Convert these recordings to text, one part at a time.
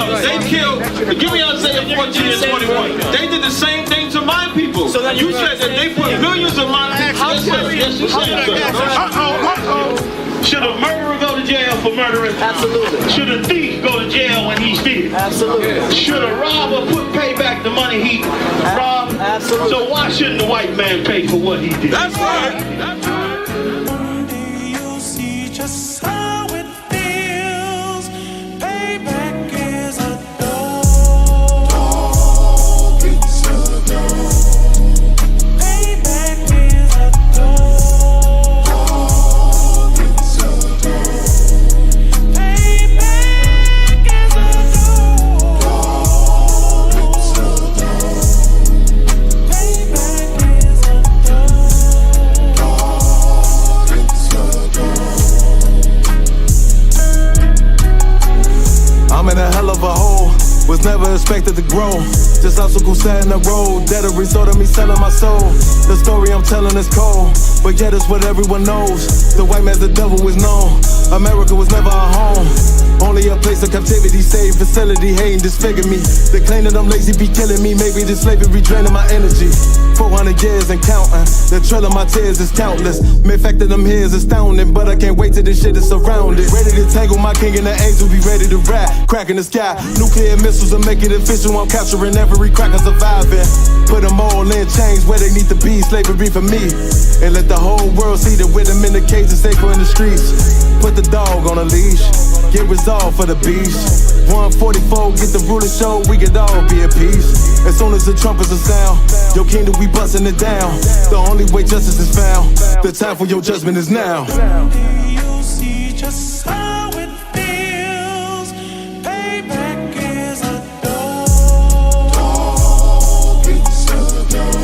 They killed, give me Isaiah 14 and 21. They did the same thing to my people. So you said that they put millions of my people. Should a murderer go to jail for murdering? Absolutely. Should a thief go to jail when he steals? Absolutely. Should a robber pay back the money he robbed? Absolutely. So why shouldn't the white man pay for what he did? That's right. That's right. One day you'll see just how it feels. Payback is a dog. It's a dog. Payback is a dog. I'm in a hell of a hole, was never expected to grow. Just obstacles set in the road, that a result of me selling my soul. The story I'm telling is cold, but yet it's what everyone knows. The white man's the devil is known. America was never our home, only a place of captivity, safe facility, hating, disfigure me. They claim that I'm lazy, be killing me. Maybe this slavery draining my energy. 400 years and counting, the trail of my tears is countless. Main fact that I'm here is astounding, but I can't wait till this shit is surrounded. Ready to tangle my king and the angel, be ready to rap. Crack in the sky, nuclear missiles will make it official. I'm capturing every cracker surviving. Put them all in chains where they need to be, slavery for me. And let the whole world see that with them in the cage and safer in the streets. Put the dog on a leash, get resolved for the beast. 144, get the ruler show, we could all be at peace. As soon as the trumpets are sound, your kingdom we busting it down. The only way justice is found, the time for your judgment is now. You'll see just how it feels. Payback is a dog. It's a dog.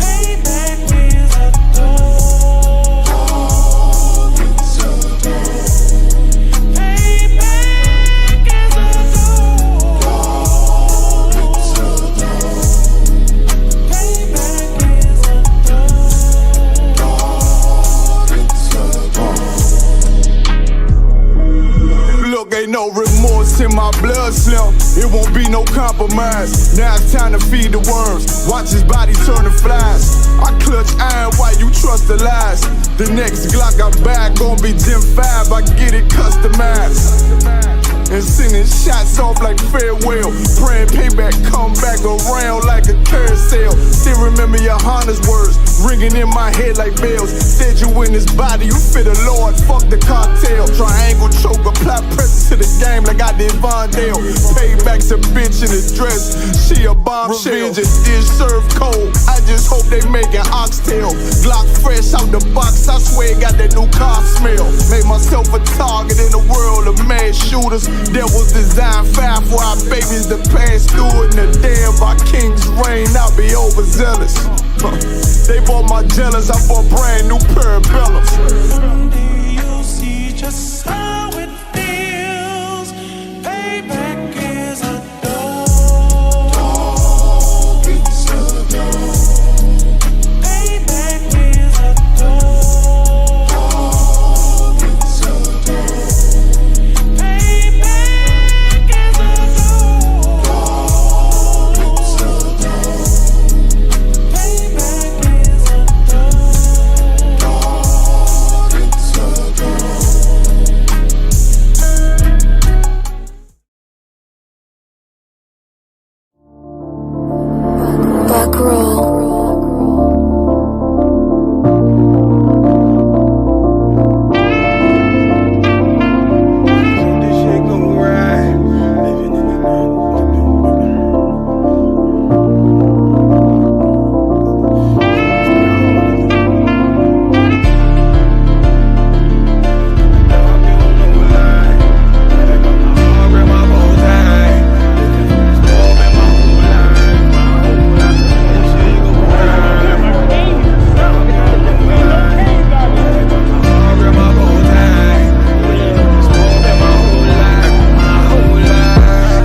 Payback is a dog. It's a dog. Payback is a dog. It's a dog. Payback is a Look, ain't no remorse in my blood, Slim. It won't be no compromise. Now it's time to feed the worms. Watch his body turn to flies. I clutch iron while you trust the lies. The next Glock I buy gon' be Gen 5. I get it customized. And sending shots off like farewell. Praying payback come back around like a carousel. Still remember Yahanna's words ringing in my head like bells. Said you in this body, you fit the Lord, fuck the cartel. Triangle choke, apply pressure to the game like I did Vondale. Payback's a bitch in a dress, she a bombshell. Revenge is served cold, I just hope they make an oxtail. Glock fresh out the box, I swear it got that new car smell. Made myself a target in the world of mad shooters. Devils design fire for our babies to pass through. In the day of our king's reign, I'll be overzealous. They bought my jealous, I bought brand new parabellums. Someday you'll see just how it feels. Payback is a dog. It's a dog. Payback is a dog. It's a dog. Payback is a dog. It's a dog. Payback is a dog. It's a dog. Back roll. This shit gon' ride.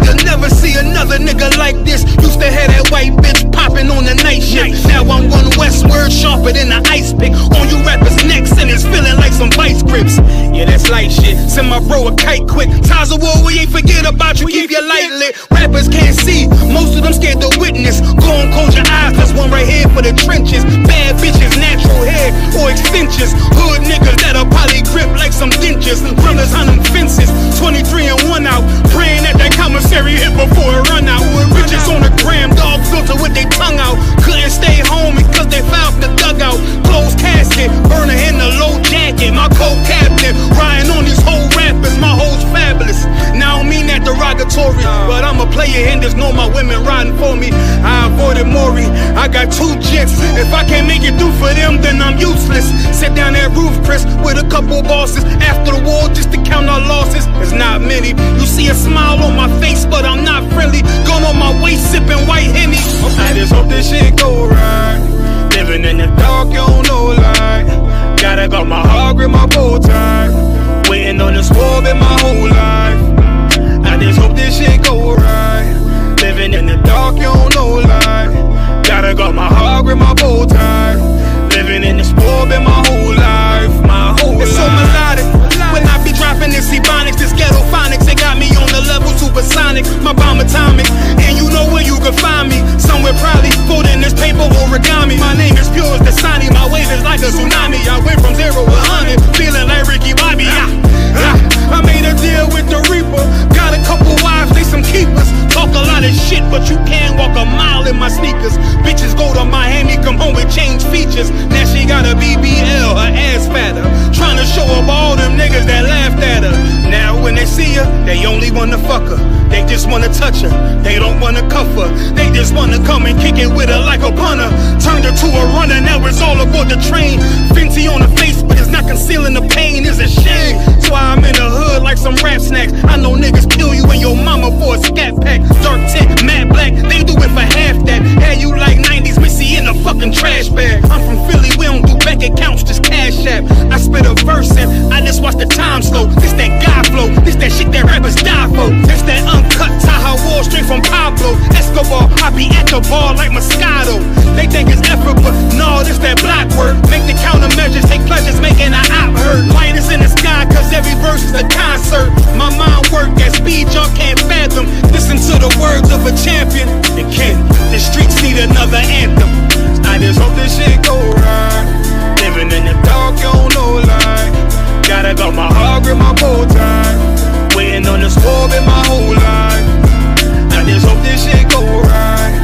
You'll never see another nigga like this. Used to have that white bitch popping on the night shift. Now I'm going westward, sharper than the ice pick. On you rappers' necks, and it's feeling like some vice grips. Yeah, that's light shit. Send my bro a kite quick. Ties of war, we ain't forget about you. Keep your light lit. Rappers can't see. Most of them scared to witness. Go and close your eyes. There's one right here for the trenches. Bad bitches, natural hair or extensions. Hood niggas that'll probably grip like some dentures. Runners on them fences. 23 and 1 out. Praying that commissary hit before it run out. Bitches on the gram, dog filter with their tongue out. Couldn't stay home because they found the dugout. Closed casket, burner in the low jacket. My co-captain, riding on these whole rappers. My hoes fabulous. Now I don't mean that derogatory, but I'm a player and there's no my women riding for me. I avoided Maury. I got 2 jets. If I can't make it through for them, then I'm useless. Sit down that roof, Chris, with a couple bosses. After the war, just to count our losses. It's not many. You see a smile on my face, but I'm not friendly. Going on my waist, sipping white Henny. I just hope this shit go right. Living in the dark, you don't know light. Gotta got my heart with my bow tie. Waiting on the swab in my whole life. I just hope this shit go right. Living in the dark, you don't know light. Gotta got my heart with my bow tie. Living in the swab in my whole life. My whole life. It's so melodic. When I be dropping this ebonics, this ghetto phonics, it got me on the level supersonic. My bomb atomic, and you know where you can find me. Somewhere probably folding this paper origami. My name is pure as the Sani. My wave is like a tsunami. I went from 0 to 100, feeling like Ricky Bobby. I made a deal with the Reaper. Got a couple wives, they some keepers. Talk a lot of shit, but you can't walk a mile in my sneakers. Bitches go to Miami, come home with change features. Now she got a BBL, her ass fatter. Trying to show up all them niggas that laughed at her. Now when they see her, they only wanna fuck her. They just wanna touch her, they don't wanna cuff her. They just wanna come and kick it with her like a punter. Turned her to a runner, now it's all aboard the train. Fenty on the face, but it's not concealing the pain, it's a shame. That's why I'm in the hood like some rap snacks. I know niggas kill you and your mama for a scat pack. Dark tint, matte black, they do it for half that. Had you like 90s Missy in a fucking trash bag. I'm from Philly, we don't do bank accounts, just cash app. I spit a verse and I just watch the time slow. This that guy flow, this that shit that rappers die for. This that uncut Taha War straight from Pablo Escobar. I be at the bar like Moscato. They think it's effort, but no, this that block work. Make the countermeasures, take pleasures, making an op hurt. Light is in the sky, cause every verse is a concert. My mind work at speed y'all can't fathom. Listen to the words of a champion. And Ken, the streets need another anthem. I just hope this shit go right. Living in the dark, you don't know light. Gotta got my heart with my bow tie. Waiting on the swab in my whole life. I just hope this shit go right.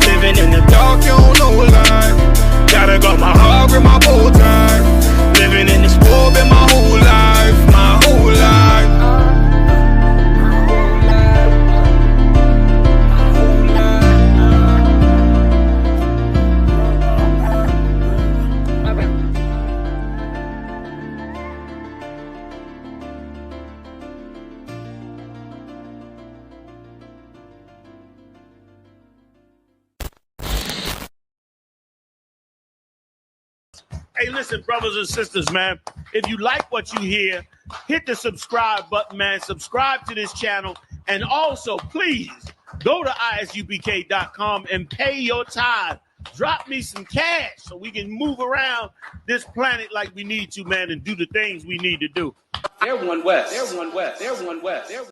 Living in the dark, you don't know light. Gotta got my heart with my bow tie. Living in the swab in my whole life. My whole life. Hey, listen, brothers and sisters, man. If you like what you hear, hit the subscribe button, man. Subscribe to this channel. And also, please, go to ISUPK.com and pay your tithe. Drop me some cash so we can move around this planet like we need to, man, and do the things we need to do. They're one west. They're one west. They're one west. They're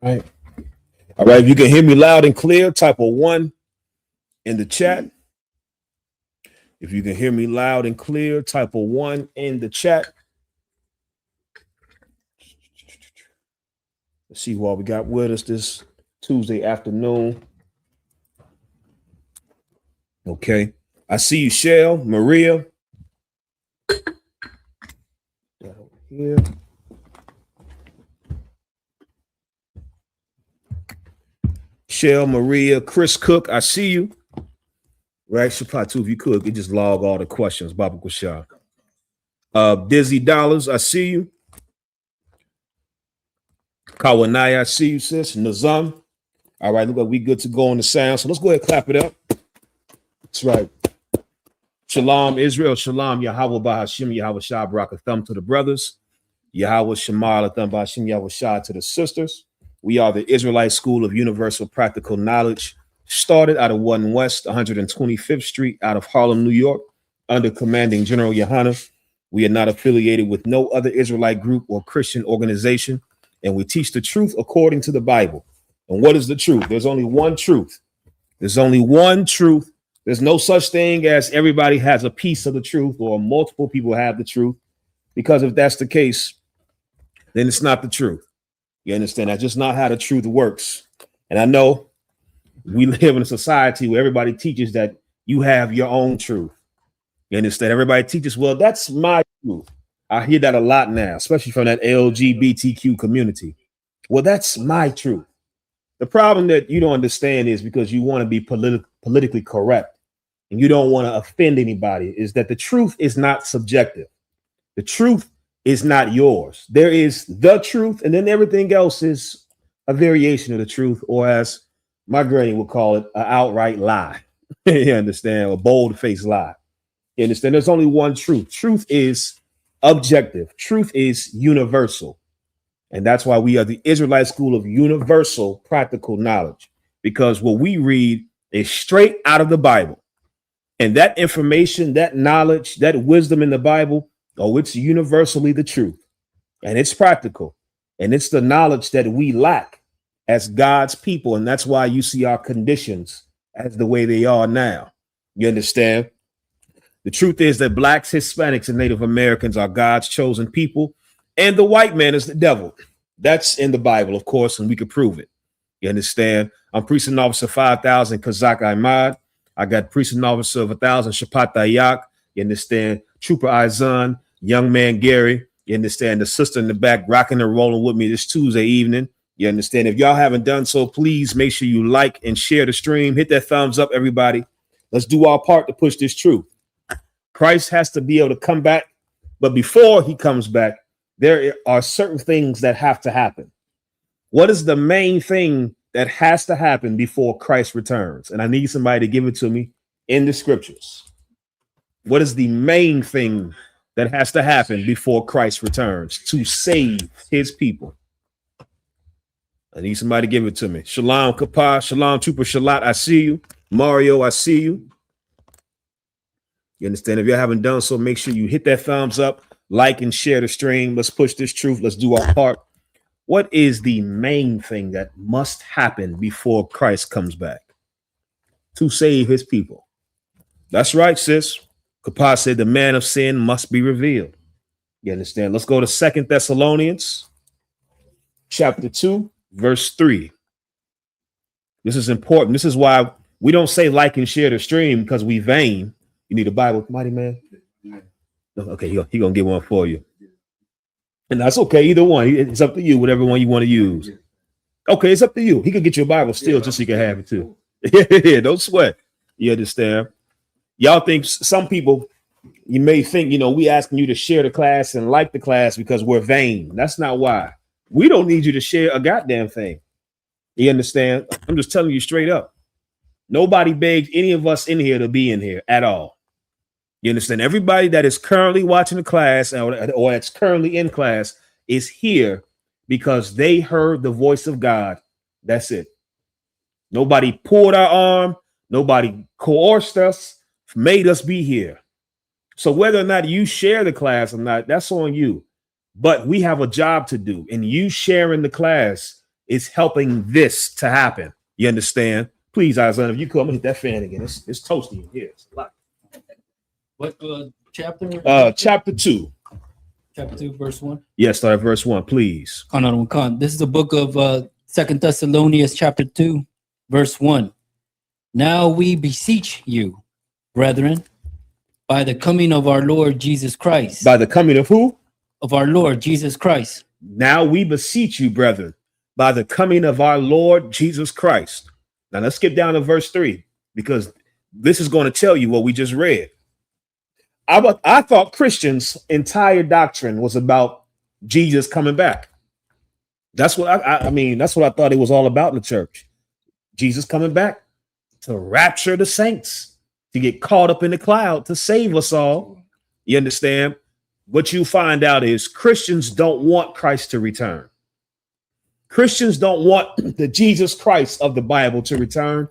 Right. All right. If you can hear me loud and clear, type a 1 in the chat. If you can hear me loud and clear, type a 1 in the chat. Let's see who all we got with us this Tuesday afternoon. Okay. I see you, Shell, Maria. Here. Shell, Maria, Chris Cook, I see you. Right, Shapatu, too, if you could just log all the questions. Baba Kushar. Dizzy Dollars, I see you. Kawanai, I see you, sis. Nazam. All right, look like we good to go on the sound. So let's go ahead and clap it up. That's right. Shalom, Israel. Shalom, Yahweh Bahashim, Yahweh Shah, Barak a thumb to the brothers. Yahweh Shamar, a thumb Bahashim, Yahweh Shah to the sisters. We are the Israelite School of Universal Practical Knowledge, started out of 1 West 125th Street out of Harlem, New York, under commanding General Yahanna. We are not affiliated with no other Israelite group or Christian organization, and we teach the truth according to the Bible. And what is the truth? There's only one truth. There's only one truth. There's no such thing as everybody has a piece of the truth or multiple people have the truth, because if that's the case, then it's not the truth. You understand? That's just not how the truth works. And I know we live in a society where everybody teaches that you have your own truth. You understand? Everybody teaches, well, that's my truth. I hear that a lot now, especially from that LGBTQ community. Well, that's my truth. The problem that you don't understand is because you want to be politically correct and you don't want to offend anybody, is that the truth is not subjective. The truth is not yours. There is the truth, and then everything else is a variation of the truth, or as my granny would call it, an outright lie. You understand? A bold-faced lie. You understand? There's only one truth. Truth is objective. Truth is universal. And that's why we are the Israelite School of Universal Practical Knowledge, because what we read is straight out of the Bible. And that information, that knowledge, that wisdom in the Bible, oh, it's universally the truth. And it's practical. And it's the knowledge that we lack as God's people. And that's why you see our conditions as the way they are now. You understand? The truth is that blacks, Hispanics, and Native Americans are God's chosen people, and the white man is the devil. That's in the Bible, of course, and we could prove it. You understand? I'm Precinct Officer 5000 Chaazaq Imad. I got Precinct Officer of 1000 Chaazaq. You understand? Trooper Izan, Young Man Gary. You understand? The sister in the back rocking and rolling with me this Tuesday evening. You understand? If y'all haven't done so, please make sure you like and share the stream. Hit that thumbs up, everybody. Let's do our part to push this truth. Christ has to be able to come back, but before he comes back, there are certain things that have to happen. What is the main thing that has to happen before Christ returns? And I need somebody to give it to me in the scriptures. What is the main thing that has to happen before Christ returns to save his people? I need somebody to give it to me. Shalom, Kapah. Shalom, Trooper Shalat. I see you. Mario, I see you. You understand? If you haven't done so, make sure you hit that thumbs up, like and share the stream. Let's push this truth. Let's do our part. What is the main thing that must happen before Christ comes back to save his people? That's right, sis. Kapah said the man of sin must be revealed. You understand? Let's go to 2 Thessalonians chapter 2, verse 3. This is important. This is why we don't say like and share the stream, because we vain. You need a Bible, mighty man? Okay, he gonna get one for you. And that's okay, either one. It's up to you, whatever one you want to use. Okay, it's up to you. He could get your Bible still, just so you can have it too. Yeah, don't sweat. You understand? Y'all think, some people, you may think, we asking you to share the class and like the class because we're vain. That's not why. We don't need you to share a goddamn thing. You understand? I'm just telling you straight up. Nobody begged any of us in here to be in here at all. You understand? Everybody that is currently watching the class or that's currently in class is here because they heard the voice of God. That's it. Nobody pulled our arm. Nobody coerced us, made us be here. So whether or not you share the class or not, that's on you. But we have a job to do, and you sharing the class is helping this to happen. You understand? Please, Isaiah, if you come and hit that fan again, it's toasty in here. It's a lot. What chapter? Chapter 2. Chapter 2, verse 1. Yes, start at verse 1, please. This is the book of 2 Thessalonians, chapter 2, verse 1. Now we beseech you, brethren, by the coming of our Lord Jesus Christ. By the coming of who? Of our Lord Jesus Christ. Now we beseech you, brethren, by the coming of our Lord Jesus Christ. Now let's skip down to verse 3, because this is going to tell you what we just read. I thought Christians' entire doctrine was about Jesus coming back. That's what I mean. That's what I thought it was all about in the church. Jesus coming back to rapture the saints, to get caught up in the cloud, to save us all. You understand? What you find out is Christians don't want Christ to return. Christians don't want the Jesus Christ of the Bible to return.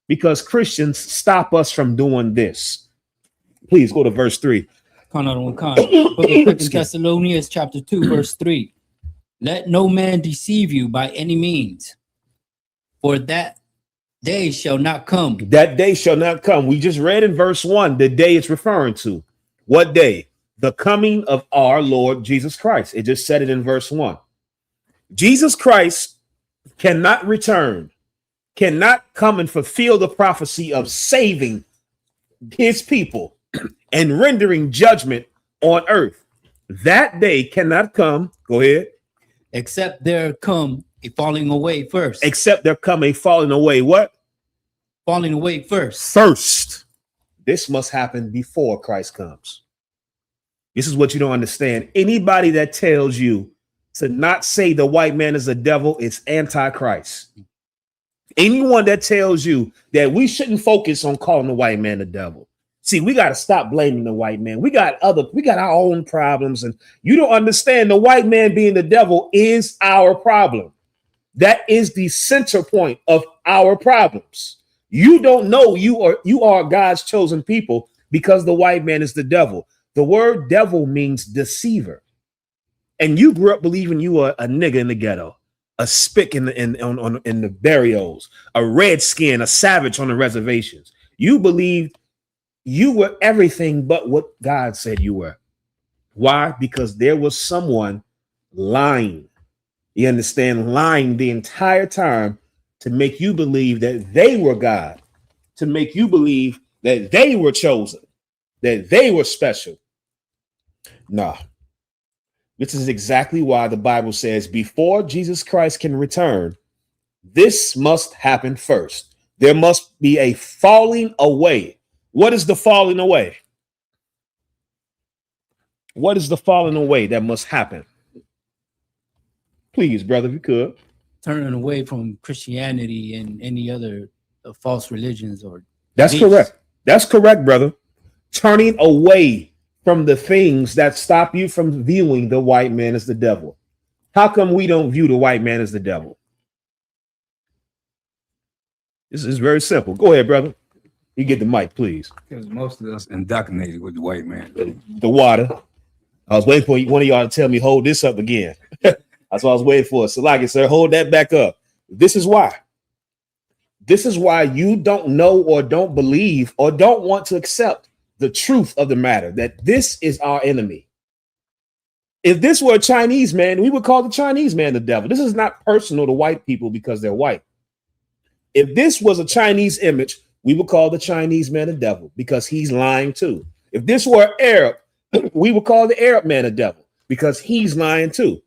because Christians stop us from doing this. Please go to verse 3. Book of 2 Thessalonians chapter 2, verse 3. Let no man deceive you by any means, for that day shall not come. That day shall not come. We just read in verse 1 the day it's referring to. What day? The coming of our Lord Jesus Christ. It just said it in verse 1. Jesus Christ cannot return, cannot come and fulfill the prophecy of saving his people and rendering judgment on earth. That day cannot come. Go ahead. Except there come a falling away first. Except there come a falling away. What? Falling away first. First. This must happen before Christ comes. This is what you don't understand. Anybody that tells you to not say the white man is the devil is antichrist. Anyone that tells you that we shouldn't focus on calling the white man the devil. See, we got to stop blaming the white man. We got our own problems, and you don't understand the white man being the devil is our problem. That is the center point of our problems. You don't know you are God's chosen people because the white man is the devil. The word devil means deceiver. And you grew up believing you were a nigga in the ghetto, a spick in the burials, a redskin, a savage on the reservations. You believed you were everything but what God said you were. Why? Because there was someone lying. You understand? Lying the entire time to make you believe that they were God, to make you believe that they were chosen, that they were special. Nah. This is exactly why the Bible says before Jesus Christ can return, this must happen first. There must be a falling away. What is the falling away? What is the falling away that must happen? Please, brother, if you could. Turning away from Christianity and any other false religions or That's beliefs. correct. That's correct, brother. Turning away from the things that stop you from viewing the white man as the devil. How come we don't view the white man as the devil? This is very simple. Go ahead, brother. You get the mic, please. Because most of us indoctrinated with the white man. The water. I was waiting for one of y'all to tell me, hold this up again. That's what I was waiting for. So like it, sir, hold that back up. This is why. This is why you don't know or don't believe or don't want to accept the truth of the matter, that this is our enemy. If this were a Chinese man, we would call the Chinese man the devil. This is not personal to white people because they're white. If this was a Chinese image, we would call the Chinese man the devil because he's lying too. If this were Arab, we would call the Arab man the devil because he's lying too.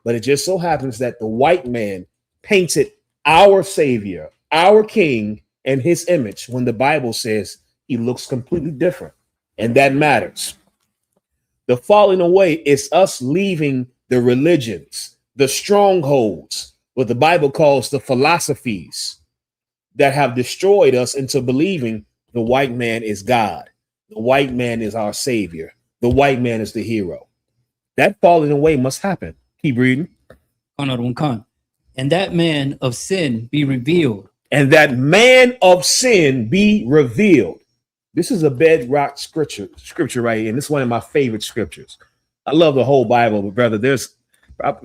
But it just so happens that the white man painted our savior, our king, and his image when the Bible says he looks completely different. And that matters. The falling away is us leaving the religions, the strongholds, what the Bible calls the philosophies that have destroyed us into believing the white man is God. The white man is our savior. The white man is the hero. That falling away must happen. Keep reading. And that man of sin be revealed. And that man of sin be revealed. This is a bedrock scripture right here. And this is one of my favorite scriptures. I love the whole Bible, but brother, there's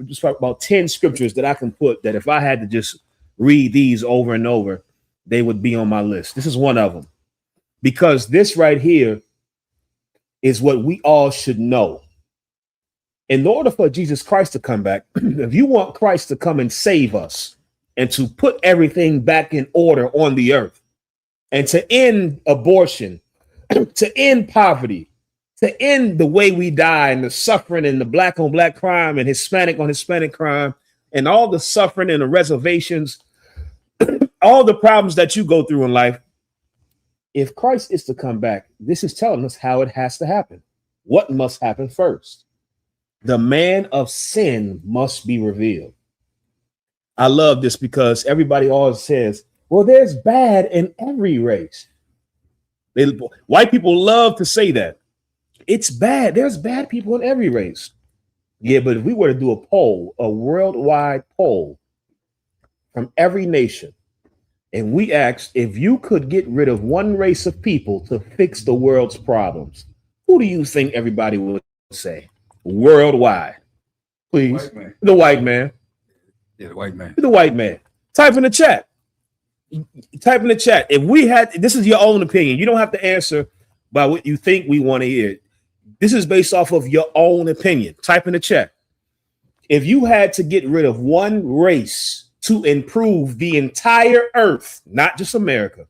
just about 10 scriptures that I can put that if I had to just read these over and over, they would be on my list. This is one of them. Because this right here is what we all should know. In order for Jesus Christ to come back, if you want Christ to come and save us and to put everything back in order on the earth and to end abortion, to end poverty, to end the way we die and the suffering and the black on black crime and Hispanic on Hispanic crime and all the suffering and the reservations, all the problems that you go through in life. If Christ is to come back, this is telling us how it has to happen. What must happen first? The man of sin must be revealed. I love this because everybody always says, well, there's bad in every race. White people love to say that. It's bad. There's bad people in every race. Yeah, but if we were to do a poll, a worldwide poll from every nation, And we asked, if you could get rid of one race of people to fix the world's problems, who do you think everybody would say? Worldwide. Please. White man. The white man. Yeah, the white man. The white man. Type in the chat. Type in the chat. If we had, this is your own opinion. You don't have to answer by what you think we want to hear. This is based off of your own opinion. Type in the chat. If you had to get rid of one race to improve the entire earth, not just America,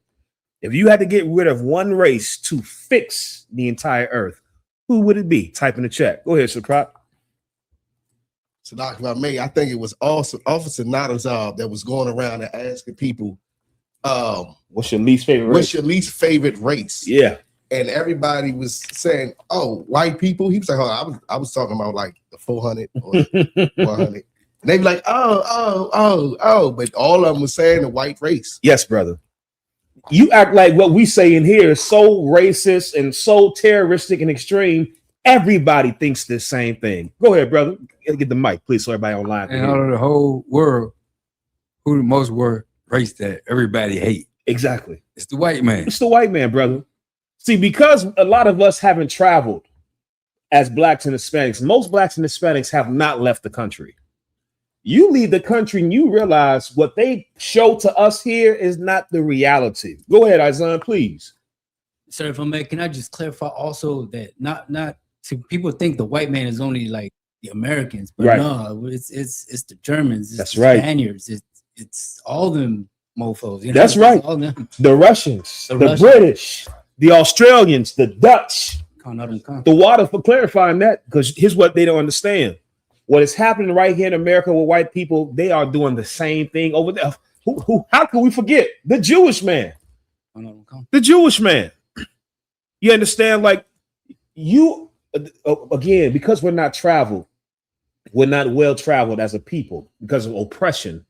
if you had to get rid of one race to fix the entire earth, who would it be? Type in the chat. Go ahead, Shakrop. So, Dr. I think it was also Officer Nadazab that was going around and asking people, what's your least favorite race? What's your least favorite race? Yeah. And everybody was saying, oh, white people. He was like, oh, I was talking about like the 400 or 100. And they be like, oh. But all of them was saying the white race. Yes, brother. You act like what we say in here is so racist and so terroristic and extreme. Everybody thinks the same thing. Go ahead, brother. Get the mic, please, so everybody online can And hear. out of the whole world, who the most were race that everybody hate? Exactly. It's the white man. It's the white man, brother. See, because a lot of us haven't traveled as blacks and Hispanics, most blacks and Hispanics have not left the country. You leave the country and you realize what they show to us here is not the reality. Go ahead, Isaiah, please. Sir, if I may, can I just clarify also that not to people think the white man is only like the Americans, but Right. no, it's the Germans, it's That's the right. Spaniards, it's all them mofos. You know? That's It's right. all them. The Russians, the Russians. British, the Australians, the Dutch. The The water for clarifying that, because here's what they don't understand. What is happening right here in America with white people, they are doing the same thing over there. How can we forget the Jewish man? The Jewish man. You understand? Like you, again, because we're not traveled, we're not well traveled as a people because of oppression.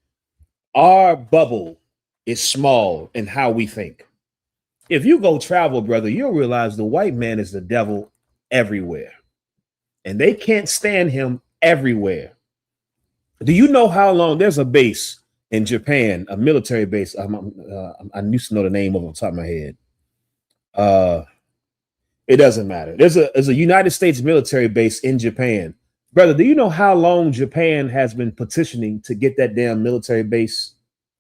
Our bubble is small in how we think. If you go travel, brother, you'll realize the white man is the devil everywhere. And they can't stand him everywhere. Do you know how long there's a base in Japan, a military base? I used to know the name of it on top of my head. It doesn't matter. There's a United States military base in Japan. Brother, do you know how long Japan has been petitioning to get that damn military base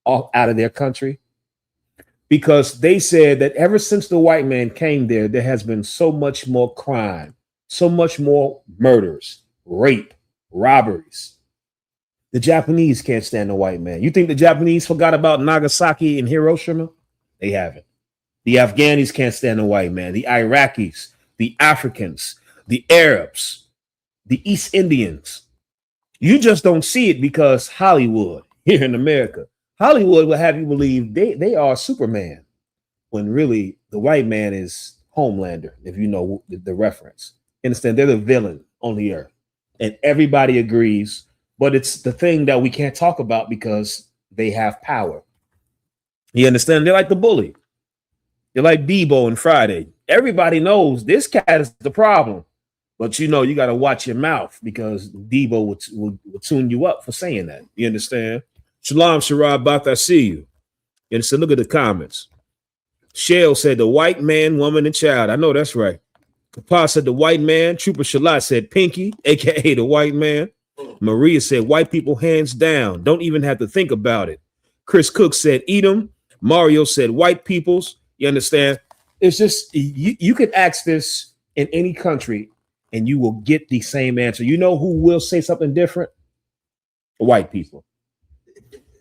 off out of their country? Because they said that ever since the white man came there, there has been so much more crime, so much more murders, rape, robberies. The Japanese can't stand the white man. You think the Japanese forgot about Nagasaki and Hiroshima? They haven't. The Afghanis can't stand the white man. The Iraqis, the Africans, the Arabs, the East Indians. You just don't see it because Hollywood here in America. Hollywood will have you believe they are Superman, when really the white man is Homelander, if you know the reference. Understand? They're the villain on the earth. And everybody agrees, but it's the thing that we can't talk about because they have power. You understand? They're like the bully. They're like Debo and Friday. Everybody knows this cat is the problem, but you know you got to watch your mouth because Debo will tune you up for saying that. You understand? Shalom, Sharab, Bath, I see you. You understand? Look at the comments. Shell said the white man, woman, and child. I know that's right. Papa said the white man. Trooper Shalat said Pinky, aka the white man. Maria said white people hands down. Don't even have to think about it. Chris Cook said Edom. Mario said white peoples. You understand? It's just you could ask this in any country and you will get the same answer. You know who will say something different? White people.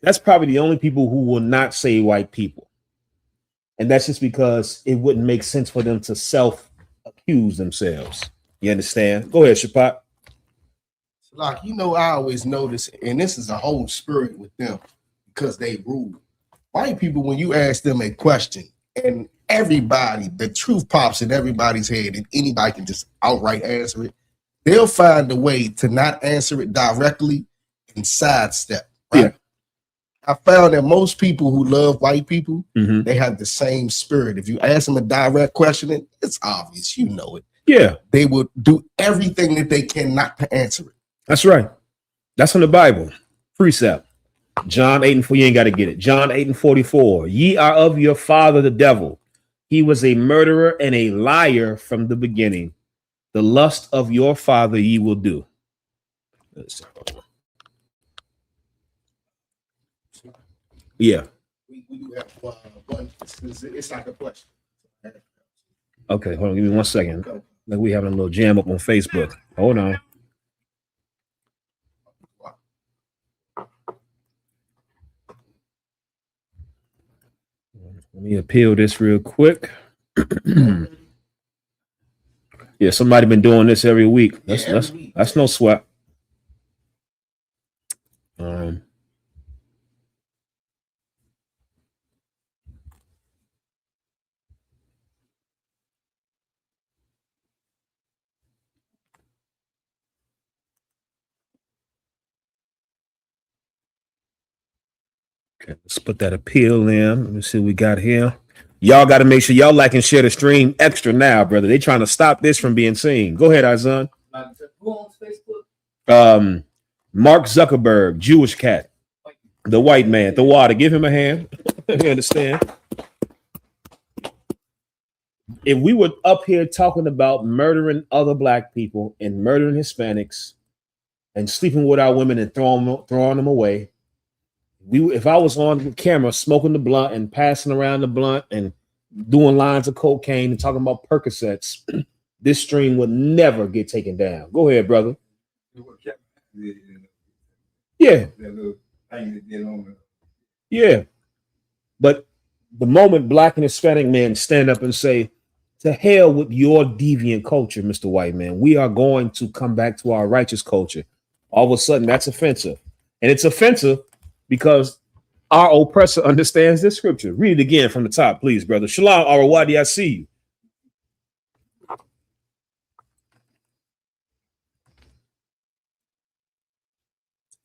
That's probably the only people who will not say white people. And that's just because it wouldn't make sense for them to self-accuse themselves. You understand? Go ahead, Shapat. Like, you know, I always notice, and this is a whole spirit with them because they rule. White people, when you ask them a question and everybody, the truth pops in everybody's head and anybody can just outright answer it, they'll find a way to not answer it directly and sidestep. Right? Yeah. I found that most people who love white people, they have the same spirit. If you ask them a direct question, it's obvious, you know it. Yeah. They will do everything that they can not to answer it. That's right. That's from the Bible. Precept. John 8 and 4, you ain't got to get it. John 8 and 44. Ye are of your father, the devil. He was a murderer and a liar from the beginning. The lust of your father ye will do. Yeah. We do have one. It's like a question. Okay, hold on. Give me 1 second. Like we having a little jam up on Facebook. Hold on. Let me appeal this real quick. Yeah, somebody been doing this every week. That's no sweat. Okay, let's put that appeal in. Let me see what we got here. Y'all got to make sure y'all like and share the stream extra now, brother. They trying to stop this from being seen. Go ahead, Azan. Who owns Facebook? Mark Zuckerberg, Jewish cat, the white man, the water. Give him a hand. You understand? If we were up here talking about murdering other black people and murdering Hispanics and sleeping with our women and throwing them away, if I was on camera smoking the blunt and passing around the blunt and doing lines of cocaine and talking about Percocets, this stream would never get taken down. Go ahead, brother. Yeah. Yeah. But the moment black and Hispanic men stand up and say, to hell with your deviant culture, Mr. White Man, we are going to come back to our righteous culture. All of a sudden, that's offensive. And it's offensive because our oppressor understands this scripture. Read it again from the top, please, brother. Shalom, Arawadi, I see you.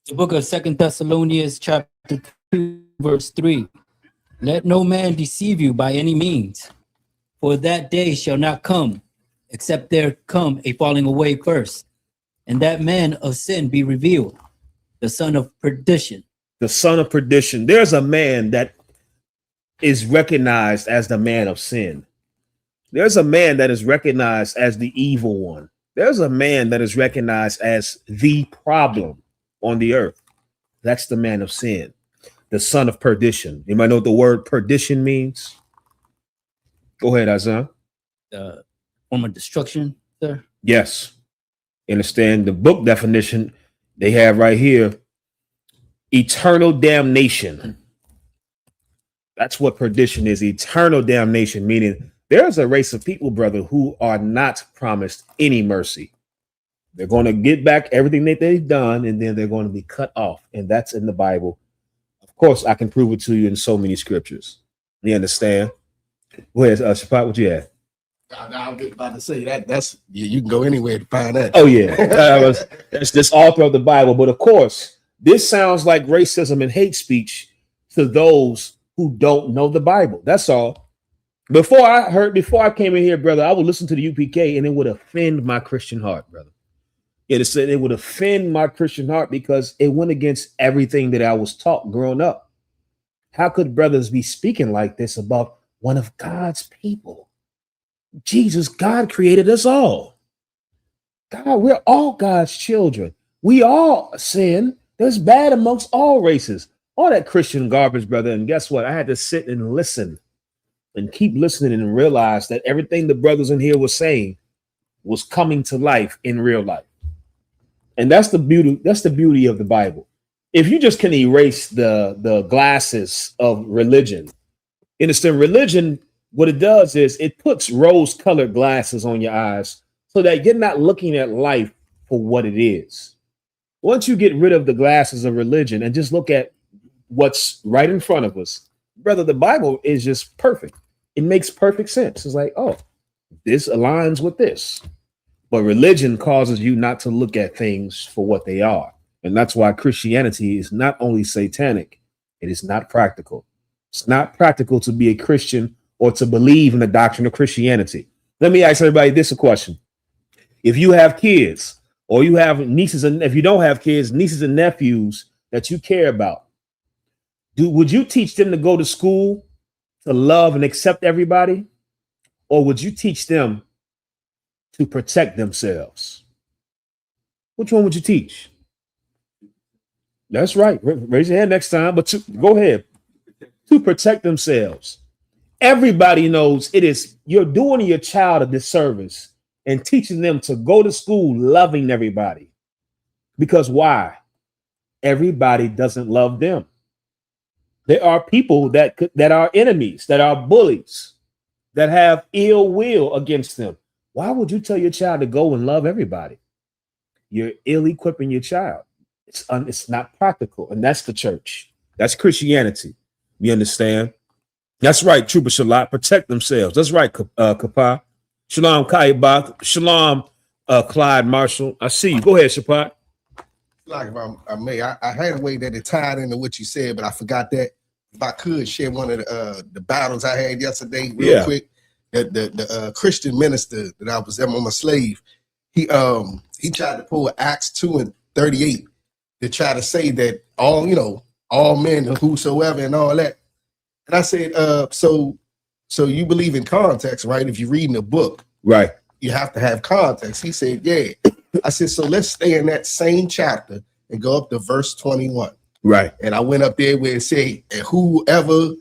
The book of 2 Thessalonians chapter 2, verse 3. Let no man deceive you by any means, for that day shall not come, except there come a falling away first, and that man of sin be revealed, the son of perdition. The son of perdition. There's a man that is recognized as the man of sin. There's a man that is recognized as the evil one. There's a man that is recognized as the problem on the earth. That's the man of sin, the son of perdition. You might know what the word perdition means. Go ahead, Azan. Form of destruction, sir? Yes. Understand the book definition they have right here. Eternal damnation. That's what perdition is. Eternal damnation, meaning there's a race of people, brother, who are not promised any mercy. They're going to get back everything that they've done, and then they're going to be cut off. And that's in the Bible. Of course, I can prove it to you in so many scriptures. You understand? Where's Shapat? What you had? I was about to say that. That's you can go anywhere to find that. Oh yeah, that's this all throughout the Bible. But of course, this sounds like racism and hate speech to those who don't know the Bible. That's all. Before I came in here, brother, I would listen to the UPK and it would offend my Christian heart, brother. It would offend my Christian heart because it went against everything that I was taught growing up. How could brothers be speaking like this about one of God's people? Jesus, God created us all. God, we're all God's children. We all sin. There's bad amongst all races. All that Christian garbage, brother. And guess what? I had to sit and listen and keep listening and realize that everything the brothers in here were saying was coming to life in real life. And that's the beauty. That's the beauty of the Bible. If you just can erase the glasses of religion, understand religion, what it does is it puts rose-colored glasses on your eyes so that you're not looking at life for what it is. Once you get rid of the glasses of religion and just look at what's right in front of us, brother, the Bible is just perfect. It makes perfect sense. It's like, oh, this aligns with this. But religion causes you not to look at things for what they are. And that's why Christianity is not only satanic, it is not practical. It's not practical to be a Christian or to believe in the doctrine of Christianity. Let me ask everybody this a question. If you have kids or you have nieces, and if you don't have kids, nieces and nephews that you care about, Would you teach them to go to school to love and accept everybody? Or would you teach them to protect themselves? Which one would you teach? That's right. Raise your hand next time, but go ahead. To protect themselves. Everybody knows you're doing your child a disservice and teaching them to go to school loving everybody. Because why? Everybody doesn't love them. There are people that are enemies, that are bullies, that have ill will against them. Why would you tell your child to go and love everybody? You're ill-equipping your child. It's not practical, and that's the church. That's Christianity. You understand? That's right, Trooper Shalat. Protect themselves. That's right, Kapa. Shalom, Kaibak. Shalom, Clyde Marshall. I see you. Go ahead, Shapat. Like if I may, I had a way that it tied into what you said, but I forgot that. If I could share one of the battles I had yesterday real quick. The Christian minister that I was on my slave, he tried to pull Acts 2:38 to try to say that all men and whosoever and all that. And I said, so you believe in context, right? If you're reading a book, right, you have to have context. He said, yeah. I said, so let's stay in that same chapter and go up to verse 21. Right. And I went up there where it said, and whoever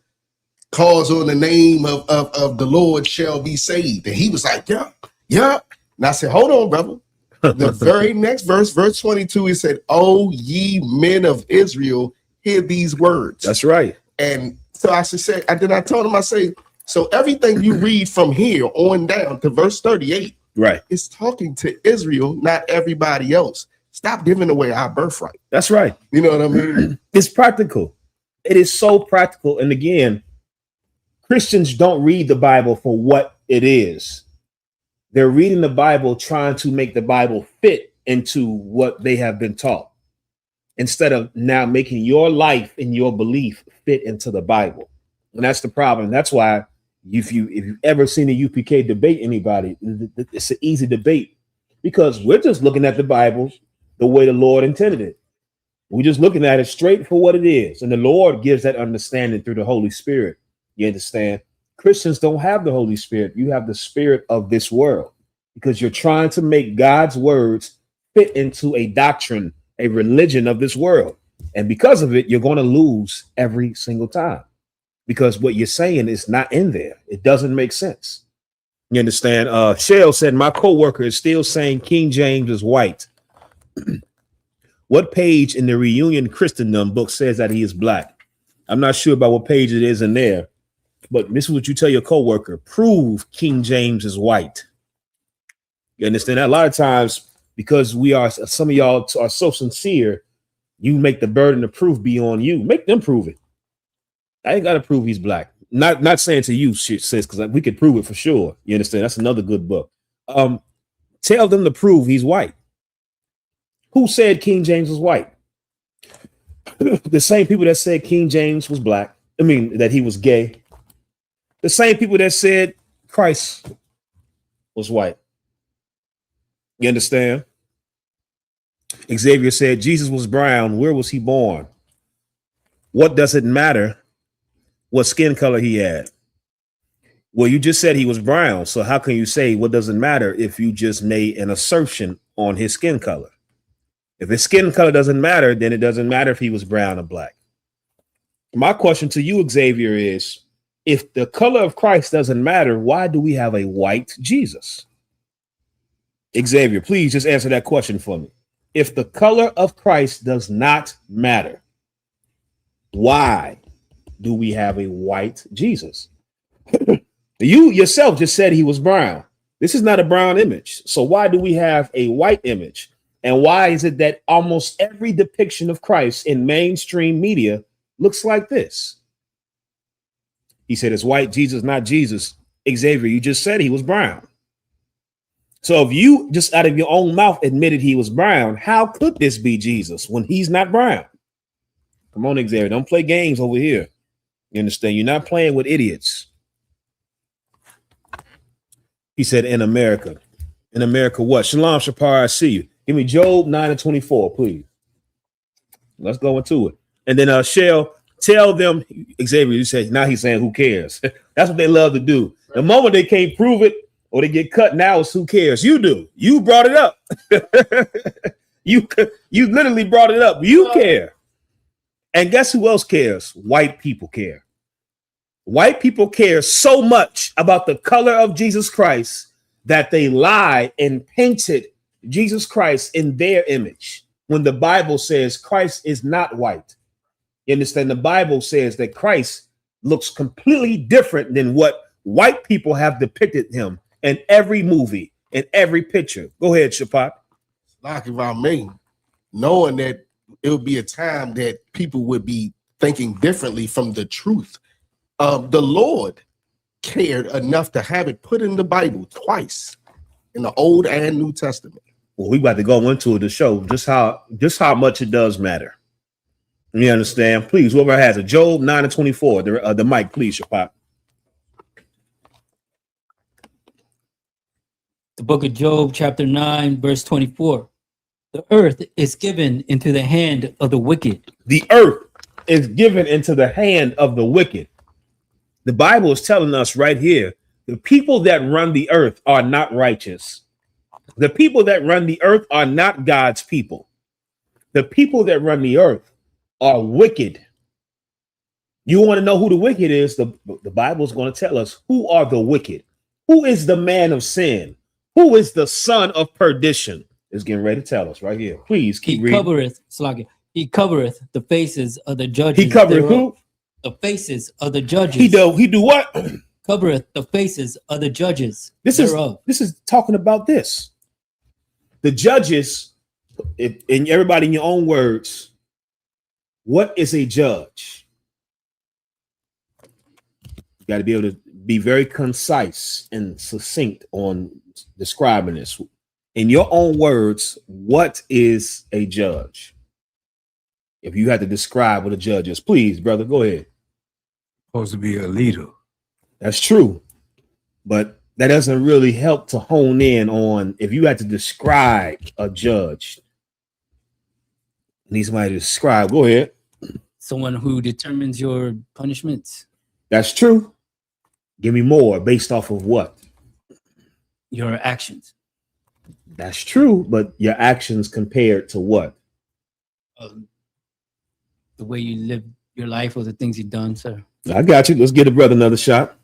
calls on the name of the Lord shall be saved. And he was like, yeah. And I said, hold on, brother. The very next verse 22, he said, "Oh, ye men of Israel, hear these words." That's right. And so I said, I told him, I say, so everything you read from here on down to verse 38, right, is talking to Israel, not everybody else. Stop giving away our birthright. That's right. You know what I mean? It's practical. It is so practical. And again, Christians don't read the Bible for what it is. They're reading the Bible trying to make the Bible fit into what they have been taught, instead of now making your life and your belief fit into the Bible. And that's the problem. That's why if you've ever seen a UPK debate anybody, it's an easy debate, because we're just looking at the Bible the way the Lord intended it. We're just looking at it straight for what it is. And the Lord gives that understanding through the Holy Spirit. You understand? Christians don't have the Holy Spirit. You have the spirit of this world, because you're trying to make God's words fit into a doctrine, a religion of this world. And because of it, you're going to lose every single time, because what you're saying is not in there. It doesn't make sense. You understand? Shell said, my coworker is still saying King James is white. What page in the Reunion Christendom book says that he is black? I'm not sure about what page it is in there, but this is what you tell your coworker: prove King James is white. You understand that? A lot of times, because some of y'all are so sincere, you make the burden of proof be on you. Make them prove it. I ain't got to prove he's black. Not saying to you, sis, because we could prove it for sure. You understand? That's another good book. Tell them to prove he's white. Who said King James was white? The same people that said King James was black. I mean, that he was gay. The same people that said Christ was white. You understand? Xavier said Jesus was brown. Where was he born? What does it matter what skin color he had? Well, you just said he was brown. So how can you say what doesn't matter if you just made an assertion on his skin color? If his skin color doesn't matter, then it doesn't matter if he was brown or black. My question to you, Xavier, is if the color of Christ doesn't matter, why do we have a white Jesus? Xavier, please just answer that question for me. If the color of Christ does not matter, why do we have a white Jesus? You yourself just said he was brown. This is not a brown image. So why do we have a white image? And why is it that almost every depiction of Christ in mainstream media looks like this? He said it's white Jesus, not Jesus. Xavier, you just said he was brown. So if you just out of your own mouth admitted he was brown, how could this be Jesus when he's not brown? Come on, Xavier, don't play games over here. You understand? You're not playing with idiots. He said in America. In America what? Shalom, Shapar, I see you. Give me Job 9:24, please. Let's go into it. And then Shell, Tell them, Xavier, you said, now he's saying, who cares? That's what they love to do. The moment they can't prove it or they get cut, now it's who cares? You do. You brought it up. You literally brought it up. You care. And guess who else cares? White people care. White people care so much about the color of Jesus Christ that they lie and painted Jesus Christ in their image when the Bible says Christ is not white. You understand? The Bible says that Christ looks completely different than what white people have depicted him in every movie, in every picture. Go ahead, Shapat. Like if I may, knowing that it would be a time that people would be thinking differently from the truth. The Lord cared enough to have it put in the Bible twice in the Old and New Testament. Well, we about to go into it to show just how much it does matter. You understand? Please, whoever has it, Job 9:24, the mic, please, Shapat. The book of Job, chapter 9, verse 24. The earth is given into the hand of the wicked. The earth is given into the hand of the wicked. The Bible is telling us right here, the people that run the earth are not righteous. The people that run the earth are not God's people. The people that run the earth are wicked. You want to know who the wicked is? The Bible is going to tell us who are the wicked. Who is the man of sin? Who is the son of perdition? Is getting ready to tell us right here. Please keep reading. He covereth the faces of the judges. He covereth who? The faces of the judges. He do what? Covereth the faces of the judges. This is talking about this. The judges, and everybody in your own words, what is a judge? You got to be able to be very concise and succinct on describing this. In your own words, what is a judge? If you had to describe what a judge is, please, brother, go ahead. Supposed to be a leader. That's true. But that doesn't really help to hone in on if you had to describe a judge. Need somebody to describe. Go ahead. Someone who determines your punishments. That's true. Give me more based off of what? Your actions. That's true, but your actions compared to what? The way you live your life or the things you've done, sir. I got you. Let's give the brother another shot.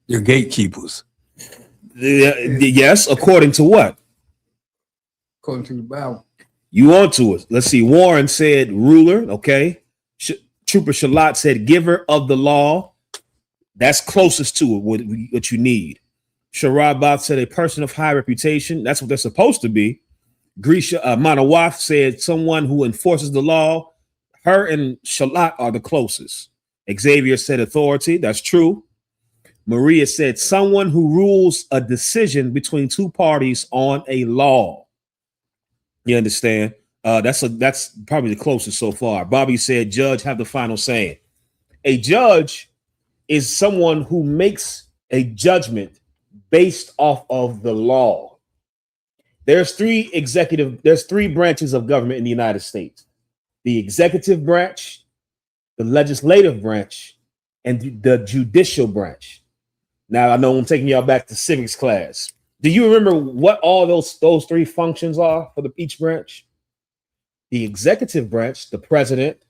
Your gatekeepers. Yes, according to what? According to the Bible. You on to it. Let's see. Warren said ruler. Okay. Trooper Shalat said giver of the law. That's closest to it, what you need. Sharabat said a person of high reputation. That's what they're supposed to be. Grisha Manawaf said someone who enforces the law. Her and Shalat are the closest. Xavier said authority. That's true. Maria said someone who rules a decision between two parties on a law. You understand? That's probably the closest so far. Bobby said judge have the final say. A judge is someone who makes a judgment based off of the law. There's three branches of government in the United States: the executive branch, the legislative branch, and the judicial branch. Now I know I'm taking y'all back to civics class. Do you remember what all those three functions are for each branch? The executive branch, the president,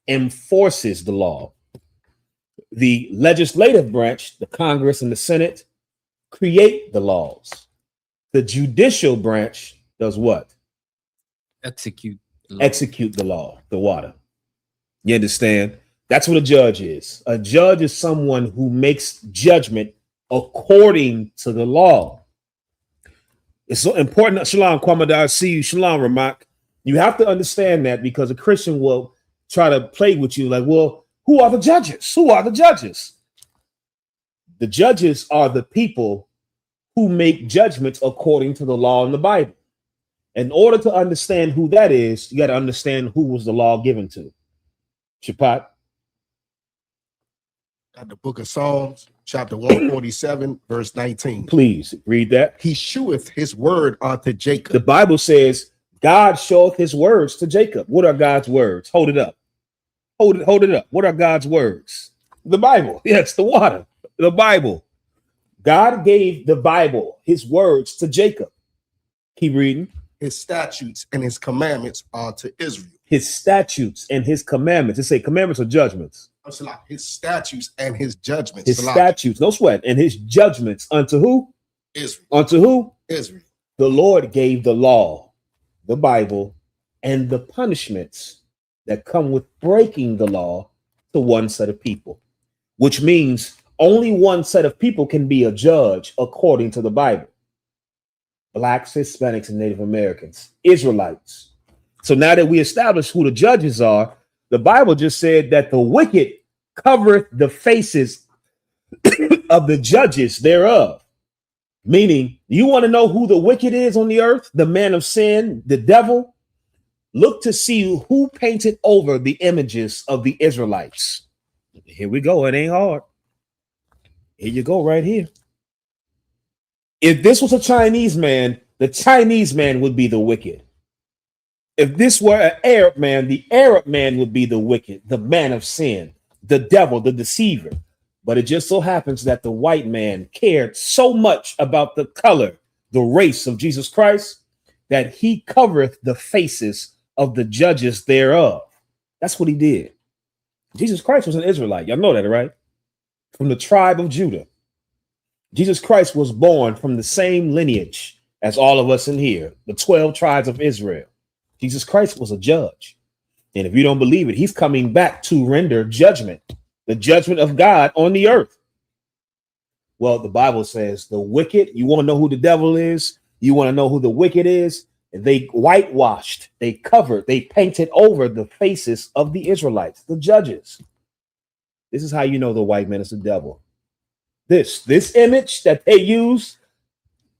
enforces the law. The legislative branch, the Congress and the Senate, create the laws. The judicial branch does what? Execute the law, the water. You understand? That's what a judge is. A judge is someone who makes judgment according to the law. It's so important. Shalom, Kwamadar, see you. Shalom, Ramak. You have to understand that, because a Christian will try to play with you like, well, who are the judges? Who are the judges? The judges are the people who make judgments according to the law in the Bible. In order to understand who that is, you got to understand who was the law given to. Shapat. The book of Psalms, chapter 147, verse 19. Please read that. He sheweth his word unto Jacob. The Bible says God showeth his words to Jacob. What are God's words? Hold it up. Hold it up. What are God's words? The Bible. Yes, the water. The Bible. God gave the Bible, his words, to Jacob. Keep reading. His statutes and his commandments are to Israel. His statutes and his commandments. It say commandments or judgments? His statutes and his judgments. His statutes, no sweat, and his judgments unto who? Israel. Unto who? Israel. The Lord gave the law, the Bible, and the punishments that come with breaking the law to one set of people, which means only one set of people can be a judge according to the Bible. Blacks, Hispanics, and Native Americans, Israelites. So now that we established who the judges are, the Bible just said that the wicked covereth the faces of the judges thereof. Meaning, you want to know who the wicked is on the earth, the man of sin, the devil? Look to see who painted over the images of the Israelites. Here we go. It ain't hard. Here you go right here. If this was a Chinese man, the Chinese man would be the wicked. If this were an Arab man, the Arab man would be the wicked, the man of sin, the devil, the deceiver. But it just so happens that the white man cared so much about the color, the race of Jesus Christ, that he covereth the faces of the judges thereof. That's what he did. Jesus Christ was an Israelite. Y'all know that, right? From the tribe of Judah. Jesus Christ was born from the same lineage as all of us in here, the 12 tribes of Israel. Jesus Christ was a judge. And if you don't believe it, he's coming back to render judgment, the judgment of God on the earth. Well, the Bible says the wicked, you want to know who the devil is? You want to know who the wicked is? They whitewashed, they covered, they painted over the faces of the Israelites, the judges. This is how you know the white man is the devil. This image that they use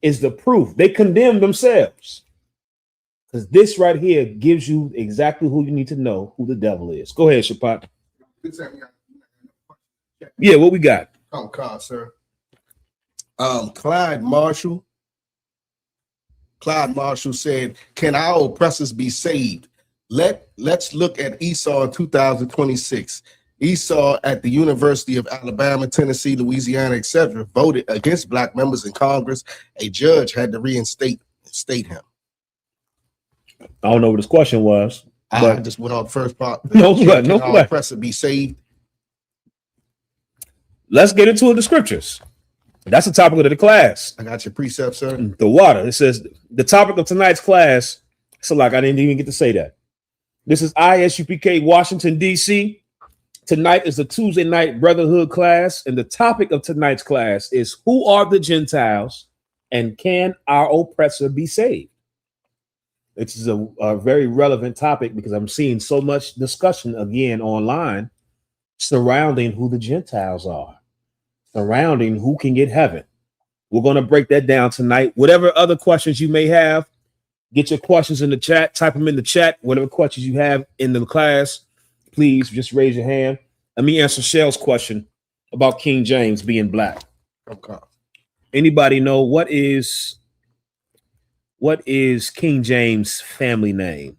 is the proof. They condemn themselves. Because this right here gives you exactly who you need to know who the devil is. Go ahead, Shapat. Yeah, what we got? Oh, God, sir. Clyde Marshall said, can our oppressors be saved? Let's look at Esau in 2026. Esau at the University of Alabama, Tennessee, Louisiana, etc., voted against black members in Congress. A judge had to reinstate him. I don't know what his question was. I just went on the first part. No, can our oppressor be saved? Let's get into the scriptures. That's the topic of the class. I got your precept, sir. The water. It says the topic of tonight's class. So like I didn't even get to say that. This is I.S.U.P.K, Washington, D.C. Tonight is the Tuesday night brotherhood class. And the topic of tonight's class is who are the Gentiles and can our oppressor be saved? This is a very relevant topic because I'm seeing so much discussion again online surrounding who the Gentiles are, surrounding who can get heaven. We're going to break that down tonight. Whatever other questions you may have, get your questions in the chat, type them in the chat. Whatever questions you have in the class, please just raise your hand. Let me answer Shell's question about King James being black. Okay. Anybody know what is King James' family name?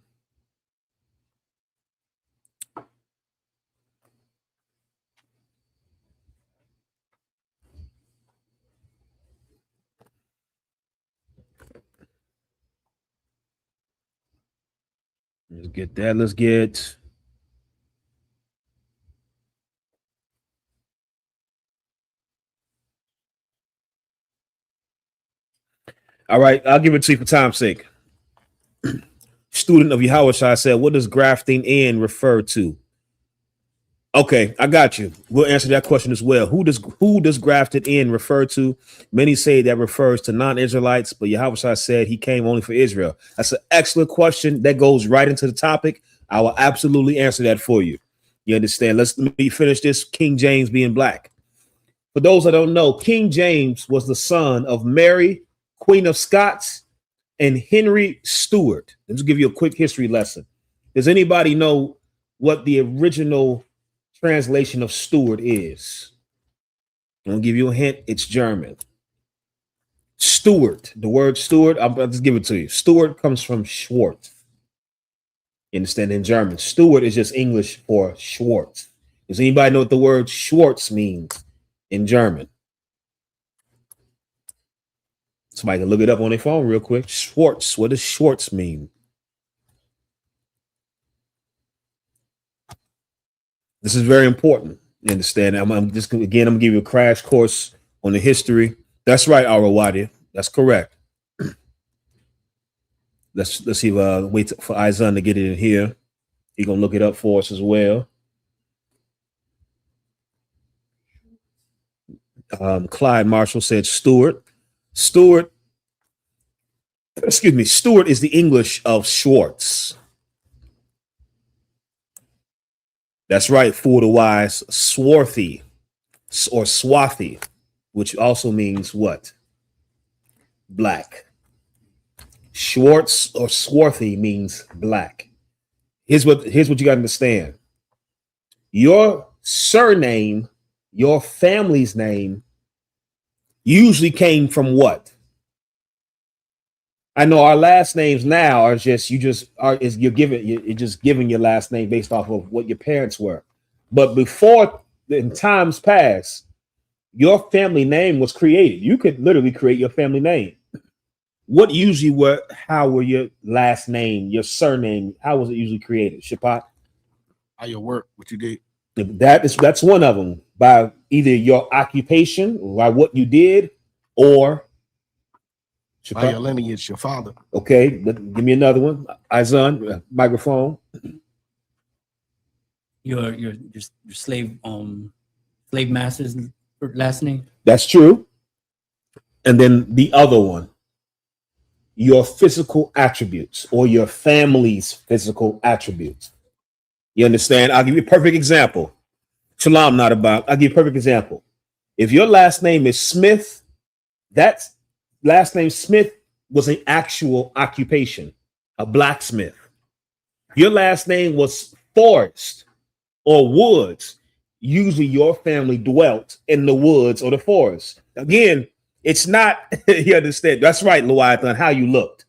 Let's get that. Let's get all right. I'll give it to you for time's sake. Student of Yahushua said, what does grafting in refer to? Okay, I got you. We'll answer that question as well. Who does grafted in refer to? Many say that refers to non-Israelites, but Yahushua said he came only for Israel. That's an excellent question that goes right into the topic. I will absolutely answer that for you. You understand? Let me finish this. King James being black. For those that don't know, King James was the son of Mary, Queen of Scots, and Henry Stuart. Let's give you a quick history lesson. Does anybody know what the original translation of Stuart is? I'm gonna give you a hint. It's German. Stuart, the word Stuart, I'll just give it to you. Stuart comes from Schwartz. You understand? In German, Stuart is just English for Schwartz. Does anybody know what the word Schwartz means in German? Somebody can look it up on their phone real quick. Schwartz. What does Schwartz mean? This is very important. You understand? I'm just I'm gonna give you a crash course on the history. That's right, Arawadi. That's correct. Let's see. Wait for Izan to get it in here. He's gonna look it up for us as well. Clyde Marshall said Stuart. Stuart is the English of Schwartz. That's right, fool the wise, swarthy or swathy, which also means what? Black. Schwartz or swarthy means black. Here's what you got to understand. Your surname, your family's name, usually came from what? I know our last names now are just you're just giving your last name based off of what your parents were. But before, in times past, your family name was created. You could literally create your family name. How were your last name, your surname, how was it usually created? Shapat? How your work, what you did. That's one of them. By either your occupation, by what you did, or by your lineage, your father. Okay, give me another one. Izan, microphone. Your slave master's last name. That's true. And then the other one, your physical attributes or your family's physical attributes. You understand? I'll give you a perfect example. Shalom, not about. I'll give you a perfect example. If your last name is Smith, that's last name Smith was an actual occupation, a blacksmith. Your last name was Forrest or Woods. Usually your family dwelt in the woods or the forest. Again, it's not, you understand? That's right, Leviathan, how you looked.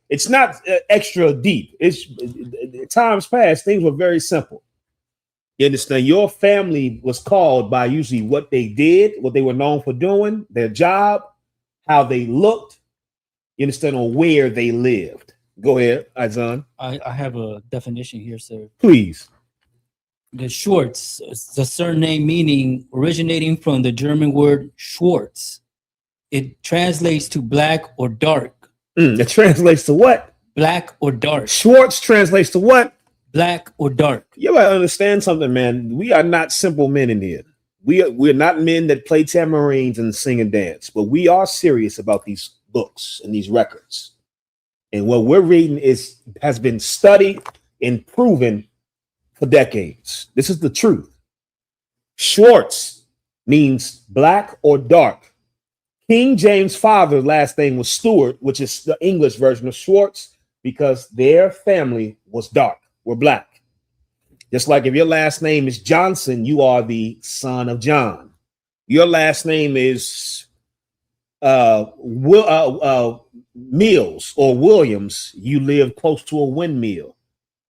It's not extra deep. It's times past, things were very simple. You understand? Your family was called by usually what they did, what they were known for doing, their job, how they looked, you understand, or where they lived. Go ahead, Izan. I have a definition here, sir. Please. The Schwartz, the surname meaning originating from the German word Schwarz. It translates to black or dark. It translates to what? Black or dark. Schwartz translates to what? Black or dark. You gotta understand something, man. We are not simple men in here. We're not men that play tamarines and sing and dance, but we are serious about these books and these records. And what we're reading has been studied and proven for decades. This is the truth. Schwartz means black or dark. King James' father's last name was Stuart, which is the English version of Schwartz, because their family was dark, were black. Just like if your last name is Johnson, you are the son of John. Your last name is Mills or Williams, you live close to a windmill.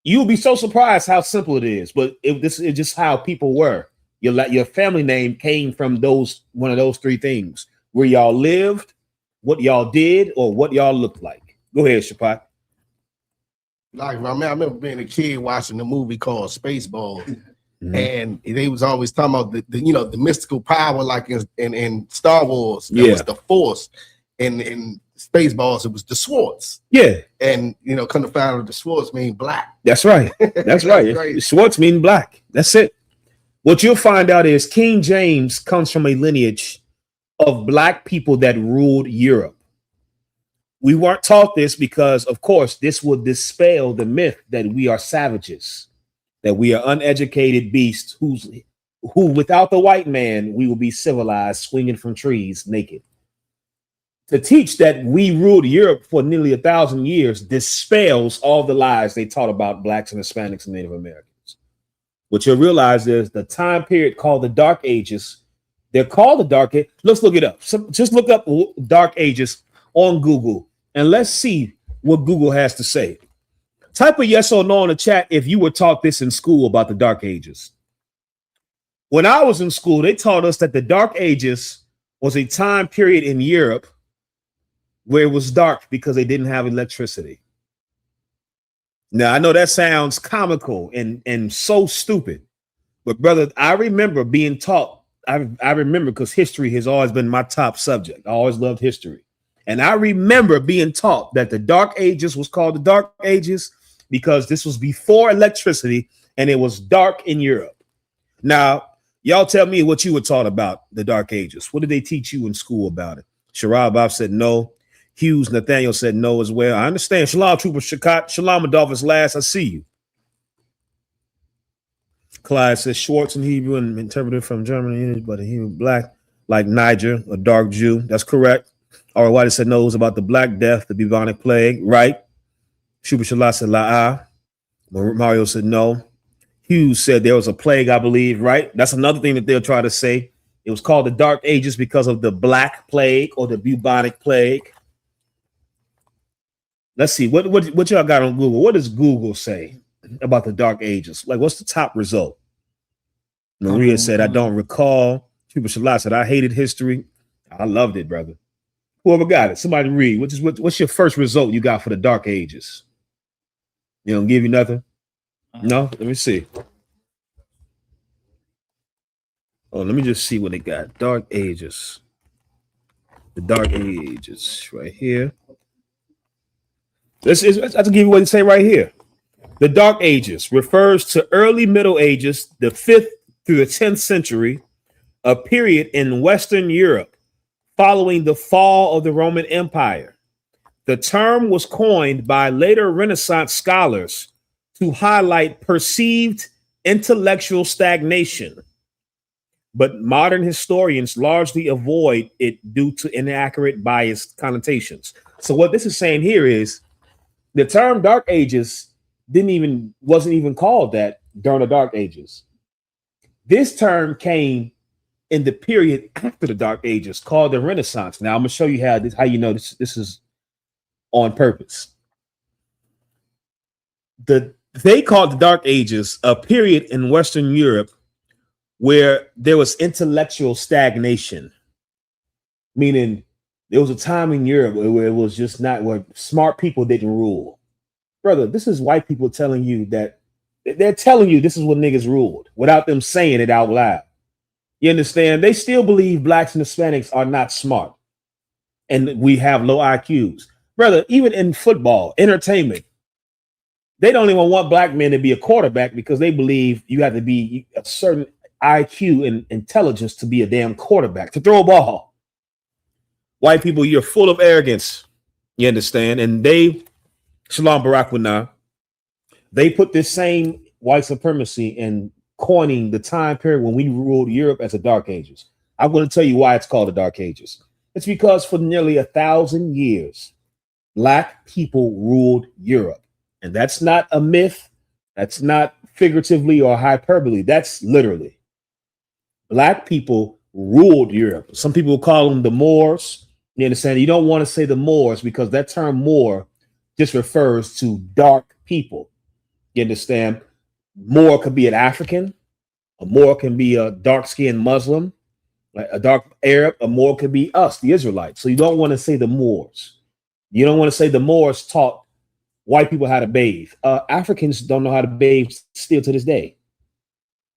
You'll be so surprised how simple it is, but this is just how people were. Your family name came from one of those three things: where y'all lived, what y'all did, or what y'all looked like. Go ahead, Shapat. Like, I remember being a kid watching a movie called Spaceballs, and they was always talking about the mystical power, like in Star Wars. There was the Force, and in Spaceballs it was the Schwartz. Yeah, and come to find out the Schwartz mean black. That's right. That's right. Schwartz mean black. That's it. What you'll find out is King James comes from a lineage of black people that ruled Europe. We weren't taught this because, of course, this would dispel the myth that we are savages, that we are uneducated beasts who without the white man, we will be civilized, swinging from trees naked. To teach that we ruled Europe for nearly 1,000 years dispels all the lies they taught about blacks and Hispanics and Native Americans. What you'll realize is the time period called the Dark Ages. They're called the Dark Ages. Let's look it up. Just look up Dark Ages on Google and let's see what Google has to say. Type a yes or no in the chat if you were taught this in school about the Dark Ages. When I was in school, they taught us that the Dark Ages was a time period in Europe where it was dark because they didn't have electricity. Now, I know that sounds comical and so stupid, but brother, I remember being taught. I remember because history has always been my top subject. I always loved history. And I remember being taught that the Dark Ages was called the Dark Ages because this was before electricity and it was dark in Europe. Now, y'all tell me what you were taught about the Dark Ages. What did they teach you in school about it? Sharab said no. Hughes Nathaniel said no as well. I understand. Shalom, Trooper Shakat. Shalom, Adolphus Last. I see you. Clyde says Schwartz in Hebrew and interpreted from Germany, but a Hebrew black like Niger, a dark Jew. That's correct. Or White said no, it was about the Black Death, the bubonic plague. Right. Shuba Shalat said la'ah. Mario said no. Hughes said there was a plague, I believe. Right. That's another thing that they'll try to say. It was called the Dark Ages because of the Black Plague or the bubonic plague. Let's see what y'all got on Google. What does Google say about the Dark Ages? Like, what's the top result? Maria said, I don't recall. Trooper Shalat said, I hated history. I loved it, brother. Whoever got it, somebody read. What's your first result you got for the Dark Ages? You don't give you nothing? No? Let me see. Oh, let me just see what they got. Dark Ages. The Dark Ages right here. I have to give you what they say right here. The Dark Ages refers to early Middle Ages, the 5th through the 10th century, a period in Western Europe following the fall of the Roman Empire. The term was coined by later Renaissance scholars to highlight perceived intellectual stagnation, but modern historians largely avoid it due to inaccurate, biased connotations. So what this is saying here is the term Dark Ages wasn't even called that during the Dark Ages. This term came in the period after the Dark Ages, called the Renaissance. Now I'm gonna show you how you know this is on purpose. They called the Dark Ages a period in Western Europe where there was intellectual stagnation, meaning there was a time in Europe where it was just not where smart people didn't rule. Brother, this is white people telling you that they're telling you this is what niggas ruled without them saying it out loud. You understand? They still believe blacks and Hispanics are not smart and we have low IQs. Brother, even in football, entertainment, they don't even want black men to be a quarterback because they believe you have to be a certain IQ and intelligence to be a damn quarterback, to throw a ball. White people, you're full of arrogance. You understand? And they, Shalom Barakwana, they put this same white supremacy in coining the time period when we ruled Europe as the Dark Ages. I'm going to tell you why it's called the Dark Ages. It's because for nearly 1,000 years, black people ruled Europe. And that's not a myth. That's not figuratively or hyperbole. That's literally. Black people ruled Europe. Some people call them the Moors. You understand? You don't want to say the Moors because that term Moor just refers to dark people. You understand? Moor could be an African. A Moor can be a dark-skinned Muslim, like a dark Arab. A Moor could be us, the Israelites. So you don't want to say the Moors. You don't want to say the Moors taught white people how to bathe. Africans don't know how to bathe still to this day.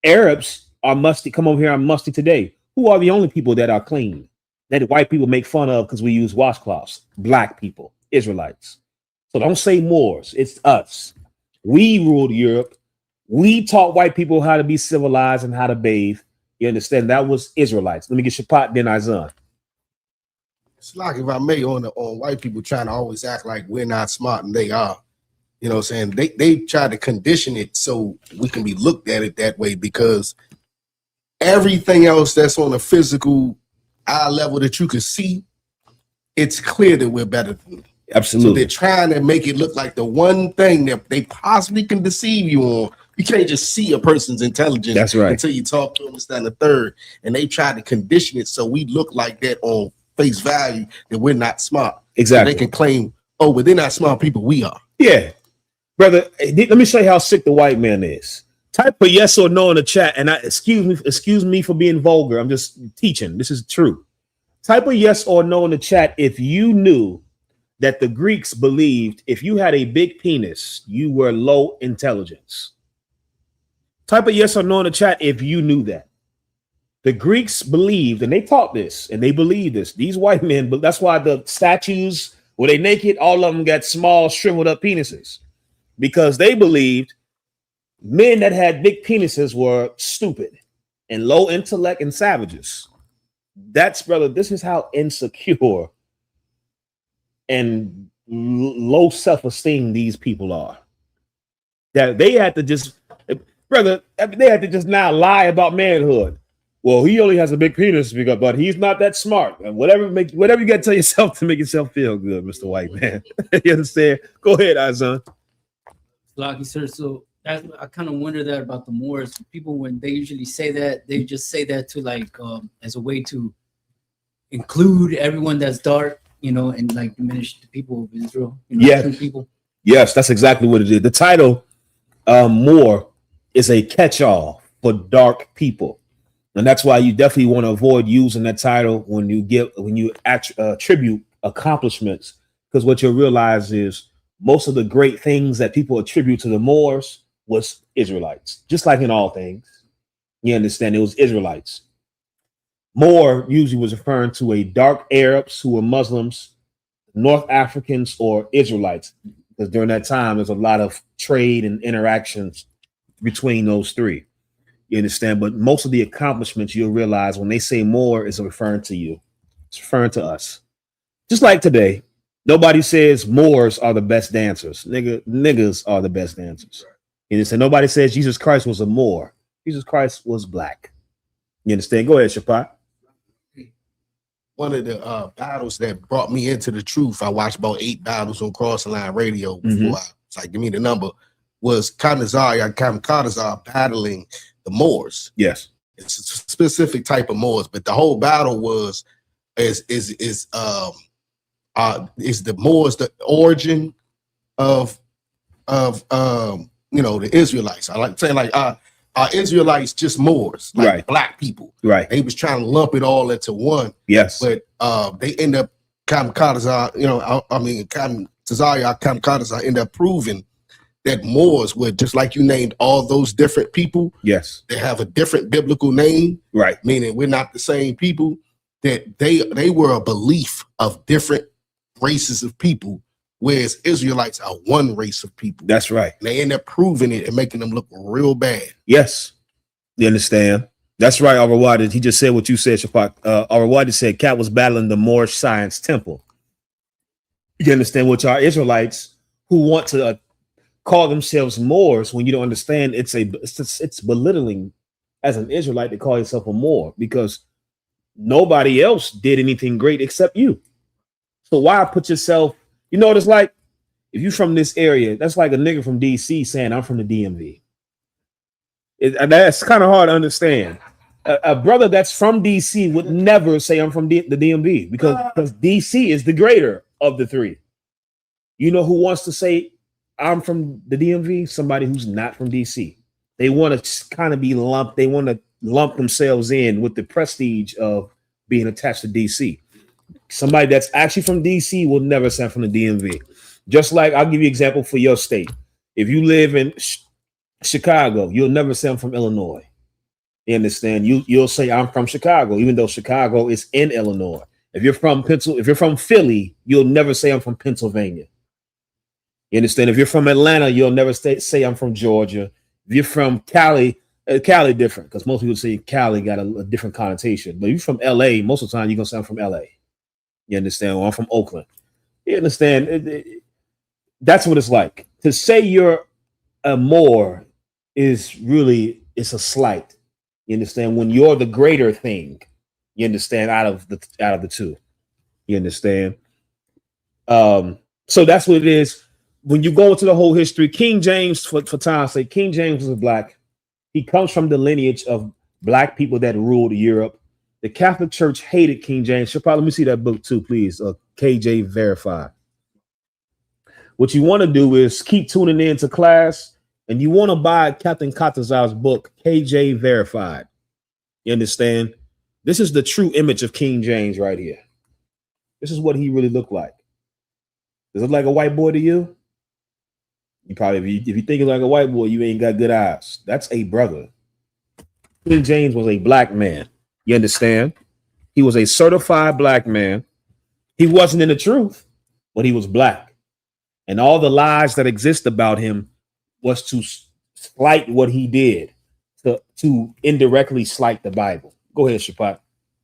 Arabs are musty. Come over here, I'm musty today. Who are the only people that are clean that white people make fun of because we use washcloths? Black people, Israelites. So don't say Moors. It's us. We ruled Europe. We taught white people how to be civilized and how to bathe. You understand? That was Israelites. Let me get Shapat, then Izan. It's like, if I may, on white people trying to always act like we're not smart and they are. You know what I'm saying? They try to condition it so we can be looked at it that way, because everything else that's on a physical eye level that you can see, it's clear that we're better than them. Absolutely. So they're trying to make it look like the one thing that they possibly can deceive you on. You can't just see a person's intelligence. That's right. Until you talk to them, it's down the third. And they try to condition it so we look like that on face value, that we're not smart. Exactly. So they can claim, oh, but they're not smart people, we are. Yeah. Brother, let me show you how sick the white man is. Type a yes or no in the chat, and excuse me for being vulgar. I'm just teaching. This is true. Type a yes or no in the chat if you knew that the Greeks believed if you had a big penis, you were low intelligence. Type a yes or no in the chat if you knew that. The Greeks believed, and they taught this, and they believed this. These white men, but that's why the statues, were they naked? All of them got small, shriveled up penises, because they believed men that had big penises were stupid and low intellect and savages. That's, brother, this is how insecure and low self-esteem these people are. That they had to just, brother, they had to just now lie about manhood. Well, he only has a big penis, but he's not that smart. And whatever you got to tell yourself to make yourself feel good, Mr. White Man. You understand? Go ahead, Azan. Lucky sir. So I kind of wonder that about the Moors. People, when they usually say that, they just say that to like as a way to include everyone that's dark, you know, and like diminish the people of Israel. You know, yeah. People. Yes, that's exactly what it is. The title Moor is a catch-all for dark people. And that's why you definitely want to avoid using that title when you attribute accomplishments, because what you'll realize is most of the great things that people attribute to the Moors was Israelites, just like in all things. You understand? It was Israelites. Moor usually was referring to a dark Arabs who were Muslims, North Africans, or Israelites, because during that time there's a lot of trade and interactions between those three. You understand? But most of the accomplishments you'll realize when they say Moor is referring to you. It's referring to us. Just like today, nobody says Moors are the best dancers. Niggas are the best dancers. You understand? Nobody says Jesus Christ was a Moor. Jesus Christ was black. You understand? Go ahead, Shapat. One of the battles that brought me into the truth, I watched about 8 battles on Crossing Line Radio before I was like, give me the number, was Chaazaq battling the Moors. Yes. It's a specific type of Moors, but the whole battle was is the Moors the origin of the Israelites. I like saying like are Israelites just Moors, like right. Black people. Right. They was trying to lump it all into one. Yes. But they end up Chaazaq end up proving that Moors were just like you named all those different people. Yes. They have a different biblical name. Right. Meaning we're not the same people. That they were a belief of different races of people, whereas Israelites are one race of people. That's right. And they end up proving it and making them look real bad. Yes. You understand? That's right, Arawadi. He just said what you said, Shapak. Arawadi said Cat was battling the Moorish Science Temple. You understand? Which are Israelites who want to call themselves Moors when you don't understand it's belittling as an Israelite to call yourself a Moor, because nobody else did anything great except you. So why put yourself, you know what it's like? If you're from this area, that's like a nigga from DC saying I'm from the DMV. That's kind of hard to understand. A brother that's from DC would never say I'm from the DMV because DC is the greater of the three. You know who wants to say I'm from the DMV? Somebody who's not from DC. They want to kind of be lumped. They want to lump themselves in with the prestige of being attached to DC. Somebody that's actually from DC will never say I'm from the DMV. Just like I'll give you an example for your state. If you live in Chicago, you'll never say I'm from Illinois. You understand? You'll say I'm from Chicago, even though Chicago is in Illinois. If you're from Philly, you'll never say I'm from Pennsylvania. You understand? If you're from Atlanta, you'll never say I'm from Georgia. If you're from Cali, Cali different, because most people say Cali got a different connotation. But if you're from LA, most of the time you're gonna say I'm from LA. You understand? Or I'm from Oakland. You understand? That's what it's like. To say you're a Moor is really, it's a slight. You understand? When you're the greater thing, you understand, out of the two. You understand? So that's what it is. When you go into the whole history, King James, for time's sake, King James was black. He comes from the lineage of black people that ruled Europe. The Catholic Church hated King James. Let me see that book too, please. KJ Verified. What you want to do is keep tuning in to class, and you want to buy Captain Katazar's book, KJ Verified. You understand? This is the true image of King James right here. This is what he really looked like. Does it look like a white boy to you? You probably, if you think it's like a white boy, you ain't got good eyes. That's a brother. King James was a black man. You understand? He was a certified black man. He wasn't in the truth, but he was black. And all the lies that exist about him was to slight what he did, to indirectly slight the Bible. Go ahead, Shapat.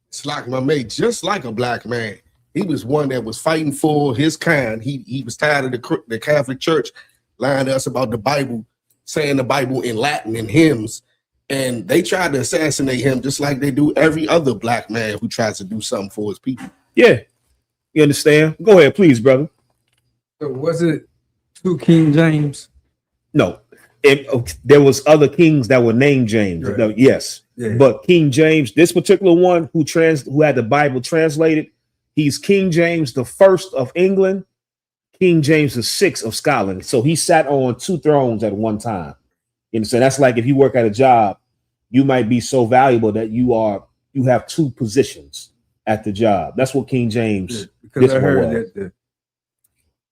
It's like my mate, just like a black man. He was one that was fighting for his kind. He was tired of the Catholic Church lying to us about the Bible, saying the Bible in Latin and hymns. And they tried to assassinate him just like they do every other black man who tries to do something for his people. Yeah. You understand? Go ahead, please, brother. So was it 2 King James? No. There was other kings that were named James. Right. No, yes. Yeah. But King James, this particular one who had the Bible translated, he's King James the first of England, King James the sixth of Scotland. So he sat on 2 thrones at one time. You understand? That's like if you work at a job, you might be so valuable that you have 2 positions at the job. That's what King James. Yeah, because I heard was. that the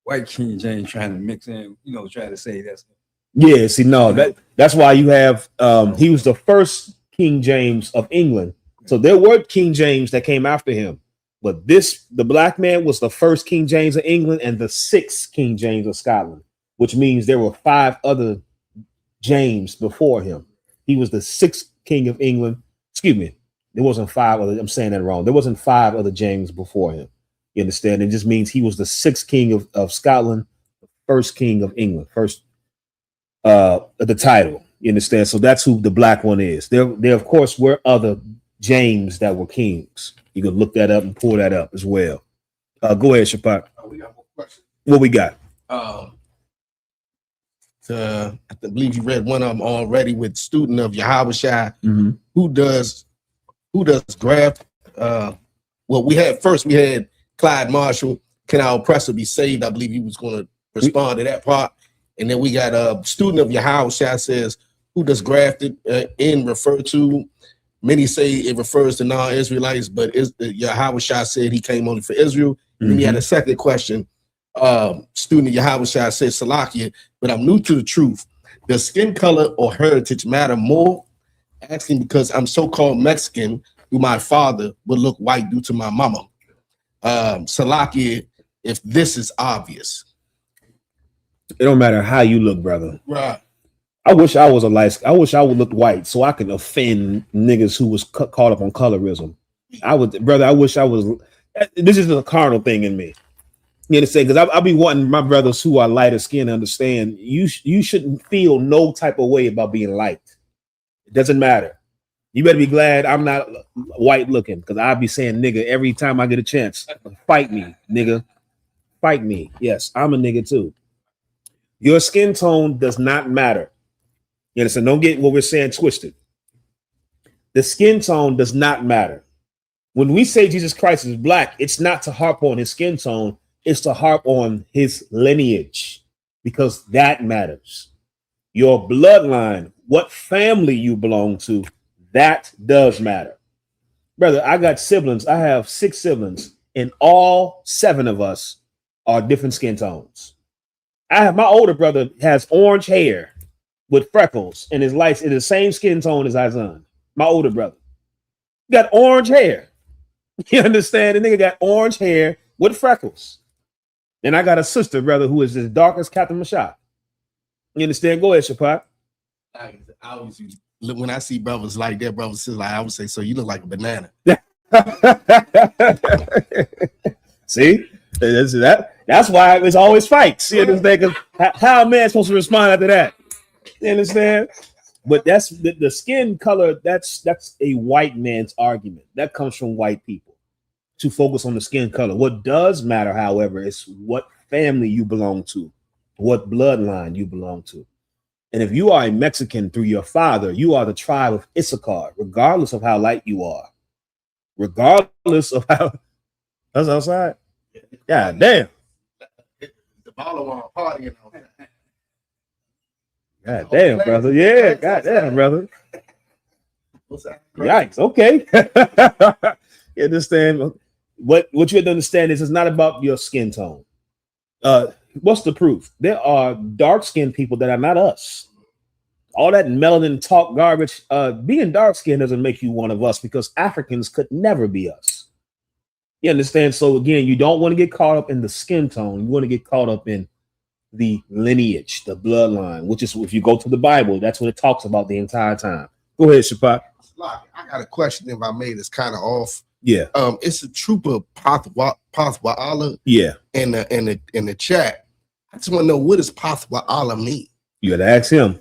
white King James trying to mix in, trying to say that's. Yeah, see, no, that's why you have he was the first King James of England. So there were King James that came after him. But the black man was the first King James of England and the 6th King James of Scotland, which means there were 5 other James before him. He was the 6th King of England. Excuse me. There wasn't 5 other. I'm saying that wrong. There wasn't 5 other James before him. You understand? It just means he was the 6th King of Scotland, the 1st King of England, first the title. You understand? So that's who the black one is. There of course were other James that were kings. You can look that up and pull that up as well. Go ahead, Shapat. We got more questions. What we got? I believe you read one of them already with student of Yahawashi. Mm-hmm. Who does graft? We had Clyde Marshall. Can our oppressor be saved? I believe he was going to respond to that part. And then we got a student of Yahawashi says, who does grafted in refer to? Many say it refers to non-Israelites, but Yahawashi said he came only for Israel. And then he had a second question. Student of Yahawashi said, Salakia, but I'm new to the truth. Does skin color or heritage matter more? Asking because I'm so-called Mexican, who my father would look white due to my mama. Salakia, if this is obvious. It don't matter how you look, brother. Right. I wish I was I wish I would look white so I could offend niggas who was caught up on colorism. I wish I was. This is a carnal thing in me. You understand? Because I be wanting my brothers who are lighter skinned to understand you shouldn't feel no type of way about being light. It doesn't matter. You better be glad I'm not white looking, because I'll be saying nigga every time I get a chance. Fight me, nigga. Fight me. Yes, I'm a nigga too. Your skin tone does not matter. You understand? Don't get what we're saying twisted. The skin tone does not matter. When we say Jesus Christ is black, it's not to harp on his skin tone. It's to harp on his lineage, because that matters. Your bloodline, what family you belong to, that does matter. Brother, I got siblings. I have 6 siblings, and all 7 of us are different skin tones. My older brother has orange hair with freckles, and his lights in the same skin tone as Izan. My older brother got orange hair. You understand? The nigga got orange hair with freckles. And I got a sister, brother, who is as dark as Captain Mashah. You understand? Go ahead, Shapat. I always when I see brothers like that, I would say, so you look like a banana. See? That's why it's always fights. You understand? How a man supposed to respond after that? You understand? But that's the skin color. That's a white man's argument. That comes from white people to focus on the skin color. What does matter, however, is what family you belong to, what bloodline you belong to. And if you are a Mexican through your father, you are the tribe of Issachar, regardless of how light you are, regardless of how. That's outside. God damn. The Balawan partying on that. God damn, brother. Yeah, god damn, brother. What's that? Yikes. Okay. You understand? What you have to understand is it's not about your skin tone. What's the proof? There are dark-skinned people that are not us. All that melanin talk garbage. Being dark-skinned doesn't make you one of us because Africans could never be us. You understand? So again, you don't want to get caught up in the skin tone. You want to get caught up in the lineage, the bloodline, which is, if you go to the Bible, that's what it talks about the entire time. Go ahead, Shapak. I got a question if I made it's kind of off. Yeah. It's a trooper Pathwa'ala Yeah. in the chat. I just want to know, what does Pathwa'ala mean? You gotta ask him.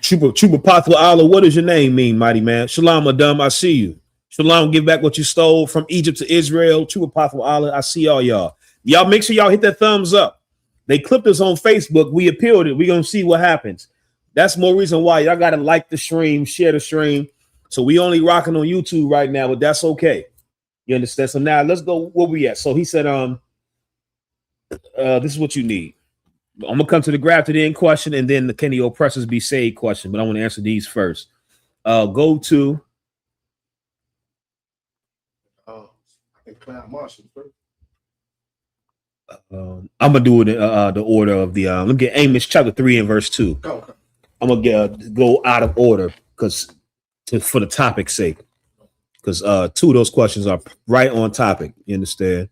Trooper Pathwa'ala, what does your name mean, mighty man? Shalom Adam, I see you. Shalom, give back what you stole from Egypt to Israel. Trooper Pathwa'ala, I see all y'all. Y'all make sure y'all hit that thumbs up. They clipped us on Facebook. We appealed it. We're gonna see what happens. That's more reason why y'all gotta like the stream, share the stream. So we only rocking on YouTube right now, but that's okay. You understand? So now let's go where we at. So he said, this is what you need. I'm gonna come to the grafted in question and then the can the oppressors be saved question, but I want to answer these first. Go to I think Cloud Marshall first. I'm gonna do it in the order of the let me get Amos chapter 3 and verse 2. Go. I'm gonna go out of order because for the topic's sake, because two of those questions are right on topic. You understand?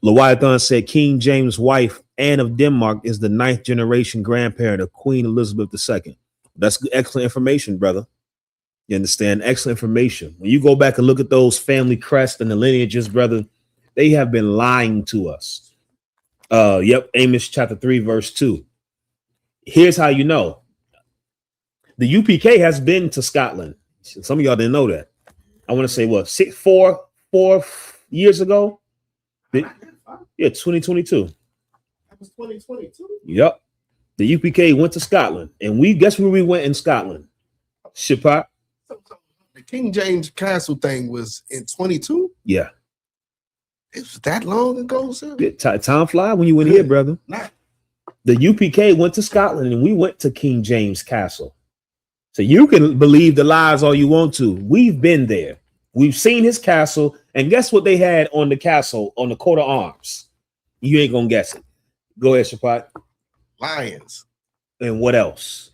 Leviathan said King James' wife Anne of Denmark is the 9th generation grandparent of Queen Elizabeth II. That's excellent information, brother. You understand? Excellent information. When you go back and look at those family crests and the lineages, brother, they have been lying to us. Yep, Amos chapter 3, verse 2. Here's how you know. The UPK has been to Scotland. Some of y'all didn't know that. I want to say what, 4 years ago? Yeah, 2022. That was 2022. Yep. The UPK went to Scotland. And we guess where we went in Scotland? Shapak. So the King James Castle thing was in 22? Yeah. It was that long ago, sir? Time fly when you went here, brother. Nah. The UPK went to Scotland and we went to King James Castle. So you can believe the lies all you want to. We've been there. We've seen his castle. And guess what they had on the castle, on the coat of arms? You ain't going to guess it. Go ahead, Shapat. Lions. And what else?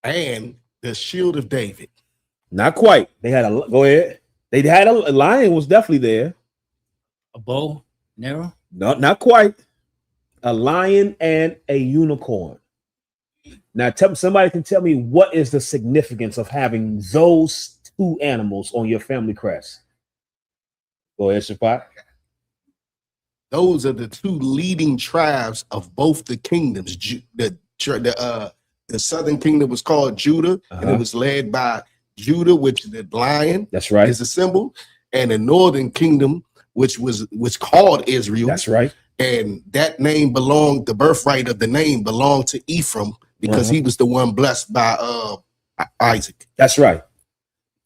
And the Shield of David. Not quite. They had a, go ahead. They had a lion was definitely there. A bow, and arrow? No, not quite. A lion and a unicorn. Now, somebody can tell me what is the significance of having those two animals on your family crest. Go ahead, Shapat. Those are the two leading tribes of both the kingdoms. The southern kingdom was called Judah, and it was led by Judah, which is the lion. That's right. Is a symbol, and the northern kingdom, which was called Israel. That's right. And that name belonged, the birthright of the name belonged to Ephraim because he was the one blessed by Isaac. That's right.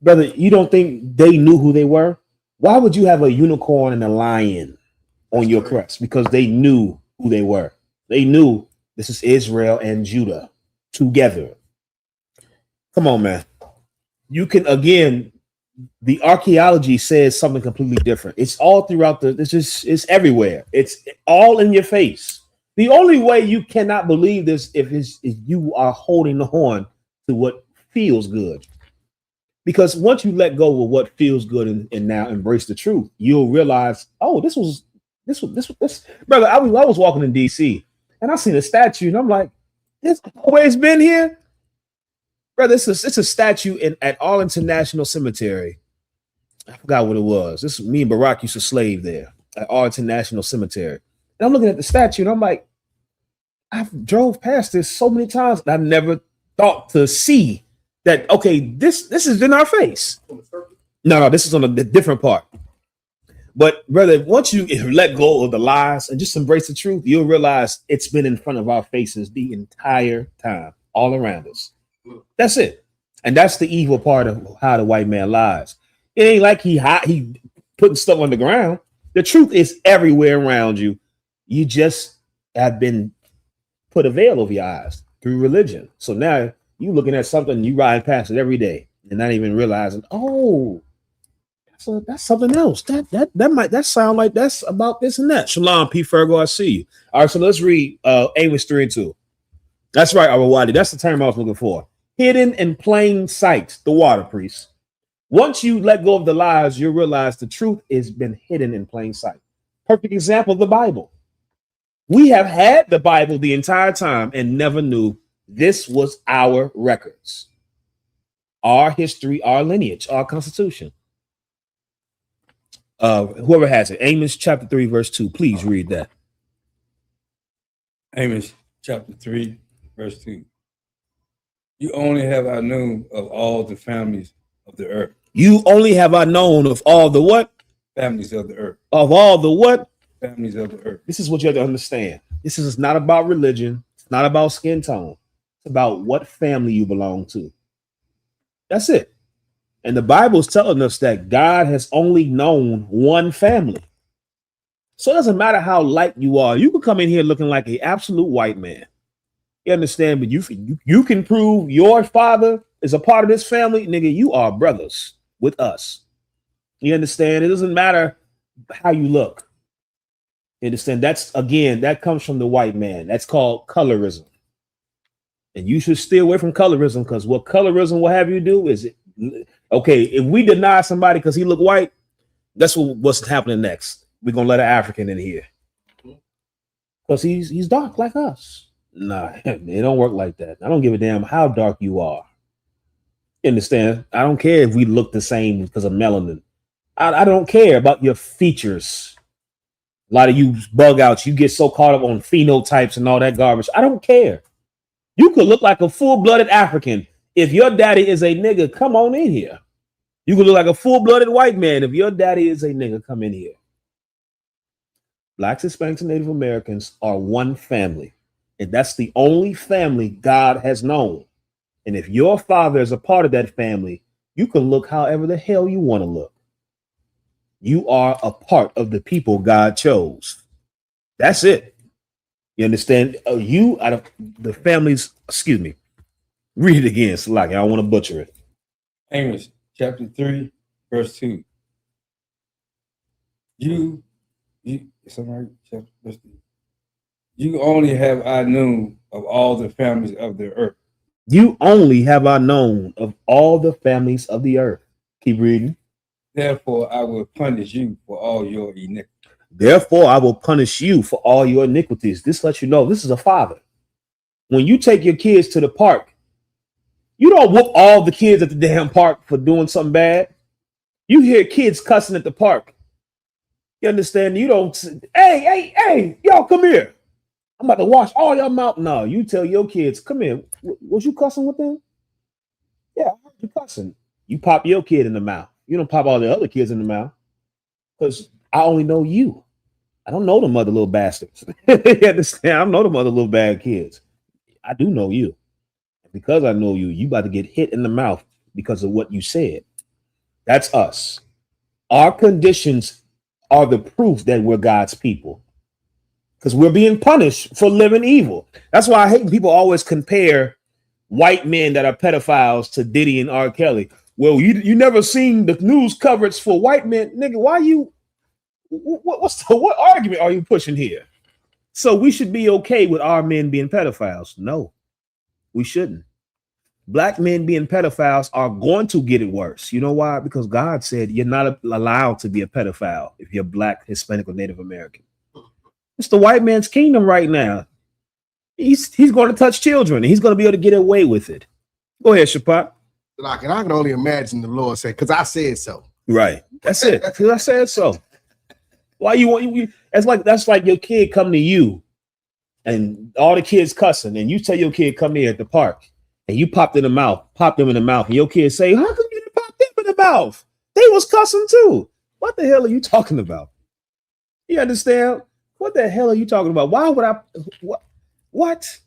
Brother, you don't think they knew who they were? Why would you have a unicorn and a lion on your crest? Because they knew who they were. They knew this is Israel and Judah together. Come on, man. You can, again, the archaeology says something completely different. It's all throughout it's everywhere. It's all in your face. The only way you cannot believe this if you are holding on to what feels good. Because once you let go of what feels good and now embrace the truth, you'll realize, oh, this brother. I was walking in DC and I seen a statue and I'm like, it's always been here. Brother, it's a statue at Arlington National Cemetery. I forgot what it was. This me and Barack used to slave there at Arlington National Cemetery. And I'm looking at the statue and I'm like, I've drove past this so many times and I never thought to see that, okay, this is in our face. No, this is on a different part. But brother, once you let go of the lies and just embrace the truth, you'll realize it's been in front of our faces the entire time, all around us. That's it. And that's the evil part of how the white man lies. It ain't like he putting stuff on the ground. The truth is everywhere around you. You just have been put a veil over your eyes through religion. So now you looking at something, you riding past it every day and not even realizing, oh, that's something else. That sound like that's about this and that. Shalom, P. Fergo, I see you. All right, so let's read Amos 3 and 2. That's right, Arawadi. That's the term I was looking for. Hidden in plain sight, the water priest. Once you let go of the lies, you'll realize the truth has been hidden in plain sight. Perfect example of the Bible. We have had the Bible the entire time and never knew this was our records, our history, our lineage, our constitution. Whoever has it, Amos chapter 3, verse 2, please read that. Amos chapter 3, verse 2. You only have I known of all the families of the earth. You only have I known of all the what? Families of the earth. Of all the what? Families of the earth. This is what you have to understand. This is not about religion. It's not about skin tone. It's about what family you belong to. That's it. And the Bible is telling us that God has only known one family. So it doesn't matter how light you are. You can come in here looking like an absolute white man. You understand? But you can prove your father is a part of this family. Nigga, you are brothers with us. You understand? It doesn't matter how you look. You understand? That comes from the white man. That's called colorism. And you should stay away from colorism, because what colorism will have you do is, okay, if we deny somebody because he look white, that's what's happening next. We're going to let an African in here because he's dark like us. Nah, it don't work like that. I don't give a damn how dark you are. You understand? I don't care if we look the same because of melanin. I don't care about your features. A lot of you bug outs, you get so caught up on phenotypes and all that garbage. I don't care. You could look like a full-blooded African. If your daddy is a nigga, come on in here. You could look like a full-blooded white man. If your daddy is a nigga, come in here. Blacks, Hispanics, and Native Americans are one family. And that's the only family God has known. And if your father is a part of that family, you can look however the hell you want to look. You are a part of the people God chose. That's it. You understand? You out of the families, excuse me. Read it again, Salaki. I don't want to butcher it. Amos chapter 3, verse 2. You only have I known of all the families of the earth. You only have I known of all the families of the earth. Keep reading. Therefore, I will punish you for all your iniquities. Therefore, I will punish you for all your iniquities. This lets you know this is a father. When you take your kids to the park, you don't whoop all the kids at the damn park for doing something bad. You hear kids cussing at the park. You understand? You don't, hey, y'all come here. I'm about to wash all your mouth. No, you tell your kids, come here. Was you cussing with them? Yeah, I heard you cussing. You pop your kid in the mouth. You don't pop all the other kids in the mouth. Because I only know you. I don't know them other little bastards. You understand? I don't know them other little bad kids. I do know you. Because I know you, you about to get hit in the mouth because of what you said. That's us. Our conditions are the proof that we're God's people. Because we're being punished for living evil. That's why I hate when people always compare white men that are pedophiles to Diddy and R. Kelly. Well, you never seen the news coverage for white men. Nigga, why you... What argument are you pushing here? So we should be okay with our men being pedophiles? No, we shouldn't. Black men being pedophiles are going to get it worse. You know why? Because God said you're not allowed to be a pedophile if you're Black, Hispanic, or Native American. It's the white man's kingdom right now. He's going to touch children and he's going to be able to get away with it. Go ahead, Shapak. Like, and I can only imagine the Lord say, because I said so. Right. That's it. Because I said so. Why you want you? That's like your kid come to you, and all the kids cussing, and you tell your kid come here at the park, and you pop them in the mouth, and your kids say, "How come you didn't pop them in the mouth? They was cussing too." What the hell are you talking about? You understand? What the hell are you talking about? Why would I? What?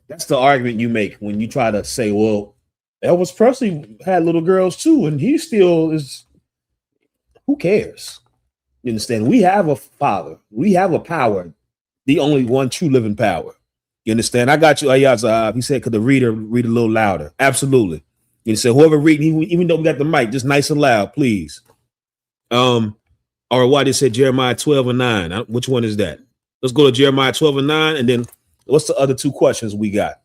That's the argument you make when you try to say, "Well, Elvis Presley had little girls too, and he still is." Who cares? You understand? We have a father. We have a power, the only one true living power. You understand? I got you, Ayaz. He said, could the reader read a little louder? Absolutely. You said, whoever reading, even though we got the mic, just nice and loud, please. Or why they said Jeremiah 12:9. Which one is that? Let's go to Jeremiah 12:9, and then what's the other two questions we got?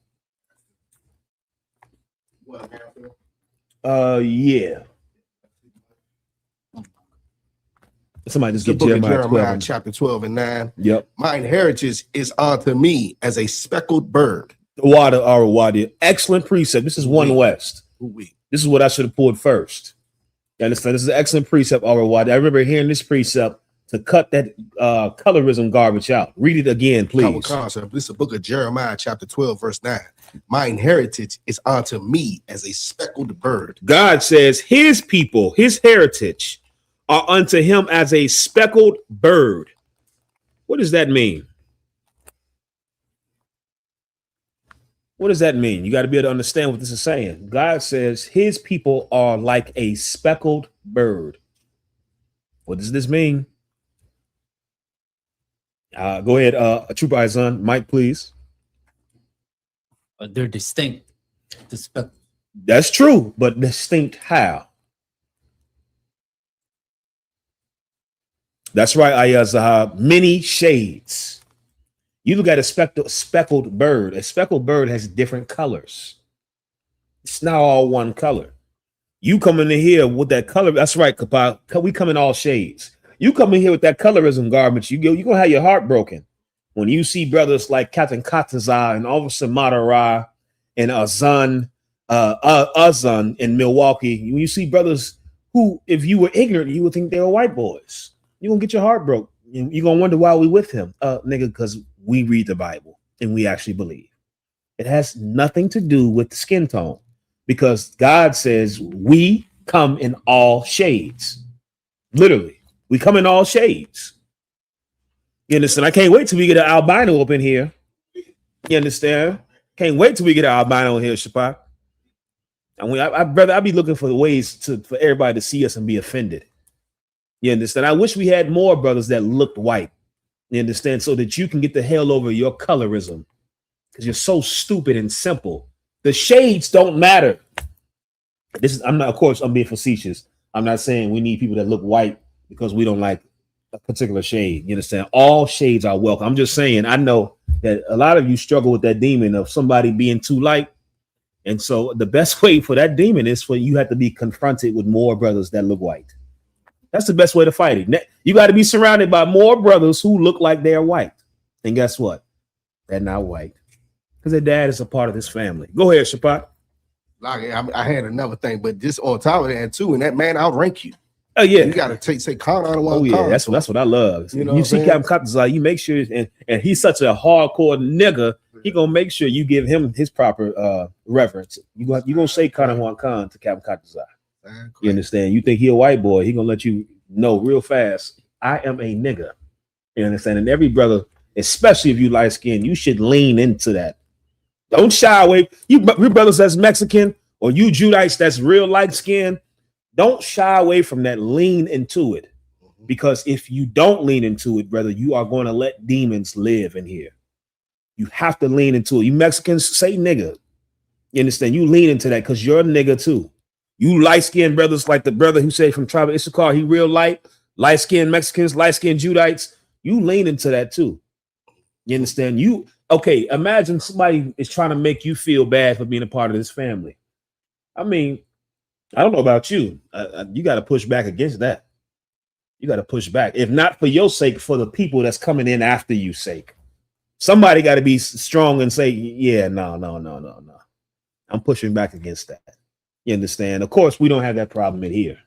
Yeah. Somebody just The get book of Jeremiah 12. chapter 12:9. Yep. Mine heritage is unto me as a speckled bird. Wadi. Excellent precept. This is one West. This is what I should have pulled first. You understand? This is an excellent precept, Wadi. I remember hearing this precept to cut that colorism garbage out. Read it again, please. Concept. This is the book of Jeremiah, chapter 12, verse 9. Mine heritage is unto me as a speckled bird. God says his people, his heritage, are unto him as a speckled bird. What does that mean? What does that mean? You got to be able to understand what this is saying. God says his people are like a speckled bird. What does this mean? Go ahead, Trooper Izan. Mike, please. They're distinct. That's true, but distinct how? That's right, Ayaz. Many shades. You look at a speckled bird. A speckled bird has different colors. It's not all one color. You come in here with that color. That's right, Kapa. We come in all shades. You come in here with that colorism garbage. You're going to have your heart broken when you see brothers like Captain Kataza and Officer Madara and Azan in Milwaukee. When you see brothers who, if you were ignorant, you would think they were white boys. You're going to get your heart broke. You're going to wonder why we with him. Nigga, because we read the Bible and we actually believe. It has nothing to do with the skin tone because God says we come in all shades. Literally, we come in all shades. You understand? I can't wait till we get an albino up in here. You understand? Can't wait till we get an albino in here, Shapak. And brother, I'd be looking for ways for everybody to see us and be offended. You understand? I wish we had more brothers that looked white. You understand? So that you can get the hell over your colorism. Because you're so stupid and simple. The shades don't matter. Of course, I'm being facetious. I'm not saying we need people that look white because we don't like a particular shade. You understand? All shades are welcome. I'm just saying, I know that a lot of you struggle with that demon of somebody being too light. And so the best way for that demon is for you have to be confronted with more brothers that look white. That's the best way to fight it. You got to be surrounded by more brothers who look like they're white. And guess what? They're not white. Because their dad is a part of this family. Go ahead, Shapat. Like I had another thing, but just on top of that too, and that man outrank you. Oh yeah, you got to say con out of one. Oh yeah, that's what I love. You see Captain Kataza, you make sure, and he's such a hardcore nigga. He gonna make sure you give him his proper reverence. You gonna say con one con to Captain Kataza. You understand? You think he a white boy? He gonna let you know real fast. I am a nigga. You understand? And every brother, especially if you light skin, you should lean into that. Don't shy away. You brothers that's Mexican or you Judites that's real light skin, don't shy away from that. Lean into it. Because if you don't lean into it, brother, you are going to let demons live in here. You have to lean into it. You Mexicans say nigga. You understand? You lean into that because you're a nigga too. You light-skinned brothers like the brother who said from tribe of I.S.U.P.K, he real light-skinned Mexicans, light-skinned Judites. You lean into that too. You understand? Okay, imagine somebody is trying to make you feel bad for being a part of this family. I mean, I don't know about you. You got to push back against that. You got to push back. If not for your sake, for the people that's coming in after you sake. Somebody got to be strong and say, yeah, no. I'm pushing back against that. You understand? Of course, we don't have that problem in here.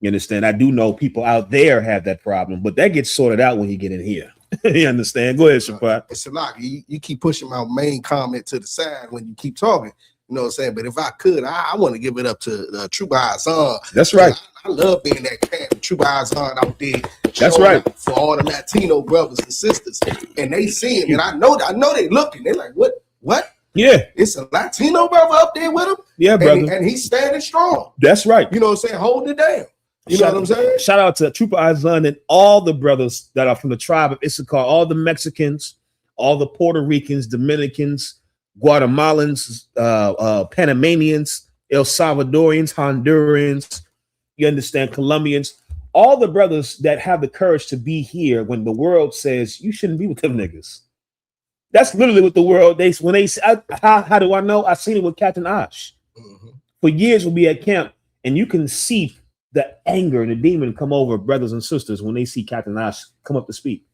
You understand? I do know people out there have that problem, but that gets sorted out when you get in here. You understand? Go ahead, Shapat. It's a lot. You keep pushing my main comment to the side when you keep talking. You know what I'm saying? But if I could, I want to give it up to True Azan. That's right. I love being that cat, True Azan out there. That's right. For all the Latino brothers and sisters. And they see him, and I know they looking. They're like, what? Yeah. It's a Latino brother up there with him. Yeah, brother. And he's standing strong. That's right. You know what I'm saying? Holding it down. You know what I'm saying? Shout out to Trooper Azan and all the brothers that are from the tribe of I.S.U.P.K, all the Mexicans, all the Puerto Ricans, Dominicans, Guatemalans, Panamanians, El Salvadorians, Hondurans, you understand, Colombians, all the brothers that have the courage to be here when the world says you shouldn't be with them niggas. That's literally what the world, when they say, how do I know? I seen it with Captain Osh. For years we'll be at camp and you can see the anger and the demon come over brothers and sisters when they see Captain Osh come up to speak.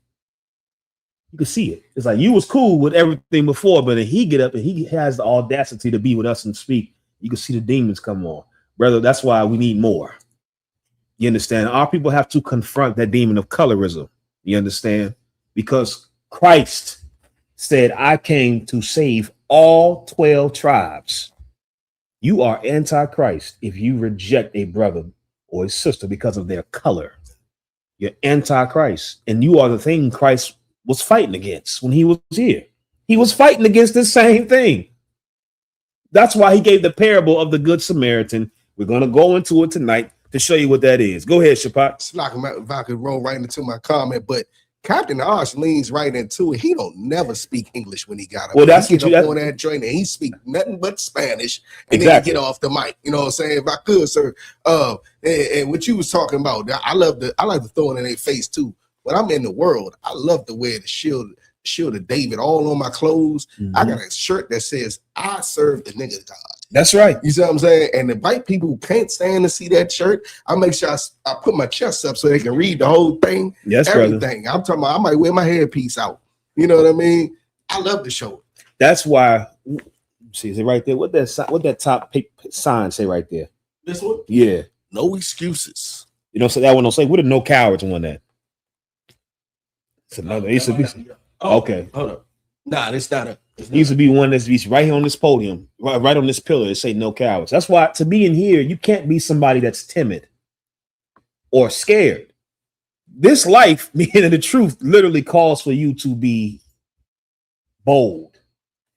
You can see it. It's like you was cool with everything before, but then he get up and he has the audacity to be with us and speak. You can see the demons come on. Brother, that's why we need more. You understand? Our people have to confront that demon of colorism. You understand? Because Christ said, I came to save all 12 tribes. You are anti-Christ if you reject a brother or a sister because of their color. You're anti-Christ. And you are the thing Christ was fighting against when he was here. He was fighting against the same thing. That's why he gave the parable of the Good Samaritan. We're going to go into it tonight to show you what that is. Go ahead, Shapat. It's like if I could roll right into my comment, but Captain Osh leans right into it. He don't never speak English when he got up. Well, that's he what get up on that joint and he speak nothing but Spanish, and exactly. then he get off the mic. You know what I'm saying? If I could, sir. And what you was talking about, I like to throw it in their face too. When I'm in the world, I love to wear the shield of David all on my clothes. I got a shirt that says, I serve the nigga God. That's right. You see what I'm saying? And the white people who can't stand to see that shirt, I make sure I put my chest up so they can read the whole thing. Yes, everything. brother. I'm talking about I might wear my headpiece out. You know what I mean? I love the show. That's why. See, is it right there? What that top sign say right there? This one? Yeah. No excuses. You know, so that one don't say. What did no cowards on that? It's another. It used to be. Okay. Hold up. Nah, it's not a. It used to be one that's right here on this podium, right on this pillar. It say no cowards. That's why to be in here, you can't be somebody that's timid or scared. This life, being in the truth, literally calls for you to be bold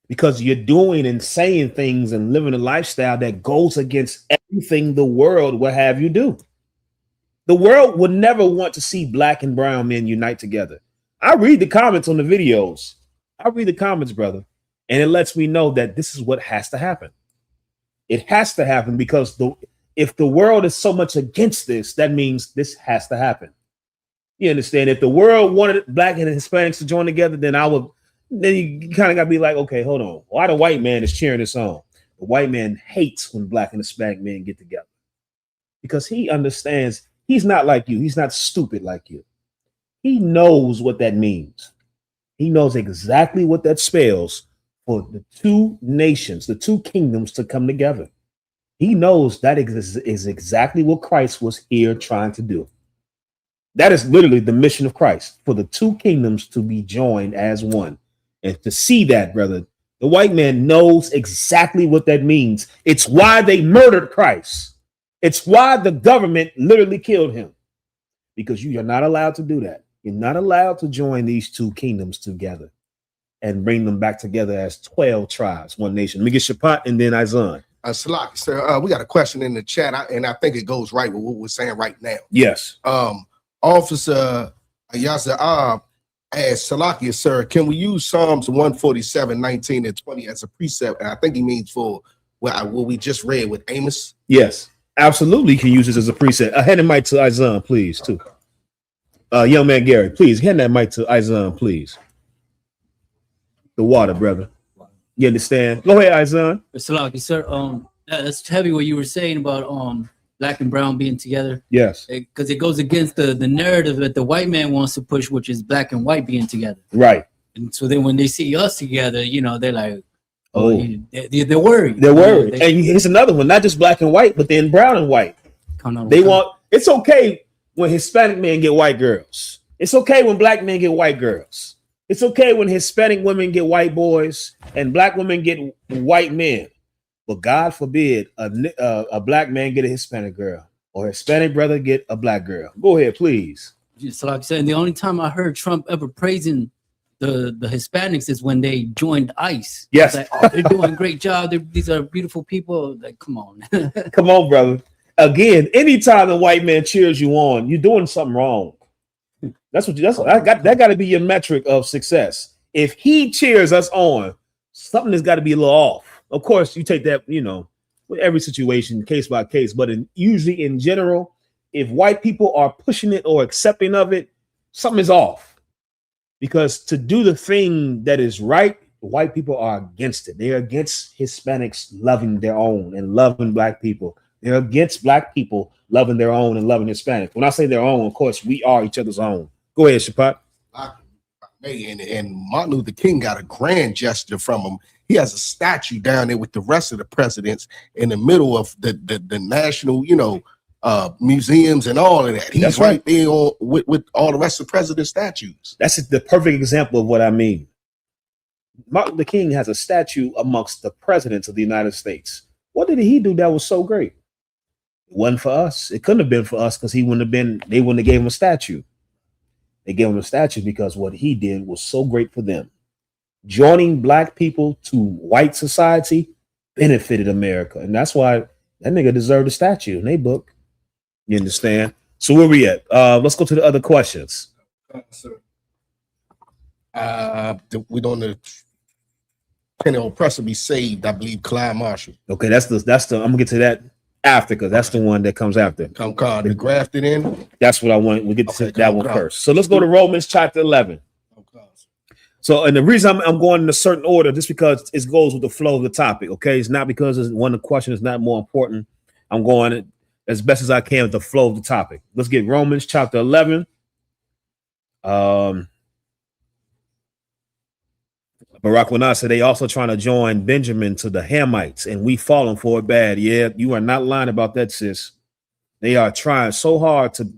because you're doing and saying things and living a lifestyle that goes against everything the world will have you do. The world would never want to see black and brown men unite together. I read the comments on the videos. I read the comments, brother, and it lets me know that this is what has to happen. It has to happen because if the world is so much against this, that means this has to happen. You understand? If the world wanted black and Hispanics to join together, then you kind of got to be like, okay, hold on. Why the white man is cheering this on? The white man hates when black and Hispanic men get together because he understands he's not like you. He's not stupid like you. He knows what that means. He knows exactly what that spells for the two nations, the two kingdoms to come together. He knows that is exactly what Christ was here trying to do. That is literally the mission of Christ, for the two kingdoms to be joined as one. And to see that, brother, the white man knows exactly what that means. It's why they murdered Christ. It's why the government literally killed him, because you are not allowed to do that. You're not allowed to join these two kingdoms together and bring them back together as 12 tribes, one nation. Let me get Shapat and then Izan. Salaki, sir, we got a question in the chat, and I think it goes right with what we're saying right now. Yes. Officer Yahanna asked, Salaki, sir, can we use Psalms 147, 19 and 20 as a precept? And I think he means for what we just read with Amos. Yes, absolutely. You can use this as a precept. Hand the mic to Izan, please, too. Young man Gary, please hand that mic to Izan, please. The water, brother. You understand? Go ahead, Izan. Salaki, sir. That's heavy what you were saying about black and brown being together. Yes. Because it goes against the narrative that the white man wants to push, which is black and white being together. Right. And so then when they see us together, they're like, they're worried. They're worried. And here's another one, not just black and white, but then brown and white. It's okay when Hispanic men get white girls. It's okay when black men get white girls. It's okay when Hispanic women get white boys and black women get white men. But God forbid a black man get a Hispanic girl or a Hispanic brother get a black girl. Go ahead, please. So like I said, the only time I heard Trump ever praising the Hispanics is when they joined ICE. Yes. Like, they're doing a great job. These are beautiful people. Like, come on. Come on, brother. Again, anytime a white man cheers you on, you're doing something wrong. That got to be your metric of success. If he cheers us on, something has got to be a little off. Of course, you take that, with every situation, case by case, but usually in general, if white people are pushing it or accepting of it, something is off. Because to do the thing that is right, white people are against it. They're against Hispanics loving their own and loving black people. They're against black people loving their own and loving Hispanics. When I say their own, of course, we are each other's own. Go ahead, Shapat. And Martin Luther King got a grand gesture from him. He has a statue down there with the rest of the presidents in the middle of the national, museums and all of that. He's That's right there with all the rest of the president statues. That's the perfect example of what I mean. Martin Luther King has a statue amongst the presidents of the United States. What did he do that was so great? It wasn't for us. It couldn't have been for us because they wouldn't have gave him a statue. They gave him a statue because what he did was so great for them. Joining black people to white society benefited America. And that's why that nigga deserved a statue in their book. You understand? So where we at? Let's go to the other questions. We don't can the oppressor be saved? I believe Clyde Marshall. Okay, that's the I'm gonna get to that after because that's the one that comes after. Come called the grafted in. That's what I want. We'll get to that one first. So let's go to Romans chapter 11. So, and the reason I'm going in a certain order, just because it goes with the flow of the topic. Okay, it's not because one of the questions is not more important. I'm going as best as I can with the flow of the topic. Let's get Romans chapter 11. Barack Wanah said they also trying to join Benjamin to the Hamites, and we falling for it bad. Yeah, you are not lying about that, sis. They are trying so hard to,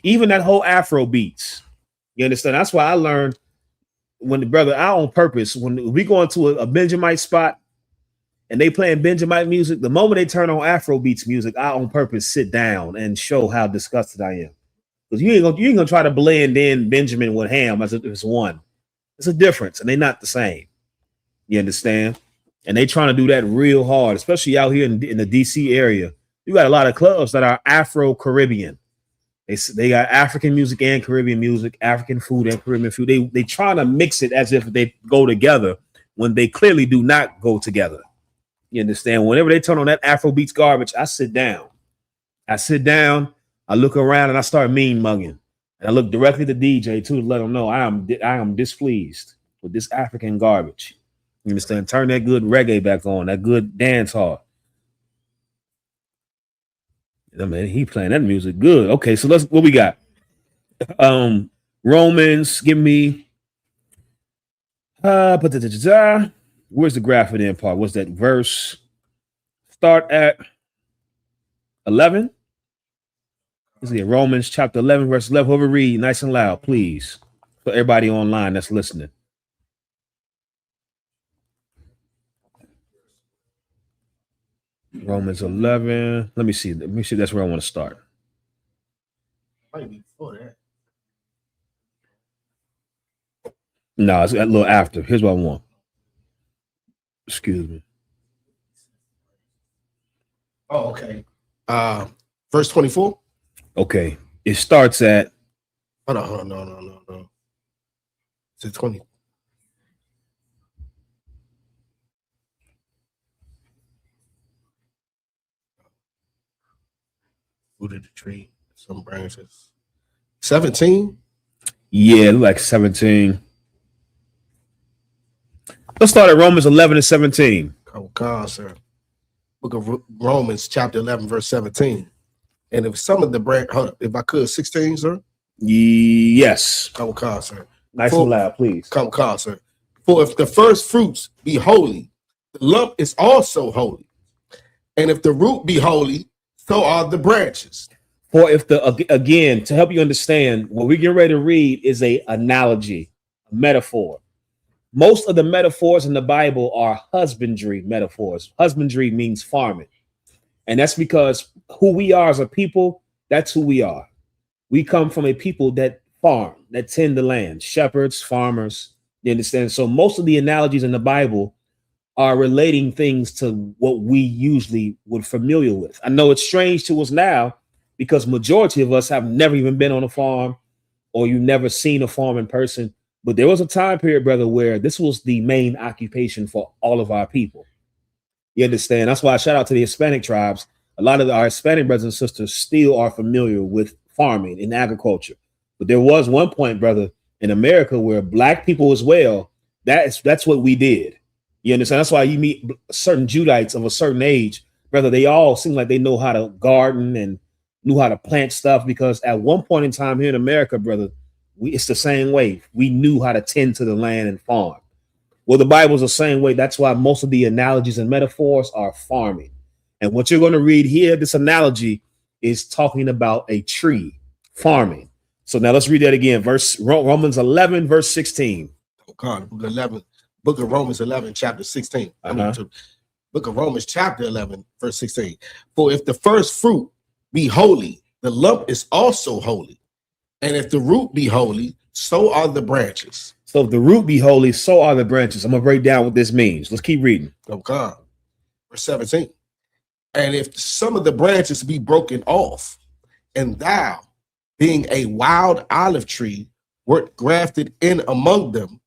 even that whole Afro beats. You understand? That's why I learned when the brother out on purpose, when we go into a Benjamite spot and they playing Benjamite music, the moment they turn on Afro beats music, I on purpose sit down and show how disgusted I am. Because you ain't gonna try to blend in Benjamin with Ham as if it's one. It's a difference, and they're not the same. You understand? And they trying to do that real hard, especially out here in the DC area. You got a lot of clubs that are Afro-Caribbean. They got African music and Caribbean music, African food and Caribbean food. They trying to mix it as if they go together when they clearly do not go together. You understand? Whenever they turn on that Afro beats garbage, I sit down. I look around and I start mean mugging. And I look directly to DJ too to let them know I am displeased with this African garbage. You understand? Turn that good reggae back on, that good dance hall. I mean, he playing that music good. Okay, so what we got? Romans, give me where's the graphic in part? What's that verse? Start at 11. Let's get Romans chapter 11, verse 11. Whoever read nice and loud, please. For everybody online that's listening. Romans 11. Let me see. That's where I want to start. Might be before that. No, it's a little after. Here's what I want. Excuse me. Oh, okay. Verse 24. Okay. It starts at. Hold on. No. It's 20. Root of the tree, some branches. 17? Yeah, like 17. Let's start at Romans 11 and 17. Oh, God, sir. Book of Romans, chapter 11, verse 17. And if some of the branch, if I could, 16, sir? Yes. Come, God, sir. Nice and loud, please. Come, God, sir. For if the first fruits be holy, the lump is also holy. And if the root be holy, so are the branches. For if again, to help you understand, what we're getting ready to read is a analogy, a metaphor. Most of the metaphors in the Bible are husbandry metaphors. Husbandry means farming. And that's because who we are as a people, that's who we are. We come from a people that farm, that tend the land, shepherds, farmers. You understand? So most of the analogies in the Bible are relating things to what we usually would familiar with. I know it's strange to us now because majority of us have never even been on a farm or you've never seen a farm in person. But there was a time period, brother, where this was the main occupation for all of our people. You understand? That's why I shout out to the Hispanic tribes. A lot of our Hispanic brothers and sisters still are familiar with farming and agriculture. But there was one point, brother, in America where black people as well, that's what we did. You understand? That's why you meet certain Judites of a certain age, brother, they all seem like they know how to garden and knew how to plant stuff, because at one point in time here in America, brother, it's the same way. We knew how to tend to the land and farm. Well, the Bible's the same way. That's why most of the analogies and metaphors are farming. And what you're going to read here, this analogy is talking about a tree, farming. So now let's read that again. Romans 11, verse 16. Oh God, book of Romans 11, chapter 16. Book of Romans, chapter 11, verse 16. For if the first fruit be holy, the lump is also holy. And if the root be holy, so are the branches. So if the root be holy, so are the branches. I'm going to break down what this means. Let's keep reading. Okay. Verse 17. And if some of the branches be broken off, and thou, being a wild olive tree, wert grafted in among them,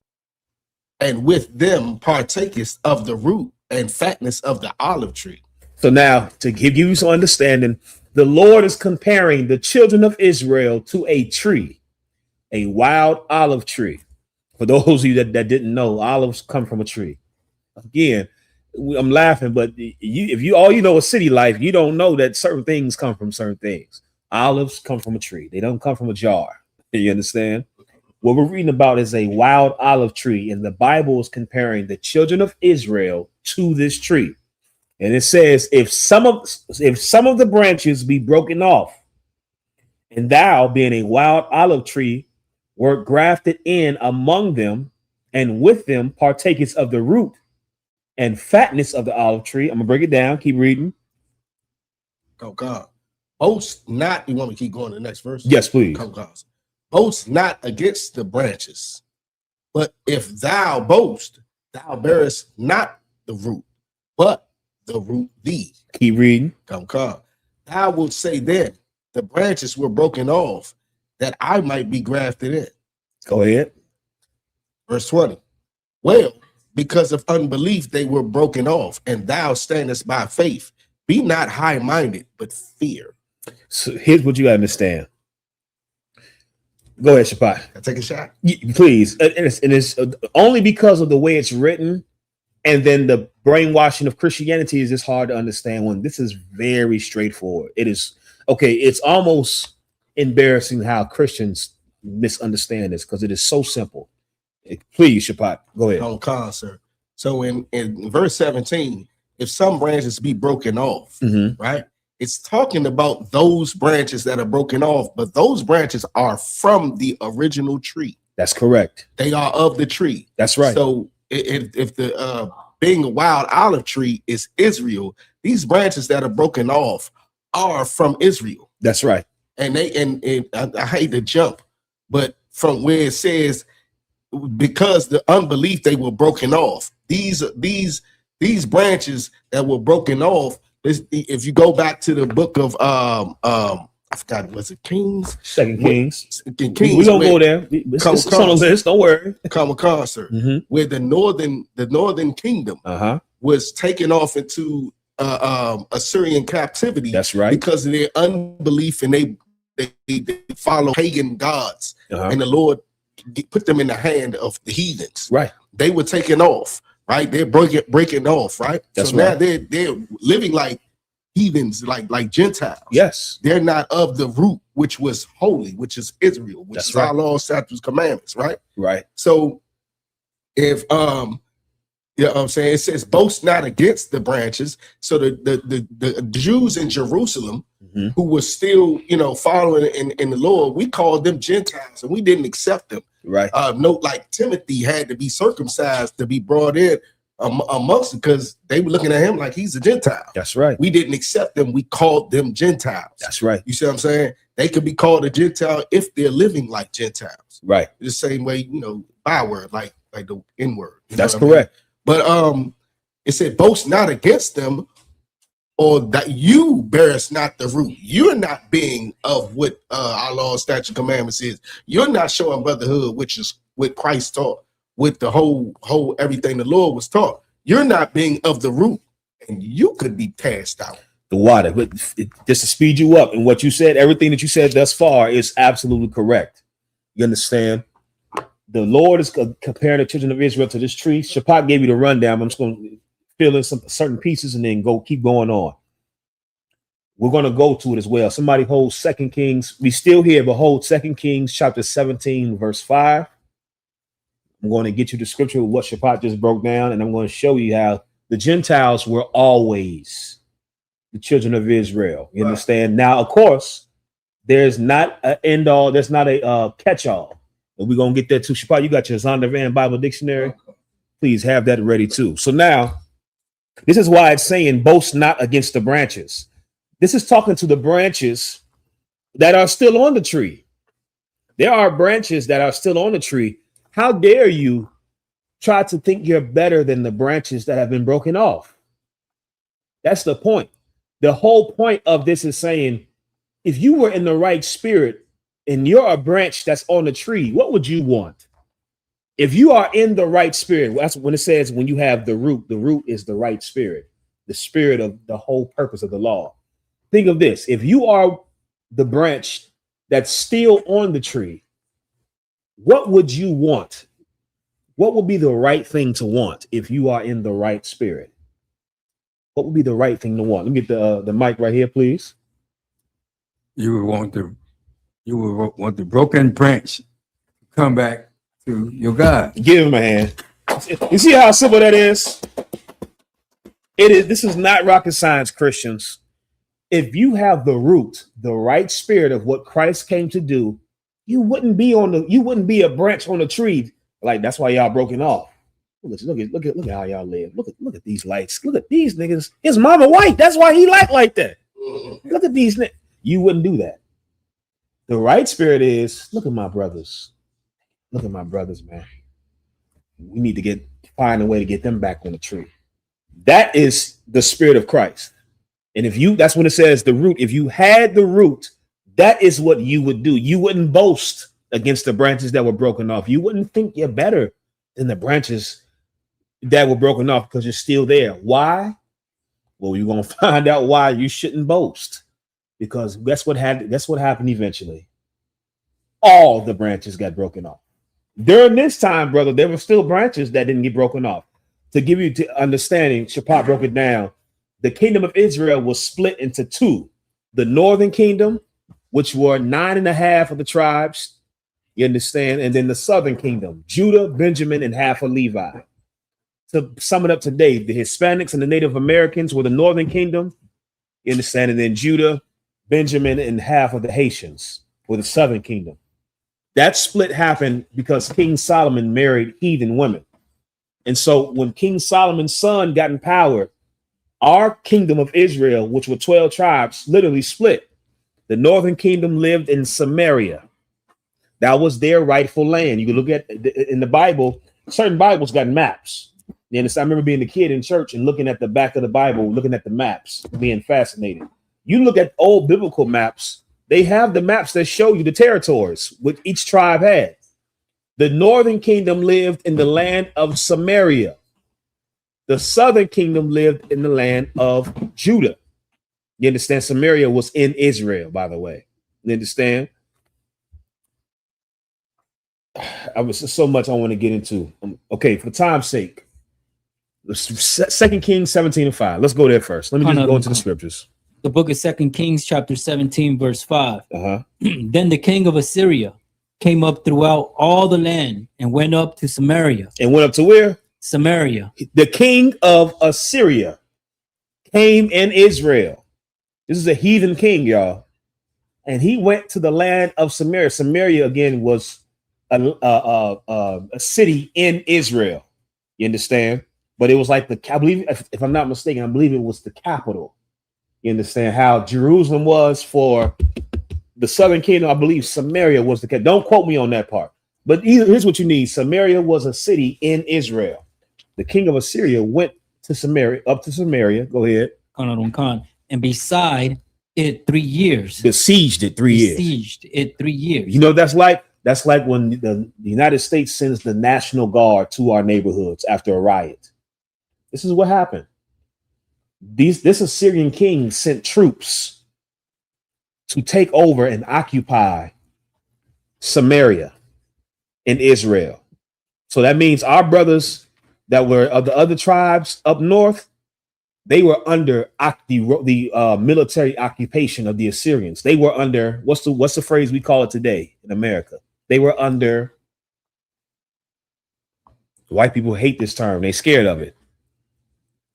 and with them partakest of the root and fatness of the olive tree. So now, to give you some understanding, the Lord is comparing the children of Israel to a tree, a wild olive tree. For those of you that didn't know, olives come from a tree. Again, I'm laughing, but if you all you know is city life, you don't know that certain things come from certain things. Olives come from a tree. They don't come from a jar. You understand? What we're reading about is a wild olive tree, and the Bible is comparing the children of Israel to this tree. And it says, if some of the branches be broken off, and thou, being a wild olive tree, were grafted in among them, and with them partakest of the root and fatness of the olive tree. I'm gonna break it down. Keep reading. Oh God. Boast not. You want me to keep going to the next verse? Yes, please. Oh God. Boast not against the branches, but if thou boast, thou bearest not the root, but the root thee. Keep reading. Come. Thou wilt say then, the branches were broken off, that I might be grafted in. Go ahead. Verse 20. Well, because of unbelief they were broken off, and thou standest by faith. Be not high-minded, but fear. So here's what you gotta understand. Go ahead, Shapai. I take a shot? Please. And it's only because of the way it's written, and then the brainwashing of Christianity is just hard to understand when this is very straightforward. It is okay. It's almost embarrassing how Christians misunderstand this because it is so simple. Please, Shapat, go ahead. On sir. So in verse 17, if some branches be broken off, right? It's talking about those branches that are broken off, but those branches are from the original tree. That's correct. They are of the tree. That's right. So if the being a wild olive tree is Israel, these branches that are broken off are from Israel. That's right. And I hate to jump, but from where it says, because the unbelief they were broken off, these branches that were broken off. If you go back to the book of I forgot, was it Kings? Second Kings. Kings. We don't go there. It's on the list. Don't worry. Sir. Where the northern kingdom was taken off into Assyrian captivity. That's right. Because of their unbelief, and they follow pagan gods, and the Lord put them in the hand of the heathens. Right. They were taken off. Right. They're breaking off. Right. That's so right. Now they're living like heathens, like Gentiles. Yes. They're not of the root, which was holy, which is Israel, which is our law, statutes, commandments. Right. Right. So if you know what I'm saying, it says boast not against the branches. So the Jews in Jerusalem who were still, following in the Lord, we called them Gentiles, and we didn't accept them. Right. Note like Timothy had to be circumcised to be brought in amongst, because they were looking at him like he's a Gentile. That's right. We didn't accept them. We called them Gentiles. That's right. You see what I'm saying? They could be called a Gentile if they're living like Gentiles. Right. The same way, byword, like the N-word. That's correct. But it said, boast not against them, or that you bearest not the root. You're not being of what our law, statute, commandments is. You're not showing brotherhood, which is what Christ taught, with the whole everything the Lord was taught. You're not being of the root, and you could be cast out. The water, but just to speed you up, and what you said, everything that you said thus far is absolutely correct. You understand? The Lord is comparing the children of Israel to this tree. Shapak gave you the rundown. I'm just going to fill in some certain pieces and then keep going on. We're going to go to it as well. Somebody hold 2 Kings. We still here, but hold 2 Kings chapter 17, verse 5. I'm going to get you the scripture of what Shapak just broke down, and I'm going to show you how the Gentiles were always the children of Israel. You understand? Now, of course, there's not an end all. There's not a catch all. And we're going to get there too. Shapak, you got your Zondervan Bible Dictionary. Please have that ready too. So now, this is why it's saying boast not against the branches. This is talking to the branches that are still on the tree. There are branches that are still on the tree. How dare you try to think you're better than the branches that have been broken off? That's the point. The whole point of this is saying, if you were in the right spirit and you're a branch that's on the tree, what would you want? If you are in the right spirit, that's when it says when you have the root is the right spirit, the spirit of the whole purpose of the law. Think of this. If you are the branch that's still on the tree, what would you want? What would be the right thing to want if you are in the right spirit? What would be the right thing to want? Let me get the mic right here, please. You would want the broken branch to come back to your God. Give him a hand. You see how simple that is? It is. This is not rocket science, Christians. If you have the root, the right spirit of what Christ came to do, you wouldn't be a branch on a tree. Like, that's why y'all broken off. Look at how y'all live. Look at these lights. Look at these niggas. His mama white. That's why he like that. Look at these niggas. You wouldn't do that. The right spirit is, look at my brothers. Look at my brothers, man. We need to find a way to get them back on the tree. That is the spirit of Christ. And that's when it says the root. If you had the root, that is what you would do. You wouldn't boast against the branches that were broken off. You wouldn't think you're better than the branches that were broken off because you're still there. Why? Well, you're going to find out why you shouldn't boast, because that's what happened eventually. All the branches got broken off. During this time, brother, there were still branches that didn't get broken off. To give you to understanding, Shapat broke it down. The kingdom of Israel was split into two. The northern kingdom, which were 9.5 of the tribes, you understand? And then the southern kingdom, Judah, Benjamin, and half of Levi. To sum it up today, the Hispanics and the Native Americans were the northern kingdom, you understand? And then Judah, Benjamin, and half of the Haitians were the southern kingdom. That split happened because King Solomon married heathen women. And so when King Solomon's son got in power, our kingdom of Israel, which were 12 tribes, literally split. The northern kingdom lived in Samaria. That was their rightful land. You can look at in the Bible, certain Bibles got maps. And I remember being a kid in church and looking at the back of the Bible, looking at the maps, being fascinated. You look at old biblical maps, they have the maps that show you the territories which each tribe had. The northern kingdom lived in the land of Samaria. The southern kingdom lived in the land of Judah. You understand? Samaria was in Israel, by the way. You understand? I was so much I want to get into. Okay, for time's sake, 2 Kings 17:5. Let's go there first. Let me just go into the scriptures. The book of 2 Kings, chapter 17, verse 5. Then the king of Assyria came up throughout all the land and went up to Samaria. And went up to where? Samaria. The king of Assyria came in Israel. This is a heathen king, y'all. And he went to the land of Samaria. Samaria, again, was a city in Israel. You understand? But it was like I believe, if I'm not mistaken, I believe it was the capital. You understand how Jerusalem was for the southern kingdom? I believe Samaria was the capital. Don't quote me on that part. But here's what you need. Samaria was a city in Israel. The king of Assyria went to Samaria, up to Samaria. Go ahead. And beside it 3 years. Besieged it 3 years. Besieged it 3 years. You know, that's like That's like when the United States sends the National Guard to our neighborhoods after a riot. This is what happened. This Assyrian king sent troops to take over and occupy Samaria in Israel. So that means our brothers that were of the other tribes up north, they were under the military occupation of the Assyrians. They were under, what's the phrase we call it today in America? They were under, white people hate this term. They're scared of it.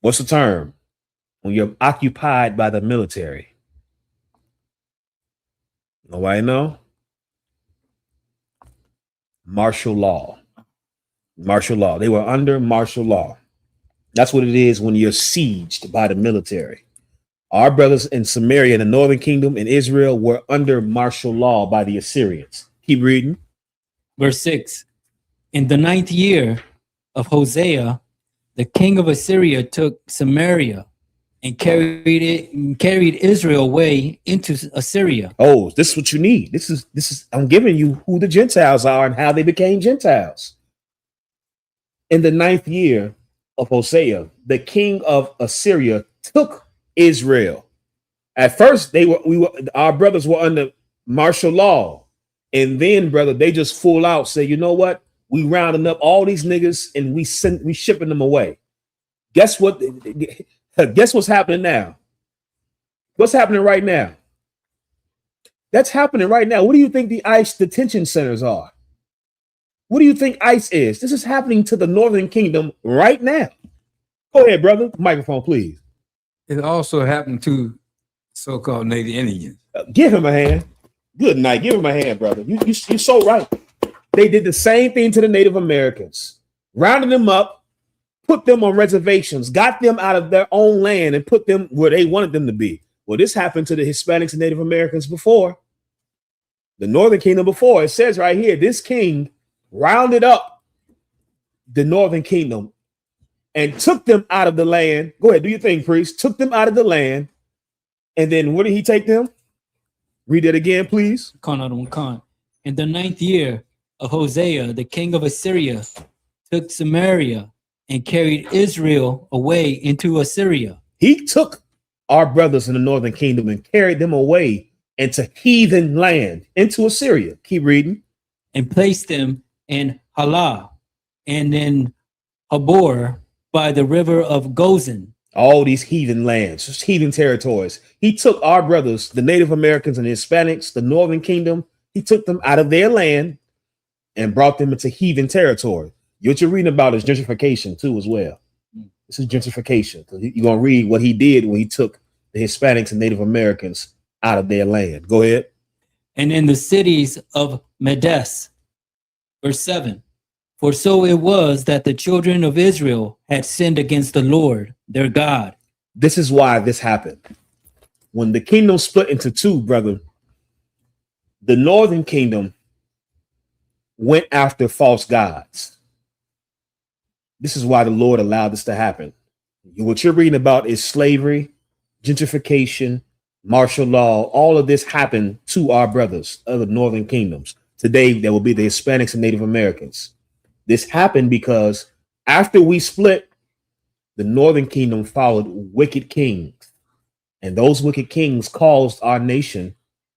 What's the term? When you're occupied by the military. Nobody know? Martial law. Martial law. They were under martial law. That's what it is when you're sieged by the military. Our brothers in Samaria, in the northern kingdom, in Israel, were under martial law by the Assyrians. Keep reading. Verse 6. In the 9th year of Hosea, the king of Assyria took Samaria and carried Israel away into Assyria. Oh, this is what you need. This is I'm giving you who the Gentiles are and how they became Gentiles. In the 9th year of Hosea, the king of Assyria took Israel. At first, our brothers were under martial law. And then, brother, they just full out say, you know what? We rounding up all these niggas and we shipping them away. Guess what? Guess what's happening now? What's happening right now? That's happening right now. What do you think the ICE detention centers are? What do you think ICE is? This is happening to the Northern Kingdom right now. Go ahead, brother. Microphone, please. It also happened to so-called Native Indians. Give him a hand. Good night. Give him a hand, brother. You're so right. They did the same thing to the Native Americans, rounded them up, put them on reservations, got them out of their own land and put them where they wanted them to be. Well, this happened to the Hispanics and Native Americans before. The Northern Kingdom before. It says right here, this king rounded up the Northern Kingdom and took them out of the land. Go ahead, do your thing, priest. Took them out of the land. And then where did he take them? Read that again, please. In the 9th year of Hosea, the king of Assyria took Samaria and carried Israel away into Assyria. He took our brothers in the Northern Kingdom and carried them away into heathen land, into Assyria. Keep reading. And placed them in Halah and in Habor by the river of Gozan. All these heathen lands, just heathen territories. He took our brothers, the Native Americans and the Hispanics, the Northern Kingdom. He took them out of their land and brought them into heathen territory. What you're reading about is gentrification too, as well. This is gentrification. You're going to read what he did when he took the Hispanics and Native Americans out of their land. Go ahead. And in the cities of Medes, verse 7. For so it was that the children of Israel had sinned against the Lord, their God. This is why this happened. When the kingdom split into two, brother, the Northern Kingdom went after false gods. This is why the Lord allowed this to happen. What you're reading about is slavery, gentrification, martial law. All of this happened to our brothers of the Northern Kingdoms. Today, there will be the Hispanics and Native Americans. This happened because after we split, the Northern Kingdom followed wicked kings. And those wicked kings caused our nation,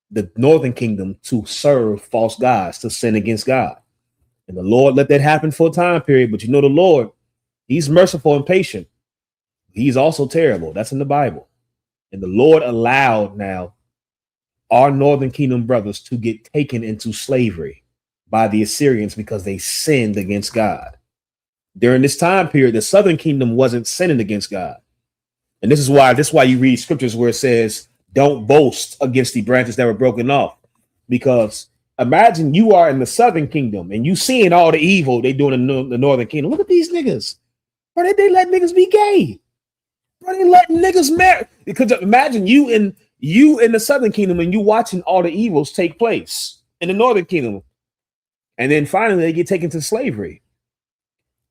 the Northern Kingdom, to serve false gods, to sin against God. And the Lord let that happen for a time period. But you know, the Lord, he's merciful and patient. He's also terrible. That's in the Bible. And the Lord allowed now our Northern Kingdom brothers to get taken into slavery by the Assyrians because they sinned against God. During this time period, the Southern Kingdom wasn't sinning against God. And this is why you read scriptures where it says, don't boast against the branches that were broken off. Because imagine you are in the Southern Kingdom and you seeing all the evil they do in the Northern Kingdom. Look at these niggas. Bro, they let niggas be gay. Bro, they letting niggas marry. Because imagine you in the Southern Kingdom and you watching all the evils take place in the Northern Kingdom. And then finally they get taken to slavery.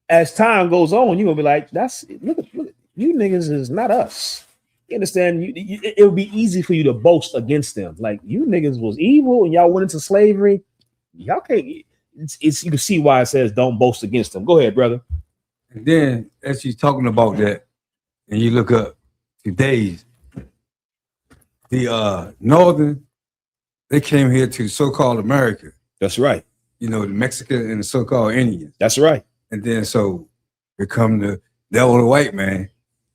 As time goes on, you're gonna be like, look at you niggas is not us. You understand? It would be easy for you to boast against them. Like, you niggas was evil and y'all went into slavery. Y'all can't. It's you can see why it says don't boast against them. Go ahead, brother. And then as she's talking about that, and you look up today's the northern, they came here to so-called America. That's right. You know, the Mexican and the so-called Indians. That's right. And then so become the devil, white man,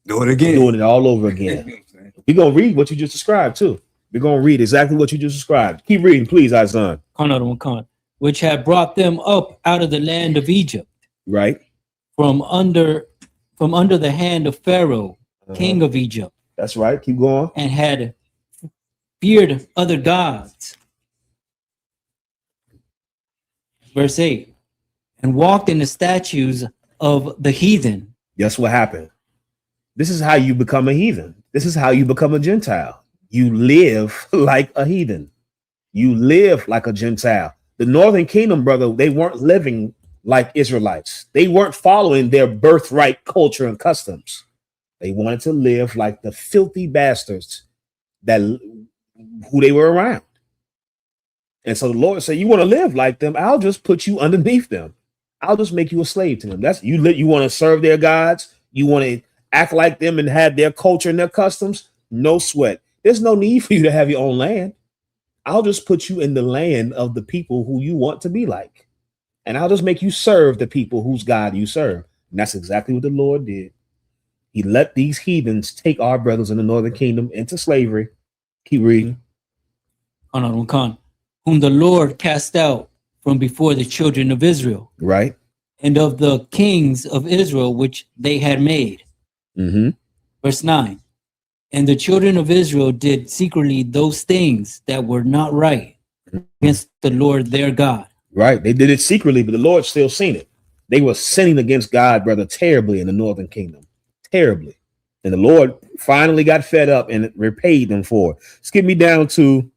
do it again. Doing it all over again. We're gonna read what you just described too. We're gonna read exactly what you just described. Keep reading, please, Azan. Which had brought them up out of the land of Egypt. Right. From under the hand of Pharaoh, king of Egypt. That's right. Keep going. And had feared other gods. Verse 8. And walked in the statues of the heathen. Guess what happened? This is how you become a heathen. This is how you become a Gentile. You live like a heathen. You live like a Gentile. The Northern Kingdom, brother, they weren't living like Israelites. They weren't following their birthright culture and customs. They wanted to live like the filthy bastards that who they were around. And so the Lord said, you want to live like them? I'll just put you underneath them. I'll just make you a slave to them. That's you want to serve their gods. You want to act like them and have their culture and their customs. No sweat. There's no need for you to have your own land. I'll just put you in the land of the people who you want to be like. And I'll just make you serve the people whose God you serve. And that's exactly what the Lord did. He let these heathens take our brothers in the Northern Kingdom into slavery. Keep reading. Whom the Lord cast out from before the children of Israel. Right. And of the kings of Israel, which they had made. Mm-hmm. Verse 9. And the children of Israel did secretly those things that were not right against the Lord their God. Right. They did it secretly, but the Lord still seen it. They were sinning against God, brother, terribly in the Northern Kingdom. Terribly. And the Lord finally got fed up and repaid them for it. Skip me down to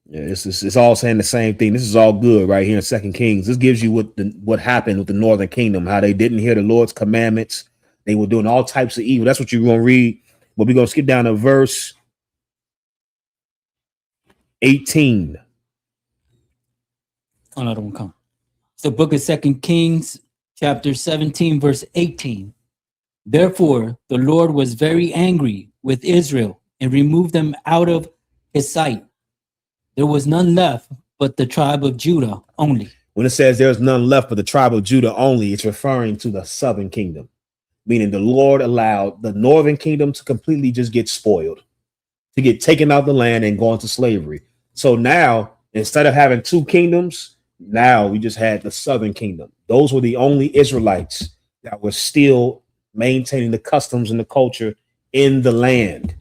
Yeah, it's all saying the same thing. This is all good right here in 2 Kings. This gives you what happened with the Northern Kingdom, how they didn't hear the Lord's commandments. They were doing all types of evil. That's what you're going to read. But we're going to skip down to verse 18. It's the book of 2 Kings, chapter 17, verse 18. Therefore, the Lord was very angry with Israel and removed them out of his sight. There was none left but the tribe of Judah only. When it says there's none left but the tribe of Judah only, it's referring to the Southern Kingdom, meaning the Lord allowed the Northern Kingdom to completely just get spoiled, to get taken out of the land and go into slavery. So now, instead of having two kingdoms, now we just had the Southern Kingdom. Those were the only Israelites that were still maintaining the customs and the culture in the land,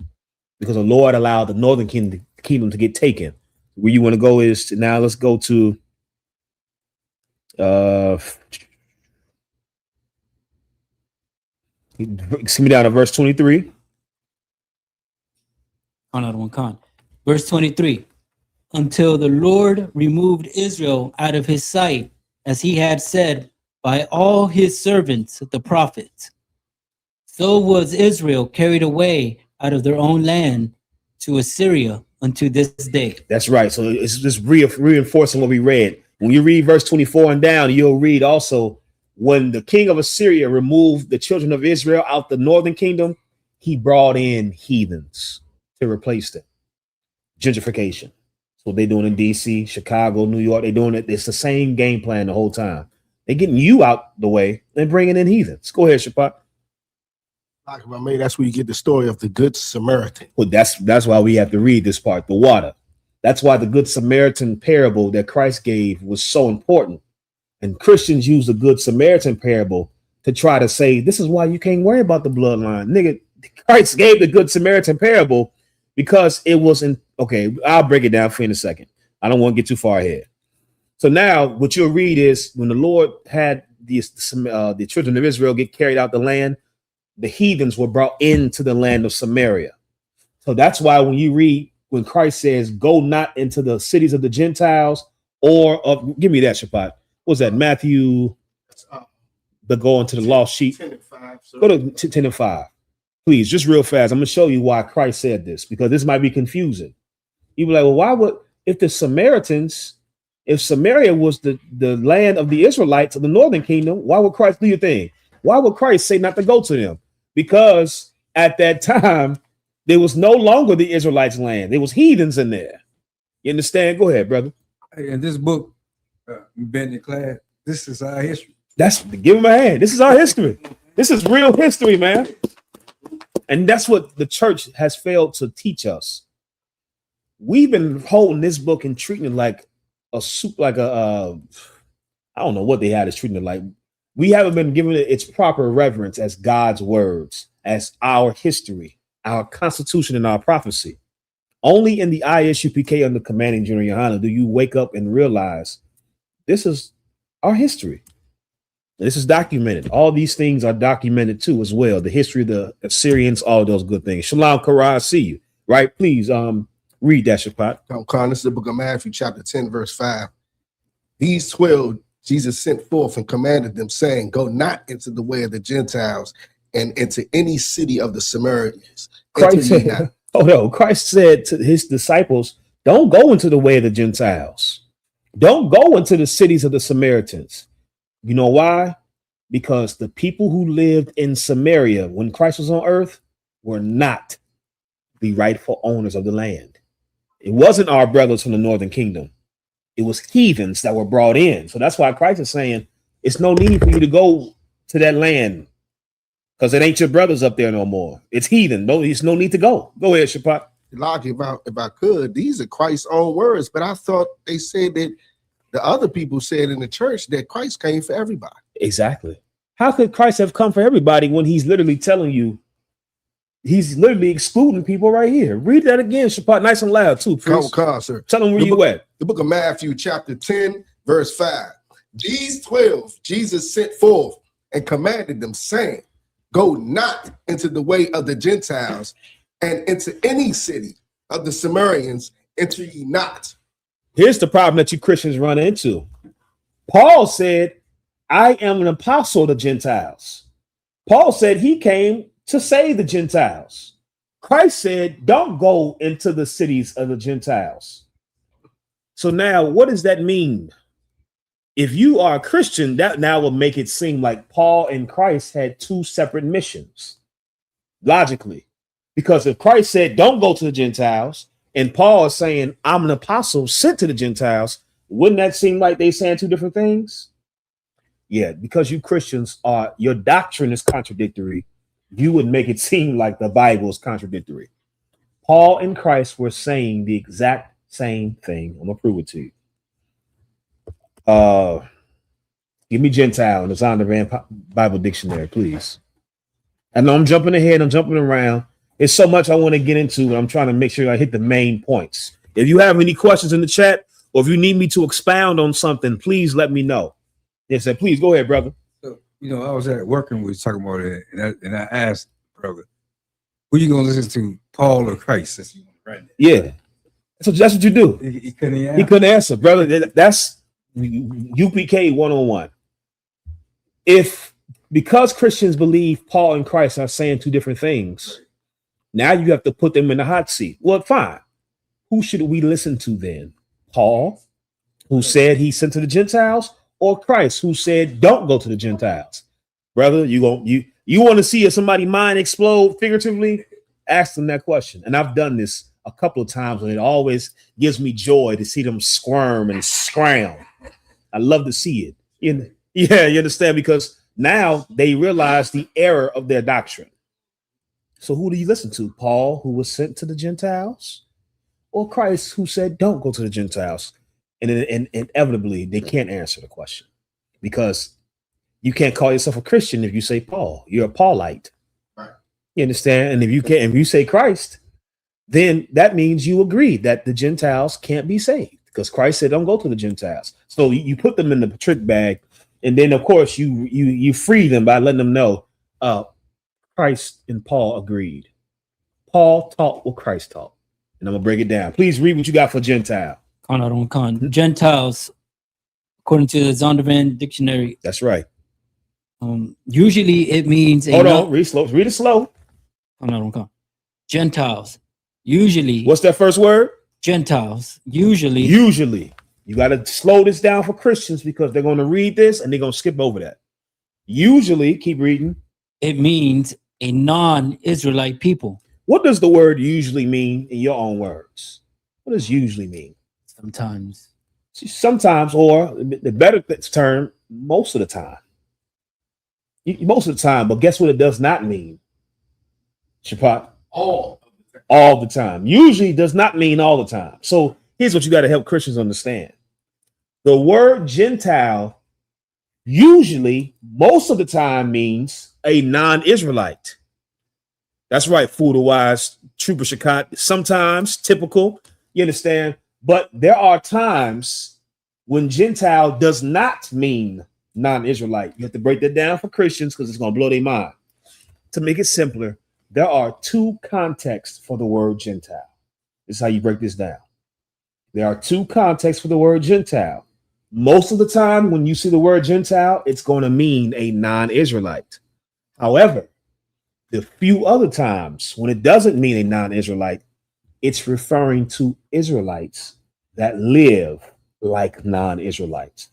because the Lord allowed the Northern Kingdom to get taken. Where you want to go is now let's go to excuse me, down to verse 23. Verse 23. Until the Lord removed Israel out of his sight, as he had said by all his servants, the prophets. So was Israel carried away out of their own land to Assyria unto this day. That's right. So it's just reinforcing what we read. When you read verse 24 and down, you'll read also when the king of Assyria removed the children of Israel out the Northern Kingdom, he brought in heathens to replace them. Gentrification. That's what they're doing in DC, Chicago, New York. They're doing it. It's the same game plan the whole time. They're getting you out the way and bringing in heathens. Go ahead, Shapat. That's where you get the story of the Good Samaritan. Well, that's why we have to read this part, the water. That's why the Good Samaritan parable that Christ gave was so important. And Christians use the Good Samaritan parable to try to say, this is why you can't worry about the bloodline. Nigga, Christ gave the Good Samaritan parable because it wasn't, okay, I'll break it down for you in a second. I don't want to get too far ahead. So now what you'll read is when the Lord had the children of Israel get carried out the land, the heathens were brought into the land of Samaria. So that's why when you read, when Christ says, go not into the cities of the Gentiles or of, give me that, Shapat. What was that? Matthew The go into the lost sheep. 10 and 5, sir. Go to 10 and 5. Please, just real fast. I'm going to show you why Christ said this, because this might be confusing. You be like, well, why would, if Samaria was the land of the Israelites of the northern kingdom, why would Christ do your thing? Why would Christ say not to go to them? Because at that time, there was no longer the Israelites' land. There was heathens in there. You understand? Go ahead, brother. In this book, Ben and Clad, this is our history. Give him a hand. This is our history. This is real history, man. And that's what the church has failed to teach us. We've been holding this book and treating it like I don't know what they had us treating it like. We haven't been giving it its proper reverence as God's words, as our history, our constitution, and our prophecy. Only in the I.S.U.P.K. under commanding General Yahanna do you wake up and realize this is our history. This is documented. All these things are documented too as well. The history of the Assyrians, all those good things. Shalom, Kara, I see you. Right? Please read that, Shapat. This is the book of Matthew, chapter 10, verse 5. These 12 Jesus sent forth and commanded them, saying, go not into the way of the Gentiles and into any city of the Samaritans. Christ said to his disciples, don't go into the way of the Gentiles. Don't go into the cities of the Samaritans. You know why? Because the people who lived in Samaria when Christ was on earth were not the rightful owners of the land. It wasn't our brothers from the northern kingdom. It was heathens that were brought in. So that's why Christ is saying it's no need for you to go to that land because it ain't your brothers up there no more. It's heathen. No, there's no need to go. Go ahead, Shapat. Like if I could, these are Christ's own words, but I thought they said that the other people said in the church that Christ came for everybody. Exactly. How could Christ have come for everybody when he's literally telling you, he's literally excluding people right here? Read that again, Shapat, nice and loud too. Come, sir. Tell them where you at. The book of Matthew, chapter 10, verse 5. These 12 Jesus sent forth and commanded them, saying, go not into the way of the Gentiles and into any city of the Samaritans enter ye not. Here's the problem that you Christians run into. Paul said, I am an apostle to Gentiles. Paul said he came to save the Gentiles. Christ said, don't go into the cities of the Gentiles. So now what does that mean? If you are a Christian, that now will make it seem like Paul and Christ had two separate missions, logically. Because if Christ said, don't go to the Gentiles, and Paul is saying, I'm an apostle sent to the Gentiles, wouldn't that seem like they saying two different things? Yeah, because you Christians your doctrine is contradictory. You would make it seem like the Bible is contradictory. Paul and Christ were saying the exact same thing. I'm gonna prove it to you. Give me Gentile in the Zondervan Bible Dictionary, please. I know I'm jumping ahead, I'm jumping around. There's so much I want to get into, but I'm trying to make sure I hit the main points. If you have any questions in the chat, or if you need me to expound on something, please let me know. Yes, sir. Please go ahead, brother. So, I was at work and we was talking about it, and I asked, brother, who you gonna listen to, Paul or Christ? Right? Yeah. So that's what you do. He couldn't answer. He couldn't answer, brother. That's UPK 101. Because Christians believe Paul and Christ are saying two different things, now you have to put them in the hot seat. Well, fine. Who should we listen to then? Paul, who said he sent to the Gentiles, or Christ, who said don't go to the Gentiles? Brother, you want to see if somebody mind explode figuratively? Ask them that question. And I've done this a couple of times, and it always gives me joy to see them squirm and scram. I love to see it. Yeah, you understand? Because now they realize the error of their doctrine. So who do you listen to? Paul, who was sent to the Gentiles, or Christ, who said don't go to the Gentiles? And inevitably, they can't answer the question, because you can't call yourself a Christian if you say Paul. You're a Paulite. Right. You understand? And if you say Christ, then that means you agree that the Gentiles can't be saved, because Christ said don't go to the Gentiles. So you put them in the trick bag, and then of course you free them by letting them know Christ and Paul agreed. Paul taught what Christ taught. And I'm gonna break it down. Please read what you got for Gentile. Gentiles, according to the Zondervan Dictionary. That's right. Usually it means Hold on, read slow. Read it slow. no. Gentiles. Usually, What's that first word? Gentiles. Usually, You got to slow this down for Christians because they're going to read this and they're going to skip over that. Usually, keep reading. It means a non-Israelite people. What does the word usually mean in your own words? What does usually mean? Sometimes. Sometimes, or the better term, most of the time. Most of the time, but guess what it does not mean? Shapat? All the time. Usually does not mean all the time. So here's what you got to help Christians understand. The word Gentile usually, most of the time, means a non-Israelite. That's right, fool the wise, trooper Shakat. Sometimes, typical, you understand? But there are times when Gentile does not mean non-Israelite. You have to break that down for Christians because it's going to blow their mind. To make it simpler, there are two contexts for the word Gentile. This is how you break this down. There are two contexts for the word Gentile. Most of the time, when you see the word Gentile, it's going to mean a non-Israelite. However, the few other times when it doesn't mean a non-Israelite, it's referring to Israelites that live like non-Israelites.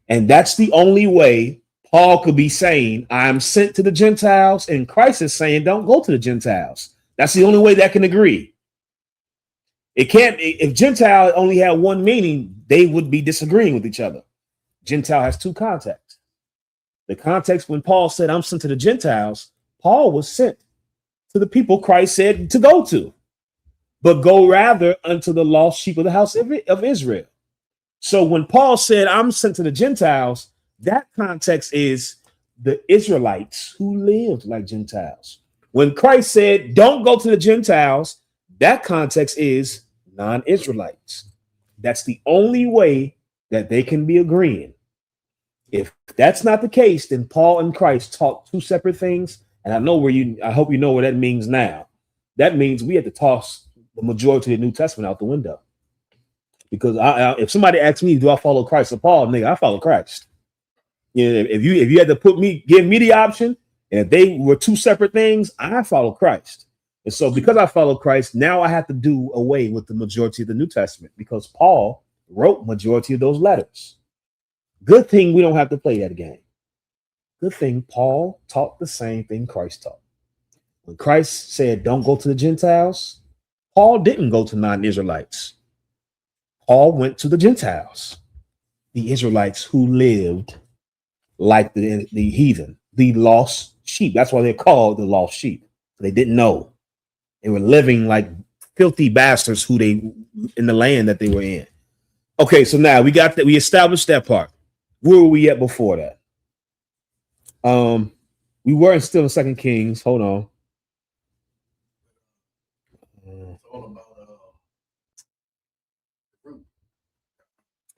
And that's the only way Paul could be saying, I'm sent to the Gentiles, and Christ is saying, don't go to the Gentiles. That's the only way that can agree. It can't, if Gentile only had one meaning, they would be disagreeing with each other. Gentile has two contexts. The context when Paul said, I'm sent to the Gentiles, Paul was sent to the people Christ said to go to, but go rather unto the lost sheep of the house of Israel. So when Paul said, I'm sent to the Gentiles, that context is the Israelites who lived like Gentiles. When Christ said, don't go to the Gentiles, that context is non-Israelites. That's the only way that they can be agreeing. If that's not the case, then Paul and Christ taught two separate things. And I hope you know what that means now. That means we have to toss the majority of the New Testament out the window. Because if somebody asks me, do I follow Christ or Paul? Nigga, I follow Christ. You know, if you had to give me the option, and if they were two separate things, I follow Christ. And so because I follow Christ, now I have to do away with the majority of the New Testament because Paul wrote majority of those letters. Good thing we don't have to play that game. Good thing Paul taught the same thing Christ taught. When Christ said, don't go to the Gentiles, Paul didn't go to non-Israelites. Paul went to the Gentiles, the Israelites who lived like the heathen, the lost sheep. That's why they're called the lost sheep. They didn't know. They were living like filthy bastards in the land that they were in. Okay, so now we got that. We established that part. Where were we at before that? We weren't still in 2 Kings. Hold on.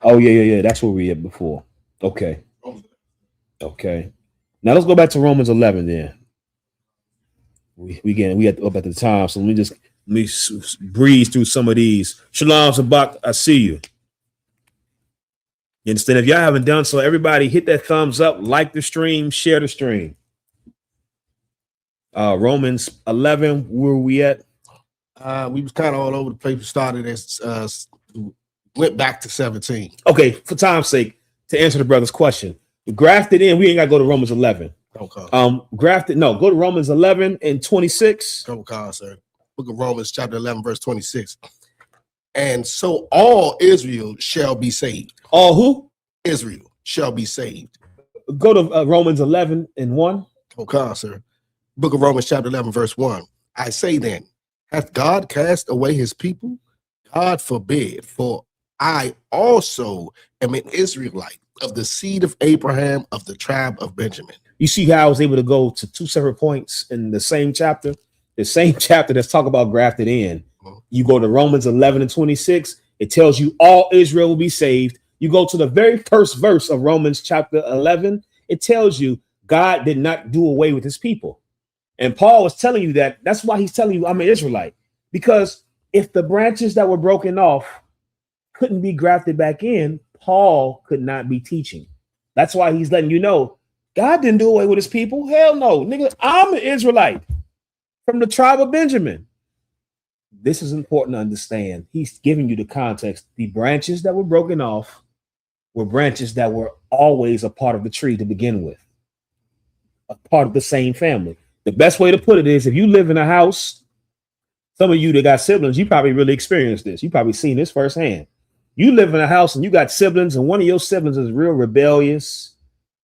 Oh, yeah. That's where we at before. Okay. Now let's go back to Romans 11 then. We had up at the time, so let me breeze through some of these. Shalom, Zabak, I see you. You understand? If y'all haven't done so, everybody hit that thumbs up, like the stream, share the stream. Romans 11, where we at? We was kind of all over the place. We started as went back to 17. Okay, for time's sake, to answer the brother's question, grafted in. We ain't got to go to Romans 11. Okay. Grafted. No, go to Romans 11 and 26. Come on, sir. Book of Romans, chapter 11, verse 26. And so all Israel shall be saved. All who? Israel shall be saved. Go to Romans 11 and 1. Okay, sir. Book of Romans, chapter 11, verse 1. I say then, hath God cast away his people? God forbid, for I also am an Israelite of the seed of Abraham of the tribe of Benjamin. You see how I was able to go to two separate points in the same chapter that's talking about grafted in. You go to Romans 11 and 26. It tells you all Israel will be saved. You go to the very first verse of Romans chapter 11. It tells you God did not do away with his people. And Paul was telling you that. That's why he's telling you I'm an Israelite. Because if the branches that were broken off couldn't be grafted back in, Paul could not be teaching. That's why he's letting you know God didn't do away with his people. Hell no. Nigga, I'm an Israelite from the tribe of Benjamin. This is important to understand. He's giving you the context. The branches that were broken off were branches that were always a part of the tree to begin with, a part of the same family. The best way to put it is if you live in a house, some of you that got siblings, you probably really experienced this. You probably seen this firsthand. You live in a house and you got siblings, and one of your siblings is real rebellious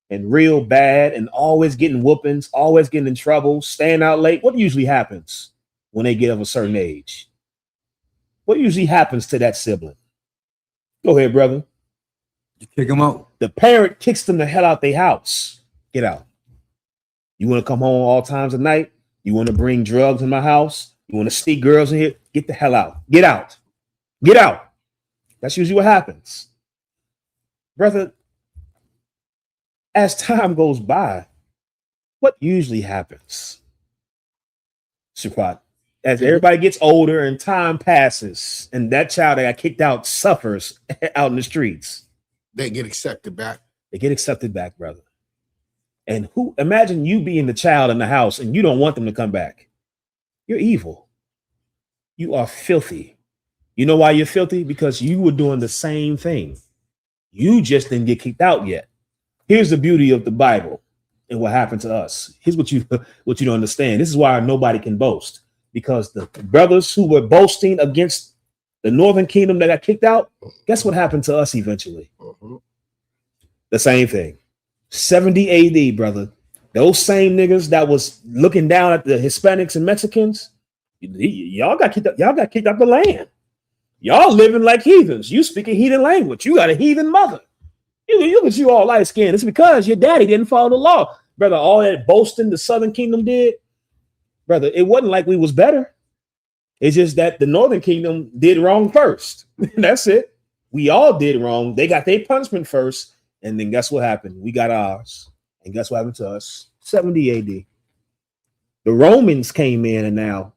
and real bad and always getting whoopings, always getting in trouble, staying out late. What usually happens when they get of a certain age? What usually happens to that sibling? Go ahead, brother. You kick them out. The parent kicks them the hell out their house. Get out. You want to come home all times of night? You want to bring drugs in my house? You want to sneak girls in here? Get the hell out. Get out. Get out. That's usually what happens. Brother, as time goes by, what usually happens? Shabbat. As everybody gets older and time passes, and that child that got kicked out suffers out in the streets. They get accepted back. They get accepted back, brother. And who imagine you being the child in the house and you don't want them to come back. You're evil. You are filthy. You know why you're filthy? Because you were doing the same thing. You just didn't get kicked out yet. Here's the beauty of the Bible and what happened to us. Here's what you don't understand. This is why nobody can boast. Because the brothers who were boasting against the northern kingdom that got kicked out, guess what happened to us eventually? The same thing. 70 AD, brother. Those same niggas that was looking down at the Hispanics and Mexicans, y'all got kicked out. Y'all got kicked out the land. Y'all living like heathens. You speak a heathen language. You got a heathen mother. You all light skinned. It's because your daddy didn't follow the law, brother. All that boasting the Southern Kingdom did, brother. It wasn't like we was better. It's just that the Northern Kingdom did wrong first. That's it. We all did wrong. They got their punishment first. And then guess what happened? We got ours. And guess what happened to us? 70 AD. The Romans came in and now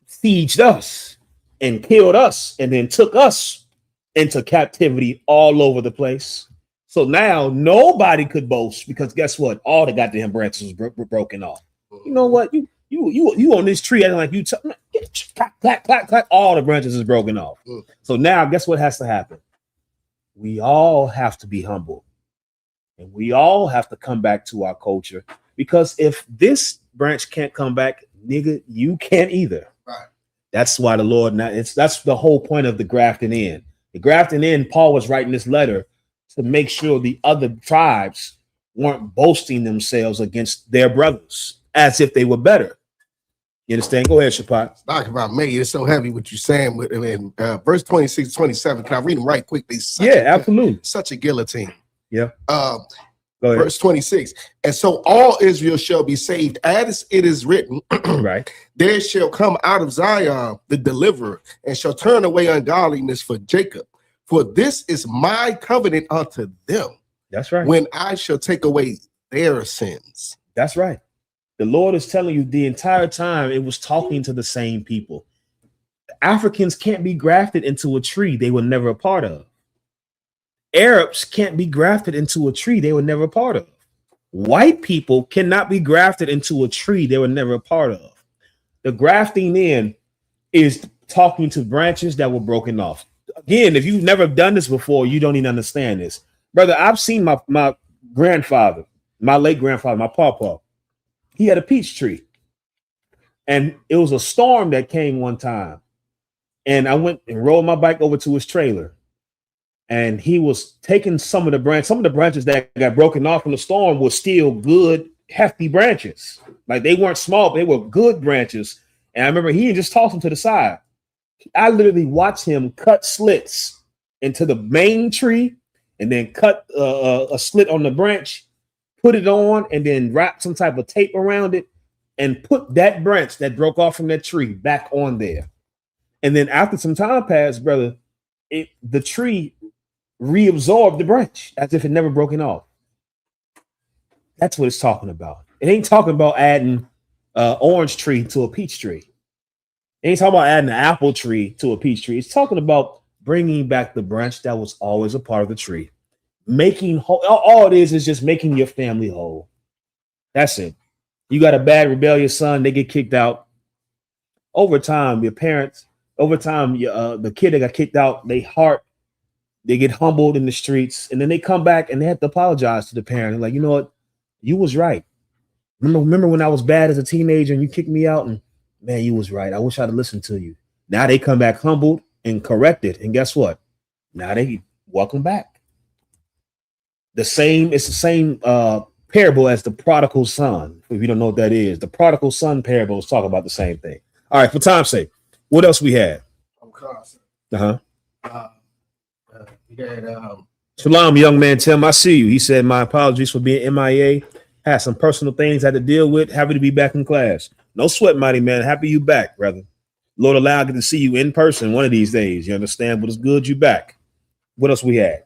sieged us and killed us and then took us into captivity all over the place. So now nobody could boast because guess what? All the goddamn branches were broken off. You know what? You on this tree acting like you clack, clack, clack. All the branches is broken off. So now guess what has to happen? We all have to be humble. And we all have to come back to our culture because if this branch can't come back, nigga, you can't either. Right. That's why the Lord that's the whole point of the grafting in. The grafting in, Paul was writing this letter to make sure the other tribes weren't boasting themselves against their brothers as if they were better. You understand? Go ahead, Shapat. Talk about me. It's so heavy what you're saying. In verse 26, 27. Can I read them right quick? Absolutely. Such a guillotine. Yeah. Verse 26. And so all Israel shall be saved, as it is written. Right. There shall come out of Zion the deliverer, and shall turn away ungodliness for Jacob. For this is my covenant unto them. That's right. When I shall take away their sins. That's right. The Lord is telling you the entire time it was talking to the same people. Africans can't be grafted into a tree they were never a part of. Arabs can't be grafted into a tree they were never a part of. White people cannot be grafted into a tree they were never a part of. The grafting in is talking to branches that were broken off. Again, if you've never done this before, you don't even understand this. Brother, I've seen my grandfather, my late grandfather, my pawpaw. He had a peach tree. And it was a storm that came one time. And I went and rolled my bike over to his trailer. And he was taking some of the branches that got broken off from the storm were still good, hefty branches. Like they weren't small, but they were good branches. And I remember he just tossed them to the side. I literally watched him cut slits into the main tree and then cut a slit on the branch, put it on, and then wrap some type of tape around it and put that branch that broke off from that tree back on there. And then after some time passed, brother, the tree reabsorbed the branch as if it never broken off. That's what it's talking about. It ain't talking about adding orange tree to a peach tree. It ain't talking about adding an apple tree to a peach tree. It's talking about bringing back the branch that was always a part of the tree. Making whole. All it is just making your family whole. That's it. You got a bad rebellious son, they get kicked out. Over time, the kid that got kicked out, they get humbled in the streets, and then they come back and they have to apologize to the parent. Like, you know what? You was right. Remember when I was bad as a teenager and you kicked me out? And man, you was right. I wish I'd have listened to you. Now they come back humbled and corrected. And guess what? Now they welcome back. It's the same parable as the prodigal son. If you don't know what that is, the prodigal son parables talk about the same thing. All right, for time's sake, what else we had? We had Shalom, young man Tim. I see you. He said, my apologies for being MIA. Had some personal things I had to deal with. Happy to be back in class. No sweat, mighty man. Happy you back, brother. Lord allow I get to see you in person one of these days. You understand? But it's good you back. What else we had?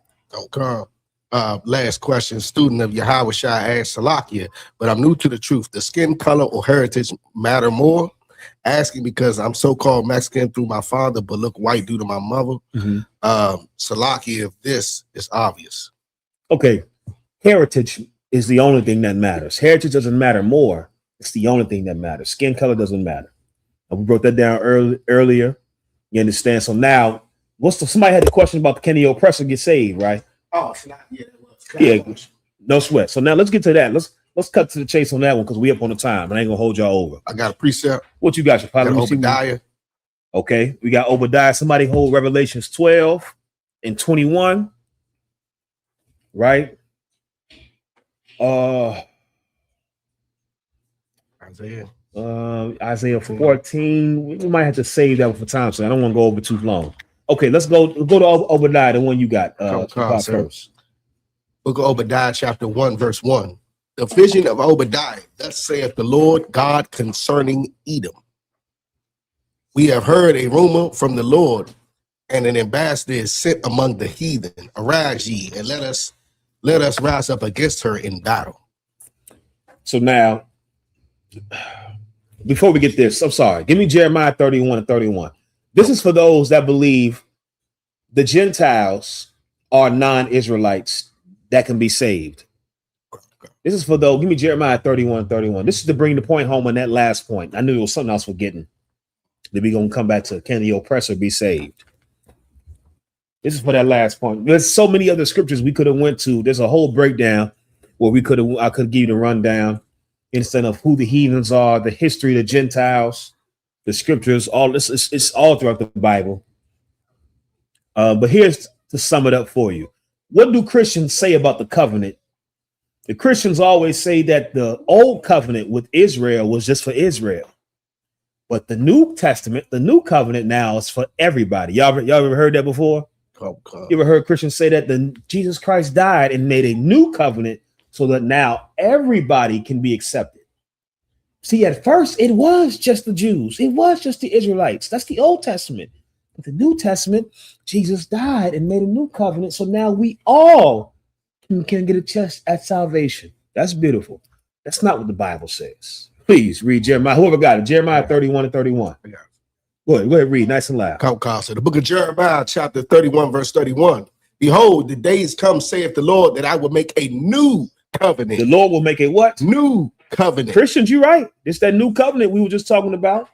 Last question. Student of Yahweh Shai asked Salakia, but I'm new to the truth. Does skin color or heritage matter more? Asking because I'm so-called Mexican through my father, but look white due to my mother. Salakia, if this is obvious. Okay. Heritage is the only thing that matters. Heritage doesn't matter more. It's the only thing that matters. Skin color doesn't matter. And we broke that down earlier. You understand? So now, somebody had a question about can the oppressor get saved, right? Oh, it's not yet. Yeah, no sweat. So now let's get to that. Let's cut to the chase on that one because we up on the time. And I ain't gonna hold y'all over. I got a precept. What you got? Your father? Obadiah. Okay, we got Obadiah. Somebody hold Revelations 12 and 21, right? Isaiah 14. We might have to save that one for time, so I don't want to go over too long. Okay, let's go to Obadiah, the one you got first. Book of Obadiah, chapter 1, verse 1. The vision of Obadiah, thus saith the Lord God concerning Edom. We have heard a rumor from the Lord, and an ambassador is sent among the heathen. Arise ye, and let us rise up against her in battle. So now, before we get this, I'm sorry. Give me Jeremiah 31 and 31. This is for those that believe the Gentiles are non-Israelites that can be saved. This is for those. Give me Jeremiah 31 and 31. This is to bring the point home on that last point. I knew there was something else we're getting. Then we're going to come back to can the oppressor be saved? This is for that last point. There's so many other scriptures we could have went to. There's a whole breakdown where I could give you the rundown instead of who the heathens are, the history of the Gentiles, the scriptures, all this. It's all throughout the Bible. But here's to sum it up for you. What do Christians say about the covenant? The Christians always say that the old covenant with Israel was just for Israel. But the New Testament, the new covenant now is for everybody. Y'all ever heard that before? You ever heard Christians say that Jesus Christ died and made a new covenant so that now everybody can be accepted? See, at first it was just the Jews. It was just the Israelites. That's the Old Testament. But the New Testament, Jesus died and made a new covenant. So now we all can get a chance at salvation. That's beautiful. That's not what the Bible says. Please read Jeremiah. Whoever got it, Jeremiah 31 and 31. Go ahead, read nice and loud. So the book of Jeremiah, chapter 31, verse 31. Behold, the days come, saith the Lord, that I will make a new covenant. The Lord will make a what? New covenant. Christians, you're right. It's that new covenant we were just talking about.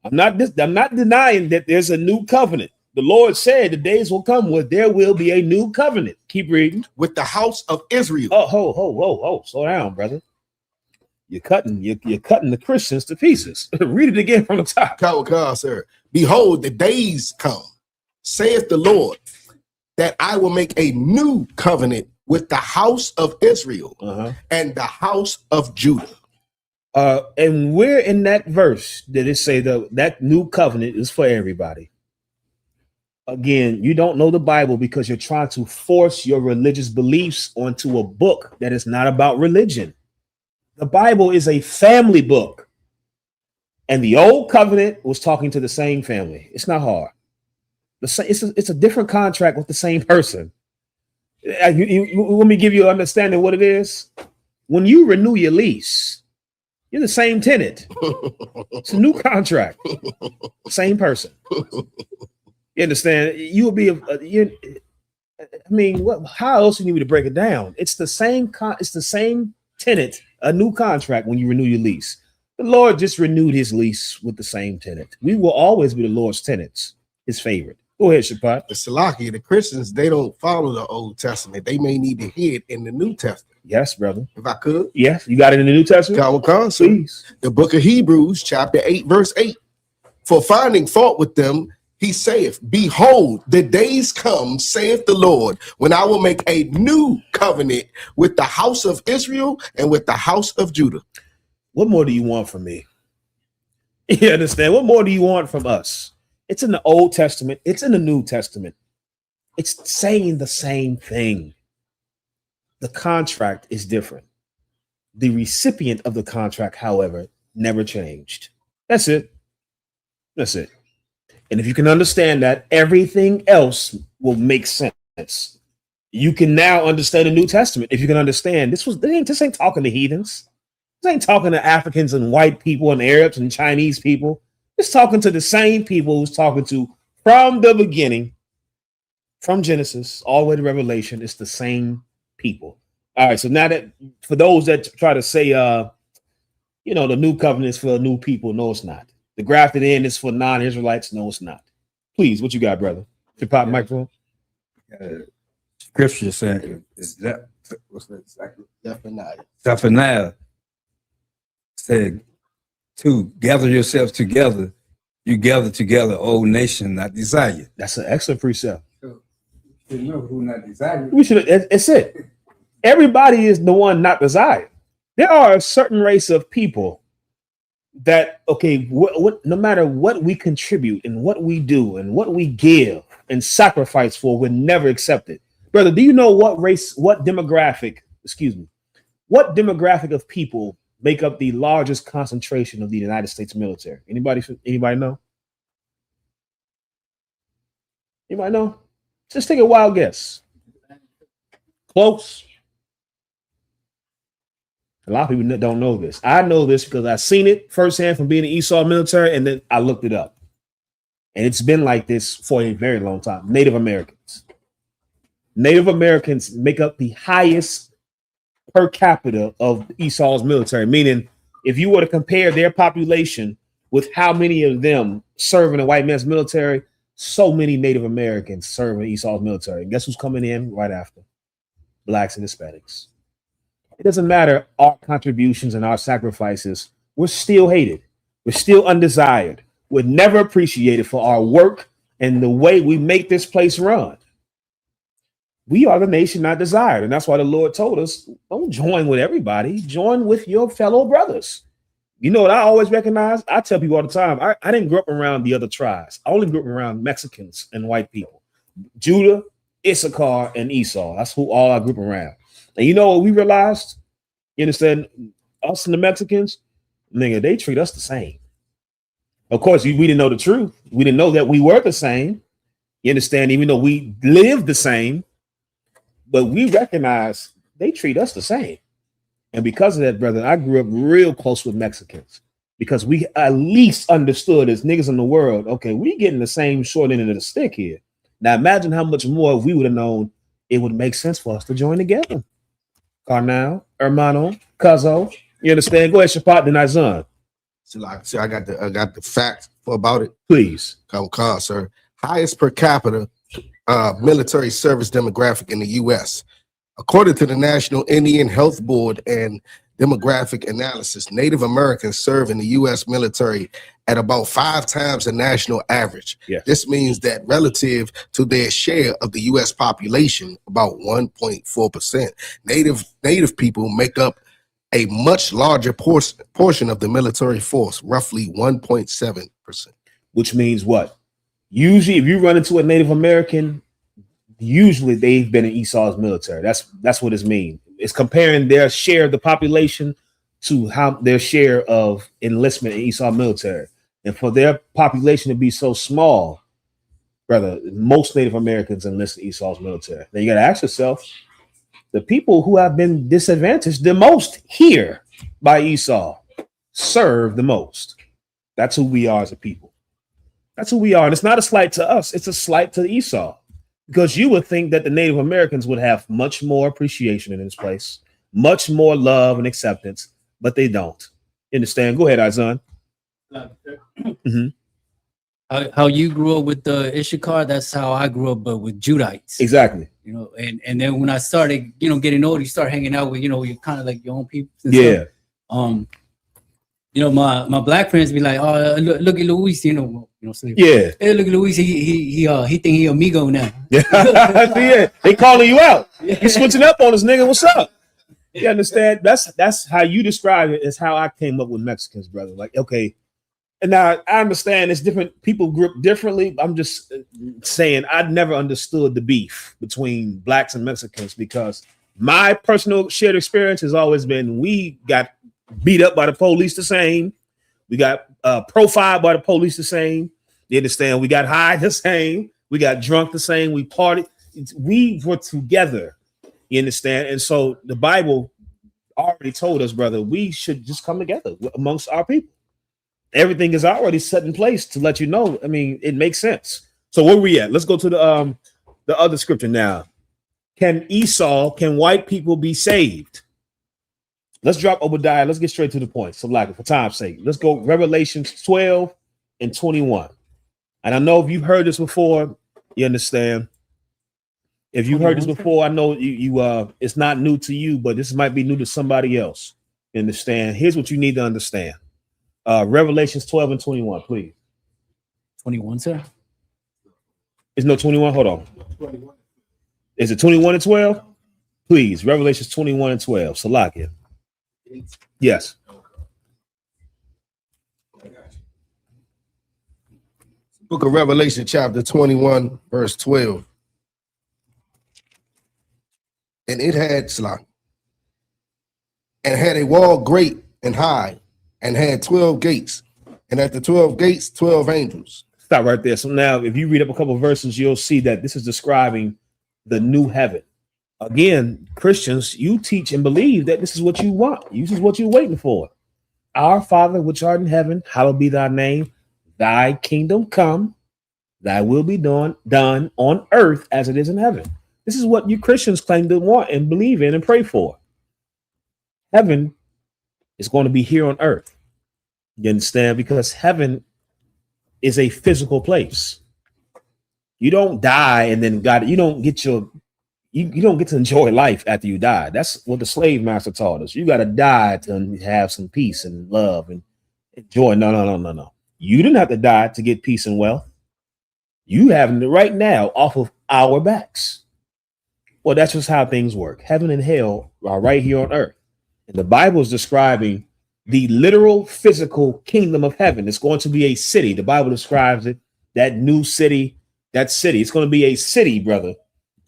I'm not denying that there's a new covenant. The Lord said the days will come where there will be a new covenant. Keep reading. With the house of Israel. Oh, ho. Slow down, brother. You're cutting the Christians to pieces. Read it again from the top. Sir. Behold, the days come, saith the Lord, that I will make a new covenant with the house of Israel and the house of Judah. And where in that verse did it say that new covenant is for everybody? Again, you don't know the Bible because you're trying to force your religious beliefs onto a book that is not about religion. The Bible is a family book. And the old covenant was talking to the same family. It's not hard. It's a different contract with the same person. Let me give you an understanding of what it is. When you renew your lease, you're the same tenant. It's a new contract. Same person. You understand? You will be how else do you need me to break it down? It's the same tenant a new contract when you renew your lease. The Lord just renewed his lease with the same tenant. We will always be the Lord's tenants, his favorite. Go ahead, Shapat. The Salaki, the Christians, they don't follow the Old Testament. They may need to hear it in the New Testament. Yes, brother. If I could. Yes, you got it in the New Testament? Please. The book of Hebrews, chapter 8, verse 8. For finding fault with them, he saith, behold, the days come, saith the Lord, when I will make a new covenant with the house of Israel and with the house of Judah. What more do you want from me? You understand? What more do you want from us? It's in the Old Testament. It's in the New Testament. It's saying the same thing. The contract is different. The recipient of the contract, however, never changed. That's it. That's it. And if you can understand that, everything else will make sense. You can now understand the New Testament. If you can understand, this ain't talking to heathens. This ain't talking to Africans and white people and Arabs and Chinese people. It's talking to the same people who's talking to from the beginning, from Genesis all the way to Revelation. It's the same people. All right. So now that for those that try to say, the new covenant is for new people, no, it's not. The grafted in is for non-Israelites, no, it's not. Please, what you got, brother? Your pop microphone. Scripture saying is that what's that exactly? Zephaniah said to gather yourselves together, you gather together, O nation, not desire. That's an excellent precept. So, you know who not desire. We should. It's it. Everybody is the one not desired. There are a certain race of people that, no matter what we contribute and what we do and what we give and sacrifice for, we're never accepted. Brother, do you know what demographic of people make up the largest concentration of the United States military? Anybody know? Anybody know? Just take a wild guess. Close. A lot of people don't know this. I know this because I've seen it firsthand from being in the Esau military, and then I looked it up. And it's been like this for a very long time. Native Americans. Native Americans make up the highest per capita of Esau's military, meaning if you were to compare their population with how many of them serve in a white man's military, so many Native Americans serve in Esau's military. And guess who's coming in right after? Blacks and Hispanics. It doesn't matter our contributions and our sacrifices. We're still hated. We're still undesired. We're never appreciated for our work and the way we make this place run. We are the nation not desired. And that's why the Lord told us, don't join with everybody. Join with your fellow brothers. You know what I always recognize? I tell people all the time, I didn't grow up around the other tribes. I only grew up around Mexicans and white people. Judah, Issachar, and Esau. That's who all I grew up around. And you know what we realized? You understand? Us and the Mexicans, nigga, they treat us the same. Of course, we didn't know the truth. We didn't know that we were the same. You understand? Even though we live the same, but we recognize they treat us the same. And because of that, brother, I grew up real close with Mexicans because we at least understood as niggas in the world, okay, we getting the same short end of the stick here. Now imagine how much more if we would have known it would make sense for us to join together. Carnal, Hermano, Cuzzo, you understand? Go ahead, Shapat, then Izan. So I got the facts about it. Please. Come, sir. Highest per capita military service demographic in the U.S. According to the National Indian Health Board and Demographic Analysis, Native Americans serve in the U.S. military at about 5 times the national average. Yes. This means that relative to their share of the U.S. population, about 1.4%, Native people make up a much larger portion of the military force, roughly 1.7%. Which means what? Usually, if you run into a Native American, usually they've been in Esau's military. That's what it means. It's comparing their share of the population to how their share of enlistment in Esau military. And for their population to be so small, brother, most Native Americans enlist in Esau's military. Then you got to ask yourself, the people who have been disadvantaged the most here by Esau serve the most. That's who we are as a people. That's who we are. And it's not a slight to us. It's a slight to Esau. Because you would think that the Native Americans would have much more appreciation in this place, much more love and acceptance, but they don't. You understand? Go ahead, Azan. Mm-hmm. How you grew up with the I.S.U.P.K, that's how I grew up, but with Judites. Exactly. You know, and then when I started, you know, getting older, you start hanging out with, you know, you're kind of like your own people. Yeah. Stuff. You know, my black friends be like, oh, look at Luis, you know, so Yeah. Hey, look at Luis, he think he amigo now. Yeah. They calling you out. You switching up on us, nigga. What's up? You understand? That's how you describe it. Is how I came up with Mexicans, brother. Like, okay. And now I understand it's different. People grew up differently. I'm just saying I'd never understood the beef between blacks and Mexicans because my personal shared experience has always been we got beat up by the police the same. We got profiled by the police the same. You understand? We got high the same. We got drunk the same. We partied. We were together. You understand? And so the Bible already told us, brother, we should just come together amongst our people. Everything is already set in place to let you know. I mean, it makes sense. So where we at? Let's go to the other scripture now. Can white people be saved? Let's drop Obadiah. Let's get straight to the point. So, like, for time's sake, let's go Revelations 12 and 21. And I know if you've heard this before, you understand. If you've heard this before, I know you it's not new to you, but this might be new to somebody else. You understand? Here's what you need to understand. Revelations 12 and 21, please. 21, sir? Is no 21? Hold on. 21. Is it 21 and 12? Please, Revelations 21 and 12. Salakia. Yes. Book of Revelation, chapter 21, verse 12. And it had a wall great and high, and had 12 gates, and at the 12 gates, 12 angels. Stop right there. So now, if you read up a couple of verses, you'll see that this is describing the new heaven. Again, Christians, you teach and believe that this is what you want. This is what you're waiting for. Our Father, which art in heaven, hallowed be thy name. Thy kingdom come. Thy will be done on earth as it is in heaven. This is what you Christians claim to want and believe in and pray for. Heaven is going to be here on earth. You understand? Because heaven is a physical place. You don't die and then you don't get to enjoy life after you die. That's what the slave master taught us. You got to die to have some peace and love and joy. No. You didn't have to die to get peace and wealth. You have it right now off of our backs. Well, that's just how things work. Heaven and hell are right here on earth. And the Bible is describing the literal physical kingdom of heaven. It's going to be a city. The Bible describes it, that new city, that city. It's going to be a city, brother.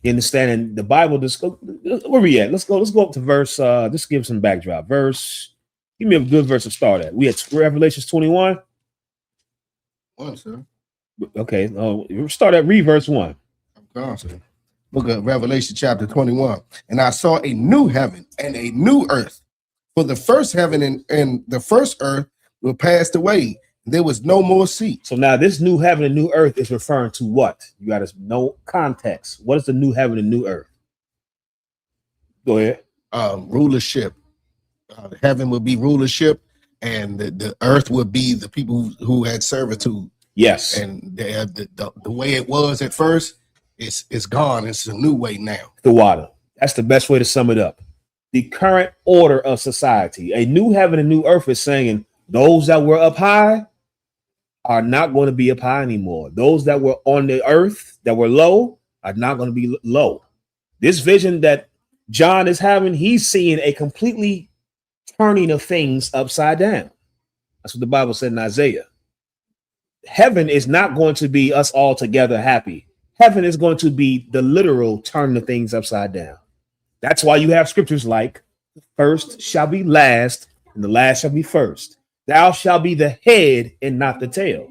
You understand? And the Bible, where we at? Let's go up to verse, just give some backdrop. Give me a good verse to start at. We at Revelations 21. One, sir. Okay, we'll start at verse 1. Sir. Book of Revelation, chapter 21. And I saw a new heaven and a new earth. For the first heaven and the first earth were passed away. There was no more sea. So now this new heaven and new earth is referring to what? You got to know context. What is the new heaven and new earth? Go ahead. Rulership. Heaven would be rulership, and the earth would be the people who had servitude. Yes. And the way it was at first, it's gone. It's a new way now. The water. That's the best way to sum it up. The current order of society. A new heaven and new earth is saying those that were up high are not going to be up high anymore. Those that were on the earth that were low are not going to be low. This vision that John is having, he's seeing a completely turning of things upside down. That's what the Bible said in Isaiah. Heaven is not going to be us all together happy. Heaven is going to be the literal turn of things upside down. That's why you have scriptures like the first shall be last and the last shall be first. Thou shalt be the head and not the tail.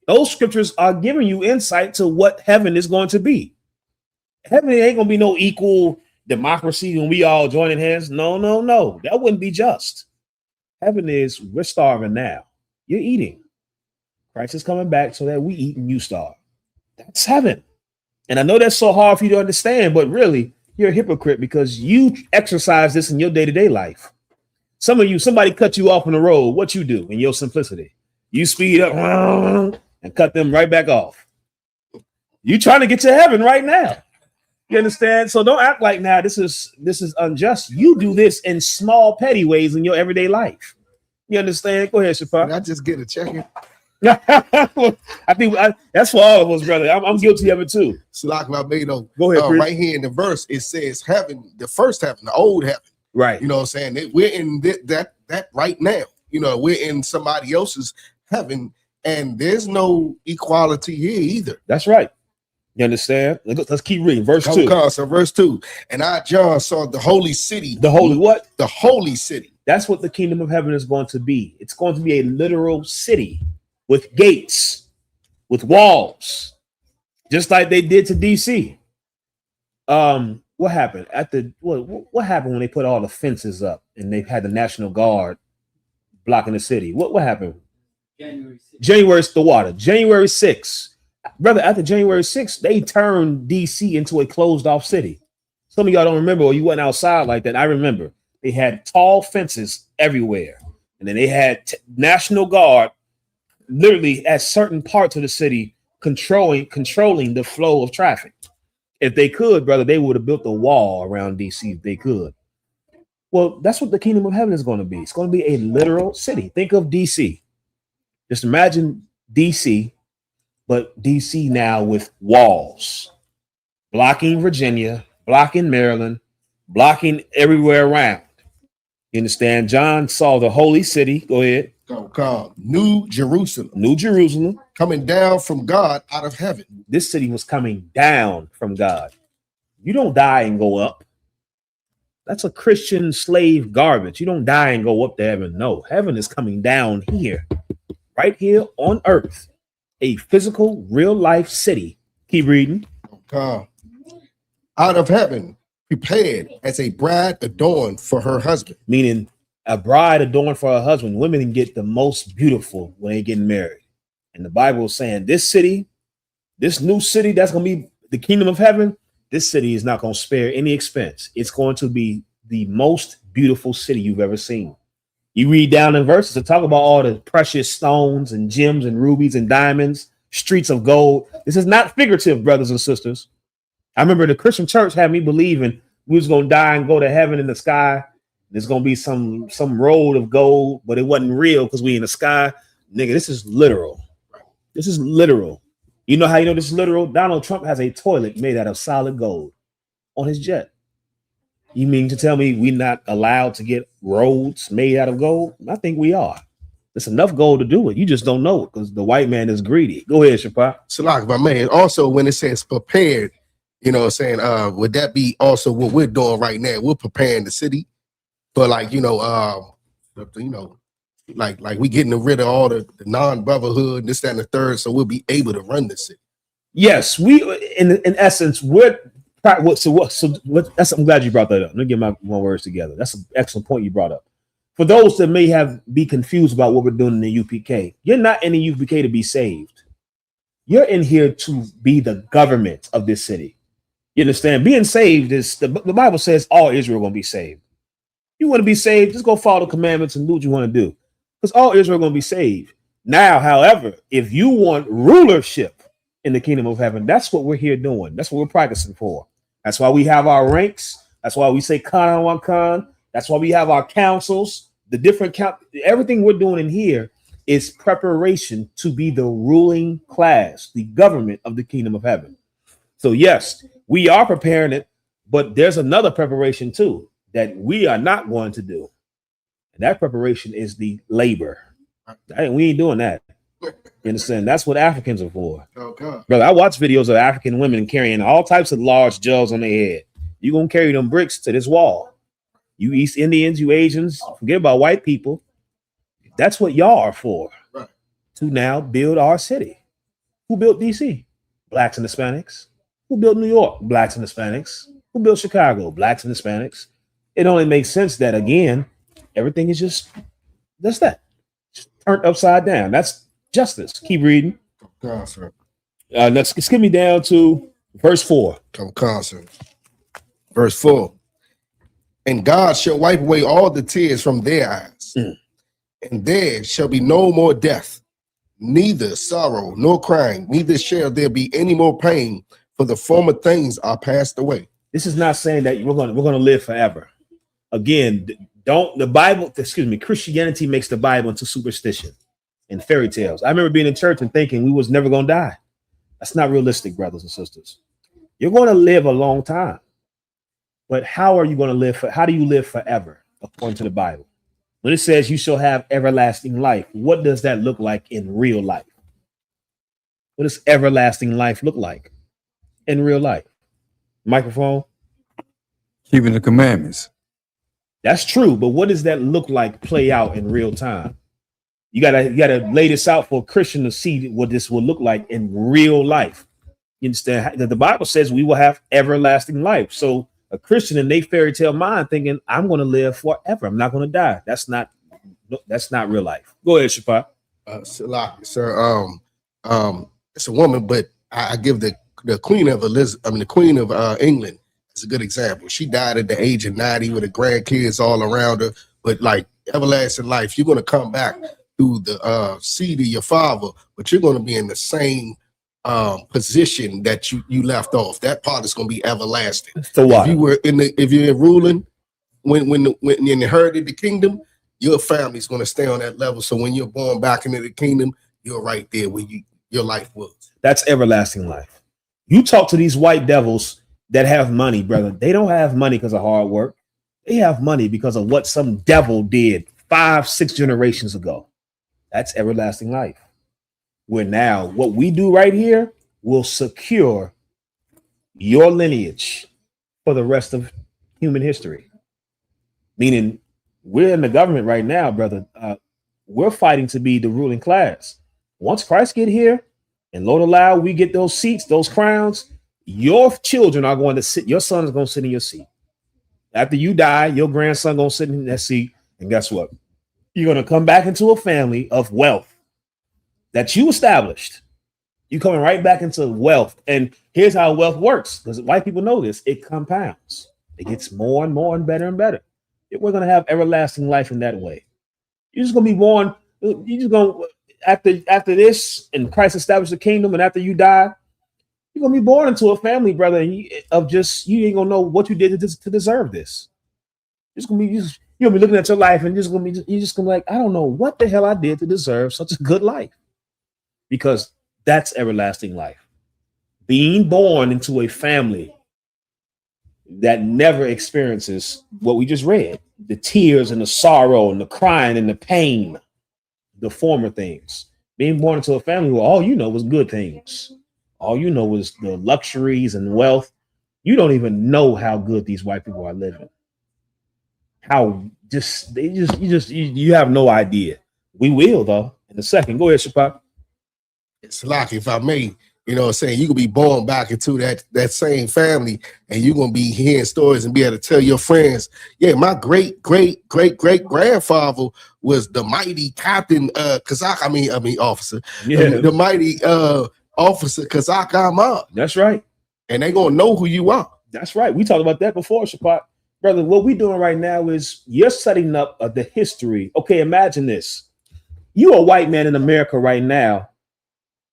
Those scriptures are giving you insight to what heaven is going to be. Heaven ain't going to be no equal democracy when we all joining hands. No. That wouldn't be just. Heaven is we're starving now. You're eating. Christ is coming back so that we eat and you starve. That's heaven. And I know that's so hard for you to understand, but really, You're a hypocrite because you exercise this in your day-to-day life. Some of you, somebody cut you off on the road. What you do in your simplicity? You speed up and cut them right back off. You trying to get to heaven right now. You understand? So don't act like now this is unjust. You do this in small, petty ways in your everyday life. You understand? Go ahead, Shapar. Can I just get a check-in? I think that's for all of us, brother. I'm guilty of it too. Salak Mabedo. Go ahead, Chris. Right here in the verse, it says heaven, the first heaven, the old heaven. Right. You know what I'm saying? We're in that right now. You know, we're in somebody else's heaven, and there's no equality here either. That's right. You understand? Let's keep reading. Verse 2. So verse 2. And I, John, saw the holy city. The holy what? The holy city. That's what the kingdom of heaven is going to be. It's going to be a literal city with gates, with walls, just like they did to DC. What happened what happened when they put all the fences up and they had the National Guard blocking the city? What happened? January 6th. Brother, after January 6th, they turned DC into a closed off city. Some of y'all don't remember, or you went outside like that. I remember they had tall fences everywhere, and then they had National Guard literally at certain parts of the city controlling the flow of traffic. If they could, brother, they would have built a wall around DC if they could. Well, that's what the kingdom of heaven is going to be. It's going to be a literal city. Think of DC. Just imagine DC, but DC now with walls, blocking Virginia, blocking Maryland, blocking everywhere around. You understand? John saw the holy city. Go ahead. New Jerusalem. New Jerusalem. Coming down from God out of heaven. This city was coming down from God. You don't die and go up. That's a Christian slave garbage. You don't die and go up to heaven. No, heaven is coming down here, right here on earth. A physical, real life city. Keep reading. Out of heaven, prepared as a bride adorned for her husband. Meaning a bride adorned for her husband. Women get the most beautiful when they get married. And the Bible is saying this city, this new city that's going to be the kingdom of heaven, this city is not going to spare any expense. It's going to be the most beautiful city you've ever seen. You read down in verses to talk about all the precious stones and gems and rubies and diamonds, streets of gold. This is not figurative, brothers and sisters. I remember the Christian church had me believing we was going to die and go to heaven in the sky. There's going to be some road of gold, but it wasn't real because we in the sky. Nigga, this is literal. This is literal. You know how you know this is literal? Donald Trump has a toilet made out of solid gold on his jet. You mean to tell me we're not allowed to get roads made out of gold? I think we are. There's enough gold to do it. You just don't know it because the white man is greedy. Go ahead, Shapar. Salak, my man. Also, when it says prepared, you know what I'm saying? Would that be also what we're doing right now? We're preparing the city for like, like we getting rid of all the non-brotherhood, this, that, and the third, so we'll be able to run the city. Yes, we in essence, I'm glad you brought that up. Let me get my words together. That's an excellent point you brought up. For those that may be confused about what we're doing in the UPK, you're not in the UPK to be saved. You're in here to be the government of this city. You understand? Being saved is the Bible says all Israel going to be saved. You want to be saved, just go follow the commandments and do what you want to do. Because all Israel going to be saved. Now, however, if you want rulership in the kingdom of heaven, that's what we're here doing. That's what we're practicing for. That's why we have our ranks. That's why we say Khan on Khan. That's why we have our councils. The different everything we're doing in here is preparation to be the ruling class, the government of the kingdom of heaven. So yes, we are preparing it, but there's another preparation too that we are not going to do. And that preparation is the labor. We ain't doing that. You understand? That's what Africans are for. Okay. Brother, I watch videos of African women carrying all types of large jugs on their head. You're going to carry them bricks to this wall. You East Indians, you Asians, forget about white people. That's what y'all are for. Right. To now build our city. Who built DC? Blacks and Hispanics. Who built New York? Blacks and Hispanics. Who built Chicago? Blacks and Hispanics. It only makes sense that, again, everything is just that. Just turned upside down. That's justice. Keep reading. Let's skip me down to verse 4. Verse 4. And God shall wipe away all the tears from their eyes, and there shall be no more death, neither sorrow nor crying, neither shall there be any more pain, for the former things are passed away. This is not saying that we're gonna live forever. Again, Christianity makes the Bible into superstition and fairy tales. I remember being in church and thinking we was never gonna die. That's not realistic, brothers and sisters. You're gonna live a long time. But how are you going to live? How do you live forever according to the Bible? When it says you shall have everlasting life, what does that look like in real life? What does everlasting life look like in real life? Microphone? Keeping the commandments. That's true, but what does that look like play out in real time? You gotta lay this out for a Christian to see what this will look like in real life. You understand that the Bible says we will have everlasting life. So a Christian in their fairy tale mind thinking, I'm going to live forever. I'm not going to die. That's not real life. Go ahead, Shapa. Sir, it's a woman, but I give the Queen of the Queen of England as a good example. She died at the age of 90 with her grandkids all around her. But like everlasting life, you're going to come back through the seed of your father, but you're going to be in the same position that you left off. That part is going to be everlasting. So what? If you're ruling when you inherited the kingdom, your family's going to stay on that level. So when you're born back into the kingdom, you're right there where your life was. That's everlasting life. You talk to these white devils that have money, brother. They don't have money because of hard work. They have money because of what some devil did 5-6 generations ago. That's everlasting life. Where now what we do right here will secure your lineage for the rest of human history. Meaning we're in the government right now, brother. We're fighting to be the ruling class. Once Christ get here and Lord allow we get those seats, those crowns, your children are going to sit, your son is going to sit in your seat. After you die, your grandson going to sit in that seat. And guess what? You're going to come back into a family of wealth that you established. You coming right back into wealth. And here's how wealth works, because white people know this. It compounds. It gets more and more and better and better. We're going to have everlasting life in that way. You're just going to be born. You're just going to, after this and Christ established the kingdom, and after you die, you're going to be born into a family, brother, you ain't going to know what you did to deserve this. You're going to be looking at your life and you're just going to be like, I don't know what the hell I did to deserve such a good life. Because that's everlasting life. Being born into a family that never experiences what we just read, the tears and the sorrow and the crying and the pain, the former things. Being born into a family where all you know was good things. All you know was the luxuries and wealth. You don't even know how good these white people are living. You have no idea. We will, though, in a second. Go ahead, Shapa. It's like, if I may, saying you could be born back into that same family, and you're gonna be hearing stories and be able to tell your friends, yeah, my great grandfather was the mighty Captain Chaazaq, officer. Yeah. The mighty officer Chaazaq Imad. That's right. And they're gonna know who you are. That's right. We talked about that before, Shapat. Brother, what we're doing right now is you're setting up the history. Okay, imagine this. You're a white man in America right now.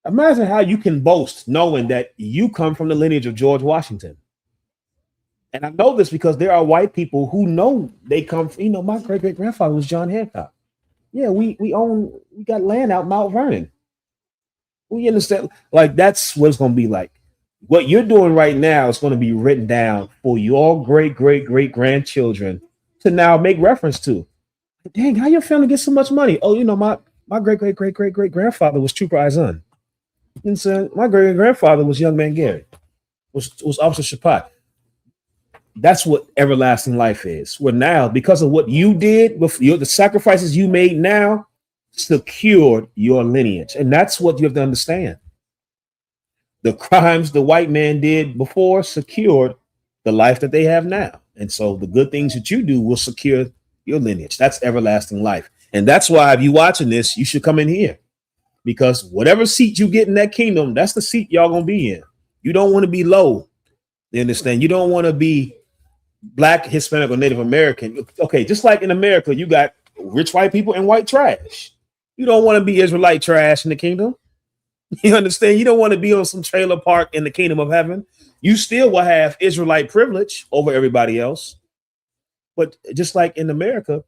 Imagine how you can boast knowing that you come from the lineage of George Washington. And I know this because there are white people who know they come from, my great-great-grandfather was John Hancock. Yeah, we got land out Mount Vernon. We understand, like, that's what it's going to be like. What you're doing right now is going to be written down for your great-great-great-grandchildren to now make reference to. Dang, how your family get so much money? Oh, my great-great-great-great-great-grandfather was Trooper Izun. And so my great-grandfather was Young Man Gary, was Officer Shapat. That's what everlasting life is. Where now, because of what you did, with the sacrifices you made now, secured your lineage. And that's what you have to understand. The crimes the white man did before secured the life that they have now. And so the good things that you do will secure your lineage. That's everlasting life. And that's why if you're watching this, you should come in here. Because whatever seat you get in that kingdom, that's the seat y'all gonna be in. You don't want to be low. You understand? You don't want to be Black, Hispanic, or Native American. Okay, just like in America, you got rich white people and white trash. You don't want to be Israelite trash in the kingdom. You understand? You don't want to be on some trailer park in the kingdom of heaven. You still will have Israelite privilege over everybody else. But just like in America,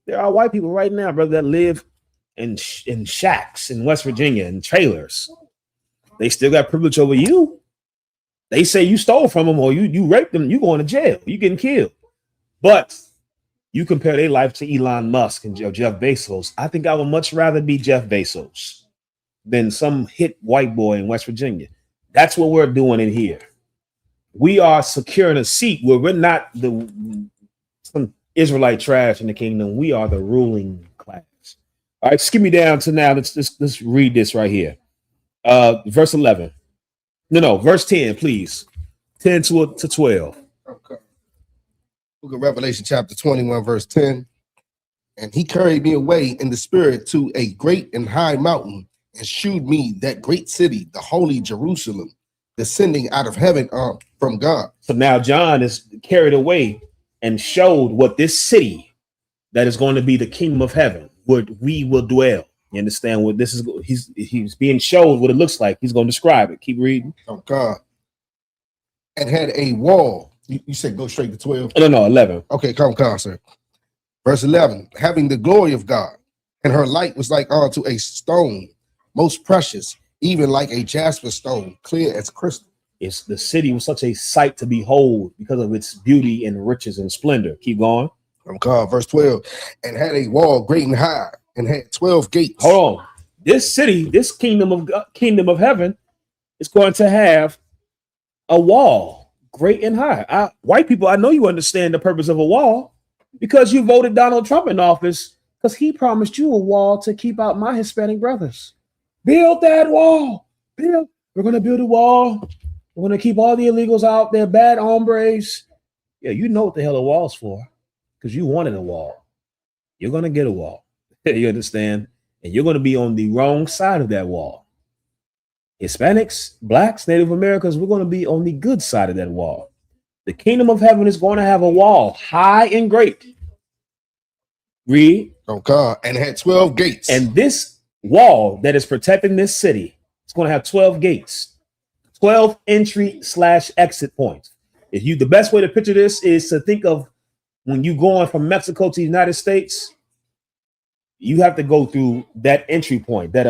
there are white people right now, brother, that live in shacks in West Virginia and trailers. They still got privilege over you. They say you stole from them or you raped them, you going to jail, you getting killed. But you compare their life to Elon Musk and Jeff Bezos. I think I would much rather be Jeff Bezos than some hit white boy in West Virginia. That's what we're doing in here. We are securing a seat where we're not some Israelite trash in the kingdom. We are the ruling class. All right, skip me down to now. Let's read this right here. Verse 11. No, verse 10, please. 10 to 12. Okay. Book of Revelation, chapter 21, verse 10. And he carried me away in the spirit to a great and high mountain and shewed me that great city, the holy Jerusalem, descending out of heaven from God. So now John is carried away and showed what this city that is going to be the kingdom of heaven, where we will dwell. You understand what this is? He's being showed what it looks like. He's going to describe it. Keep reading. Oh God. And had a wall. You said go straight to 12? No, 11. Okay, come, sir. Verse 11. Having the glory of God, and her light was like unto a stone, most precious, even like a jasper stone, clear as crystal. It's the city was such a sight to behold because of its beauty and riches and splendor. Keep going. Okay, verse 12. And had a wall great and high, and had 12 gates. Hold on. This city, this kingdom of heaven, is going to have a wall great and high. White people, I know you understand the purpose of a wall because you voted Donald Trump in office because he promised you a wall to keep out my Hispanic brothers. Build that wall. We're going to build a wall. We're going to keep all the illegals out there, bad hombres. Yeah, you know what the hell a wall's for because you wanted a wall. You're going to get a wall. You understand? And you're going to be on the wrong side of that wall. Hispanics, blacks, Native Americans, we're going to be on the good side of that wall. The kingdom of heaven is going to have a wall high and great. Read. Oh God. And had 12 gates. And this wall that is protecting this city is going to have 12 gates, 12 entry/exit points. The best way to picture this is to think of when you're going from Mexico to the United States. You have to go through that entry point, that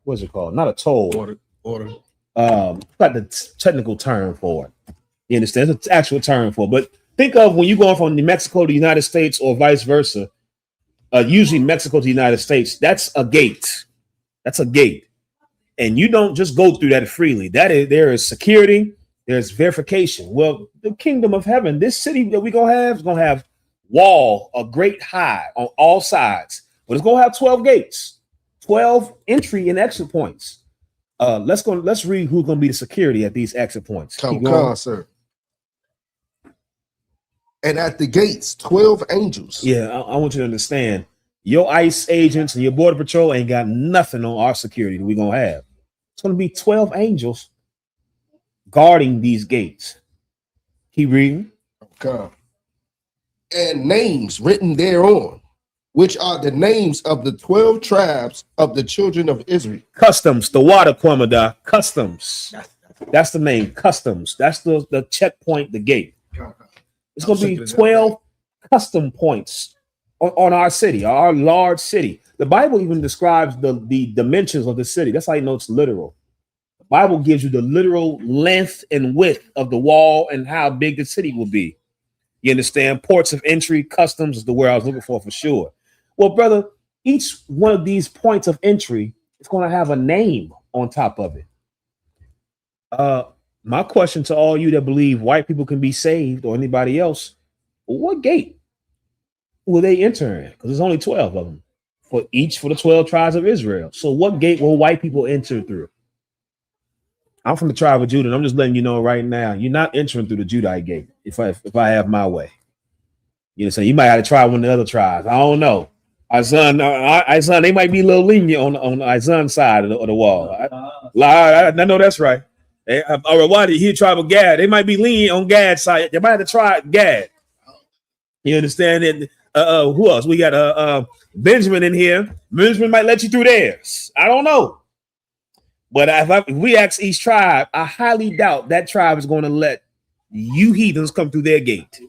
what's it called? Not a toll. Order. Got the technical term for it. You understand? It's an actual term for it. But think of when you're going from Mexico to the United States or vice versa. Usually Mexico to the United States, that's a gate. That's a gate. And you don't just go through that freely. There is security, there's verification. Well, the kingdom of heaven, this city that we're gonna have is gonna have wall a great high on all sides, but it's gonna have 12 gates, 12 entry and exit points. Let's read who's gonna be the security at these exit points. Come, sir. And at the gates, 12 angels. Yeah, I want you to understand. Your ICE agents and your border patrol ain't got nothing on our security that we're gonna have. It's gonna be 12 angels guarding these gates. Keep reading. Okay. And names written thereon, which are the names of the 12 tribes of the children of Israel. Customs, the water Kwamada, customs. That's the name, customs. That's the checkpoint, the gate. It's going to be 12 custom points on our city, our large city. The Bible even describes the dimensions of the city. That's how you know it's literal. The Bible gives you the literal length and width of the wall and how big the city will be. You understand? Ports of entry, customs is the word I was looking for sure. Well, brother, each one of these points of entry is going to have a name on top of it. My question to all you that believe white people can be saved or anybody else, what gate will they enter in? Because there's only 12 of them for the 12 tribes of Israel. So what gate will white people enter through? I'm from the tribe of Judah, and I'm just letting you know right now, you're not entering through the Judite gate if I have my way. You know what I'm saying? You might have to try one of the other tribes. I don't know. Our they might be a little lenient on our son's side of the wall. I know that's right. Or why did he tribal Gad? They might be leaning on Gad's side. They might have to try Gad. You understand? And who else? We got Benjamin in here. Benjamin might let you through theirs. I don't know. But if we ask each tribe, I highly doubt that tribe is going to let you heathens come through their gate.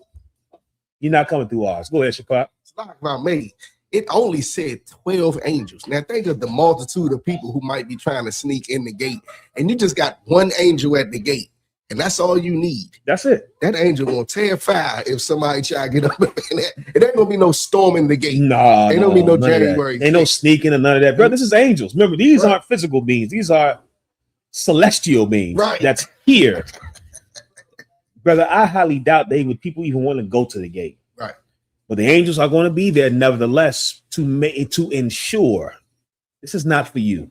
You're not coming through ours. Go ahead, Shapap. It's not about me. It only said 12 angels. Now think of the multitude of people who might be trying to sneak in the gate, and you just got one angel at the gate, and that's all you need. That's it. That angel gonna terrify if somebody try to get up in there. It ain't gonna be no storming the gate. No, ain't gonna be no January. Ain't no sneaking and none of that, bro. This is angels. Remember, these aren't physical beings. These are celestial beings. Right. That's here, brother. I highly doubt people even want to go to the gate. Right. But the angels are going to be there nevertheless to ensure this is not for you.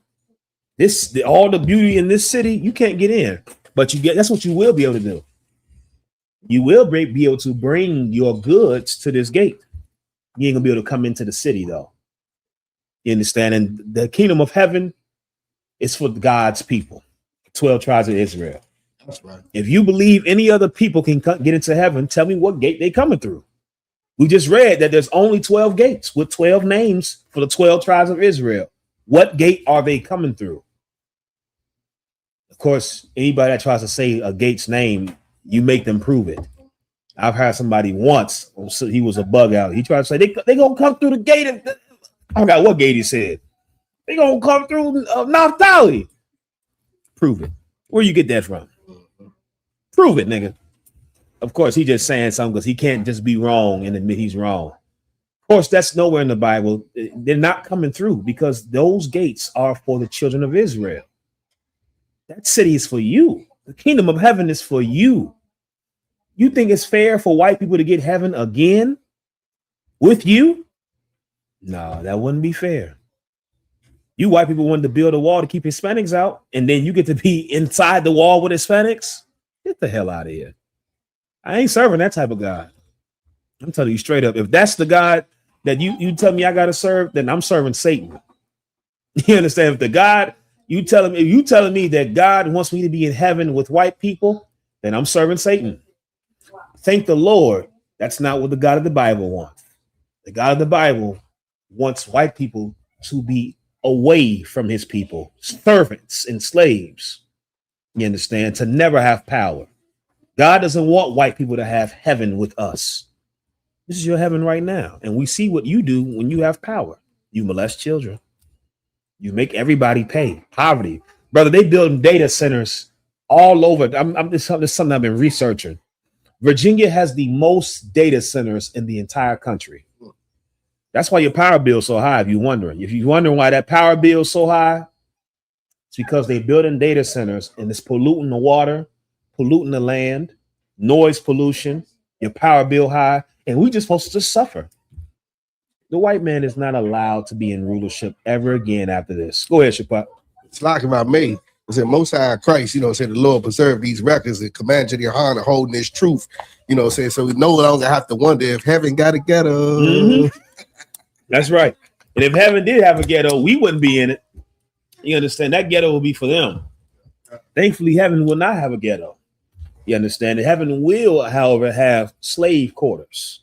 All the beauty in this city, you can't get in, but that's what you will be able to do. You will be able to bring your goods to this gate. You ain't gonna be able to come into the city though. You understand? And the kingdom of heaven is for God's people, 12 tribes of Israel. That's right. If you believe any other people can get into heaven, tell me what gate they coming through. We just read that there's only 12 gates with 12 names for the 12 tribes of Israel. What gate are they coming through? Of course, anybody that tries to say a gate's name, you make them prove it. I've heard somebody once, he was a bug out. He tried to say they gonna come through the gate. I forgot what gate he said. They gonna come through Naphtali. Prove it. Where you get that from? Prove it, nigga. Of course, he just saying something because he can't just be wrong and admit he's wrong. Of course, that's nowhere in the Bible. They're not coming through because those gates are for the children of Israel. That city is for you. The kingdom of heaven is for you. You think it's fair for white people to get heaven again with you? No, that wouldn't be fair. You white people wanted to build a wall to keep Hispanics out, and then you get to be inside the wall with Hispanics? Get the hell out of here. I ain't serving that type of God. I'm telling you straight up. If that's the God that you tell me I gotta serve, then I'm serving Satan. You understand? If the God you telling me that God wants me to be in heaven with white people, then I'm serving Satan. Thank the Lord. That's not what the God of the Bible wants. The God of the Bible wants white people to be away from his people, servants and slaves. You understand? To never have power. God doesn't want white people to have heaven with us. This is your heaven right now. And we see what you do when you have power. You molest children. You make everybody pay. Poverty. Brother, they building data centers all over. This is something I've been researching. Virginia has the most data centers in the entire country. That's why your power bill is so high, if you're wondering. If you're wondering why that power bill is so high, it's because they're building data centers and it's polluting the water, polluting the land, noise pollution, your power bill high, and we just supposed to just suffer. The white man is not allowed to be in rulership ever again after this. Go ahead, Shapap. It's like about me. It said Most High Christ, said the Lord preserve these records and command you the Yahanna holding this truth, so we no longer have to wonder if heaven got a ghetto. Mm-hmm. That's right. And if heaven did have a ghetto, we wouldn't be in it. You understand? That ghetto will be for them. Thankfully, heaven will not have a ghetto. You understand? Heaven will, however, have slave quarters.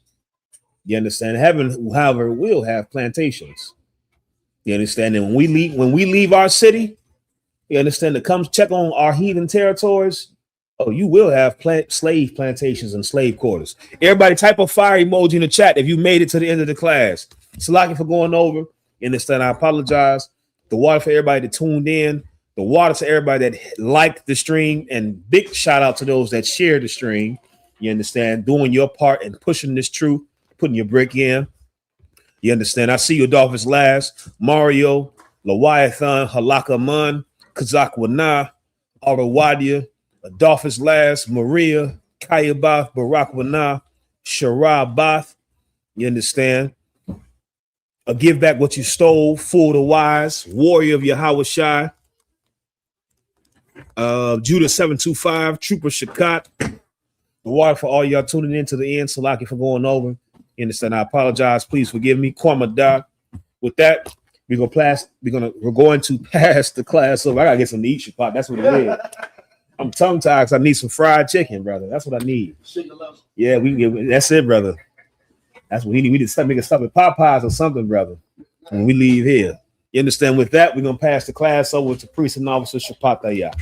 You understand? Heaven, however, will have plantations. You understand? And when we leave our city, you understand, to come check on our heathen territories, oh, you will have slave plantations and slave quarters. Everybody type a fire emoji in the chat if you made it to the end of the class. Salaki for going over. You understand? I apologize. The water for everybody that tuned in. The water to everybody that liked the stream. And big shout out to those that shared the stream. You understand? Doing your part and pushing this truth, putting your brick in. You understand? I see you, Dolphins last. Mario, Leviathan, Halaka Mun, Chaazaq Wana, Arawadia, Adolphus last, Maria, Kayabath, Barak Wana, Sharabath. You understand? Give back what you stole, fool the wise, warrior of Yahweh Shai, Judah 725, Trooper Shakat. The water for all y'all tuning in to the end. Salaki for going over. You understand? I apologize. Please forgive me. Kwama Da. With that, we're going to pass the class over. I gotta get some to eat, Shapat. That's what it is. I'm tongue tied because I need some fried chicken, brother. That's what I need. Yeah, we can get. That's it, brother. That's what we need. We need to make a stop at Popeyes or something, brother. When we leave here, you understand? With that, we're gonna pass the class over to Priest and Officer Shapataya.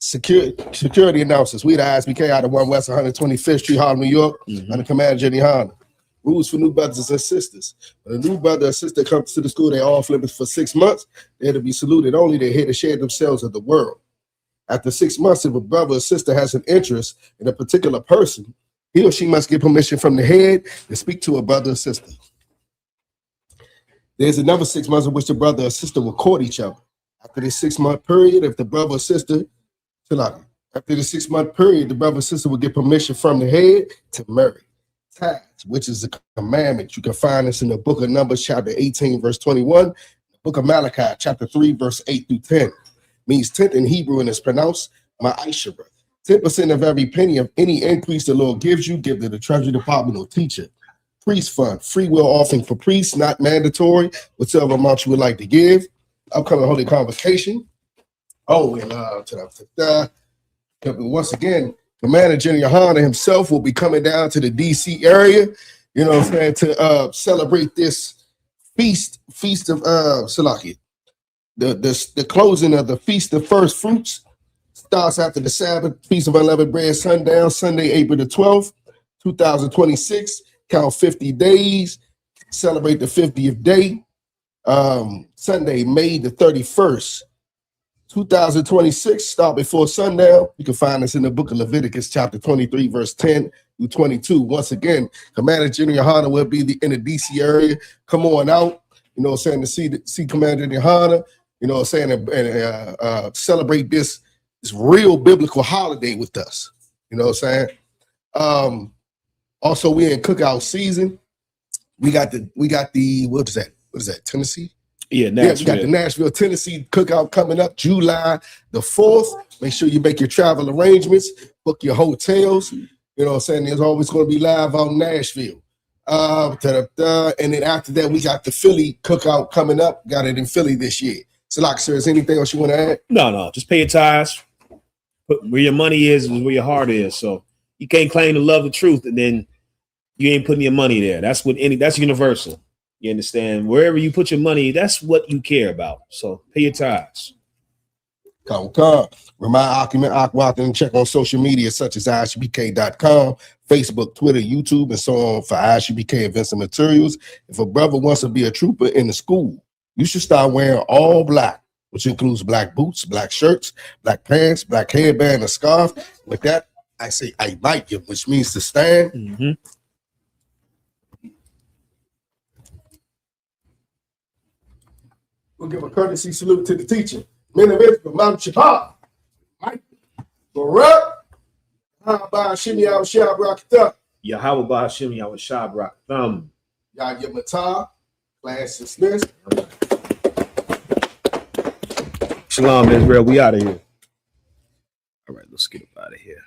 Security announcements. We the I.S.U.P.K out of 1 West 125th Street, Harlem, New York, under Commander Jenny Yahanna. Rules for new brothers and sisters. When a new brother or sister comes to the school, they off limits for 6 months. They're to be saluted only. They're here to share themselves of the world. After 6 months, if a brother or sister has an interest in a particular person, he or she must get permission from the head to speak to a brother or sister. There's another 6 months in which the brother or sister will court each other. After this 6 month period, if the brother or sister, after the 6 month period, the brother or sister will get permission from the head to marry. Tithes, which is a commandment. You can find this in the book of Numbers, chapter 18, verse 21, the book of Malachi, chapter 3, verse 8 through 10. Means 10th in Hebrew and is pronounced ma'asher. 10% of every penny of any increase the Lord gives you, give to the Treasury Department or teacher. Priest fund, free will offering for priests, not mandatory, whatever amount you would like to give. Upcoming holy convocation. Oh, and once again, Commander General Yahanna himself will be coming down to the DC area, you know what I'm saying, to celebrate this feast of Salakia. The closing of the Feast of First Fruits starts after the Sabbath, Feast of Unleavened Bread, sundown, Sunday, April the 12th, 2026. Count 50 days, celebrate the 50th day. Sunday, May the 31st, 2026, start before sundown. You can find us in the book of Leviticus, chapter 23, verse 10 through 22. Once again, Commander General Yahanna will be in the DC area. Come on out, you know what I'm saying, to see Commander Yahanna, you know what I'm saying, and celebrate this real biblical holiday with us. You know what I'm saying? Also, we're in cookout season. We got the what is that, Tennessee? Yeah, Nashville. We got the Nashville, Tennessee cookout coming up July the 4th. Make sure you make your travel arrangements, book your hotels. You know what I'm saying? There's always going to be live out in Nashville. And then after that, we got the Philly cookout coming up. Got it in Philly this year. So, like, sir, is anything else you want to add? No. Just pay your tithes. Where your money is where your heart is. So you can't claim to love the truth and then you ain't putting your money there. That's universal. You understand? Wherever you put your money, that's what you care about. So pay your tithes. Remind Aqua and check on social media such as ISUPK.com, Facebook, Twitter, YouTube, and so on for I.S.U.P.K events and materials. If a brother wants to be a trooper in the school, you should start wearing all black, which includes black boots, black shirts, black pants, black headband, a scarf. With that, I say I like you, which means to stand. Mm-hmm. We'll give a courtesy salute to the teacher. Men of Israel, Mount Shabbat. Mike, Barak, Yahweh Shimmy Al Shabrak, Yahweh Shimmy Al Shabrak, Yahya Matah, class dismissed. Shalom, Israel. We out of here. All right, let's get up out of here.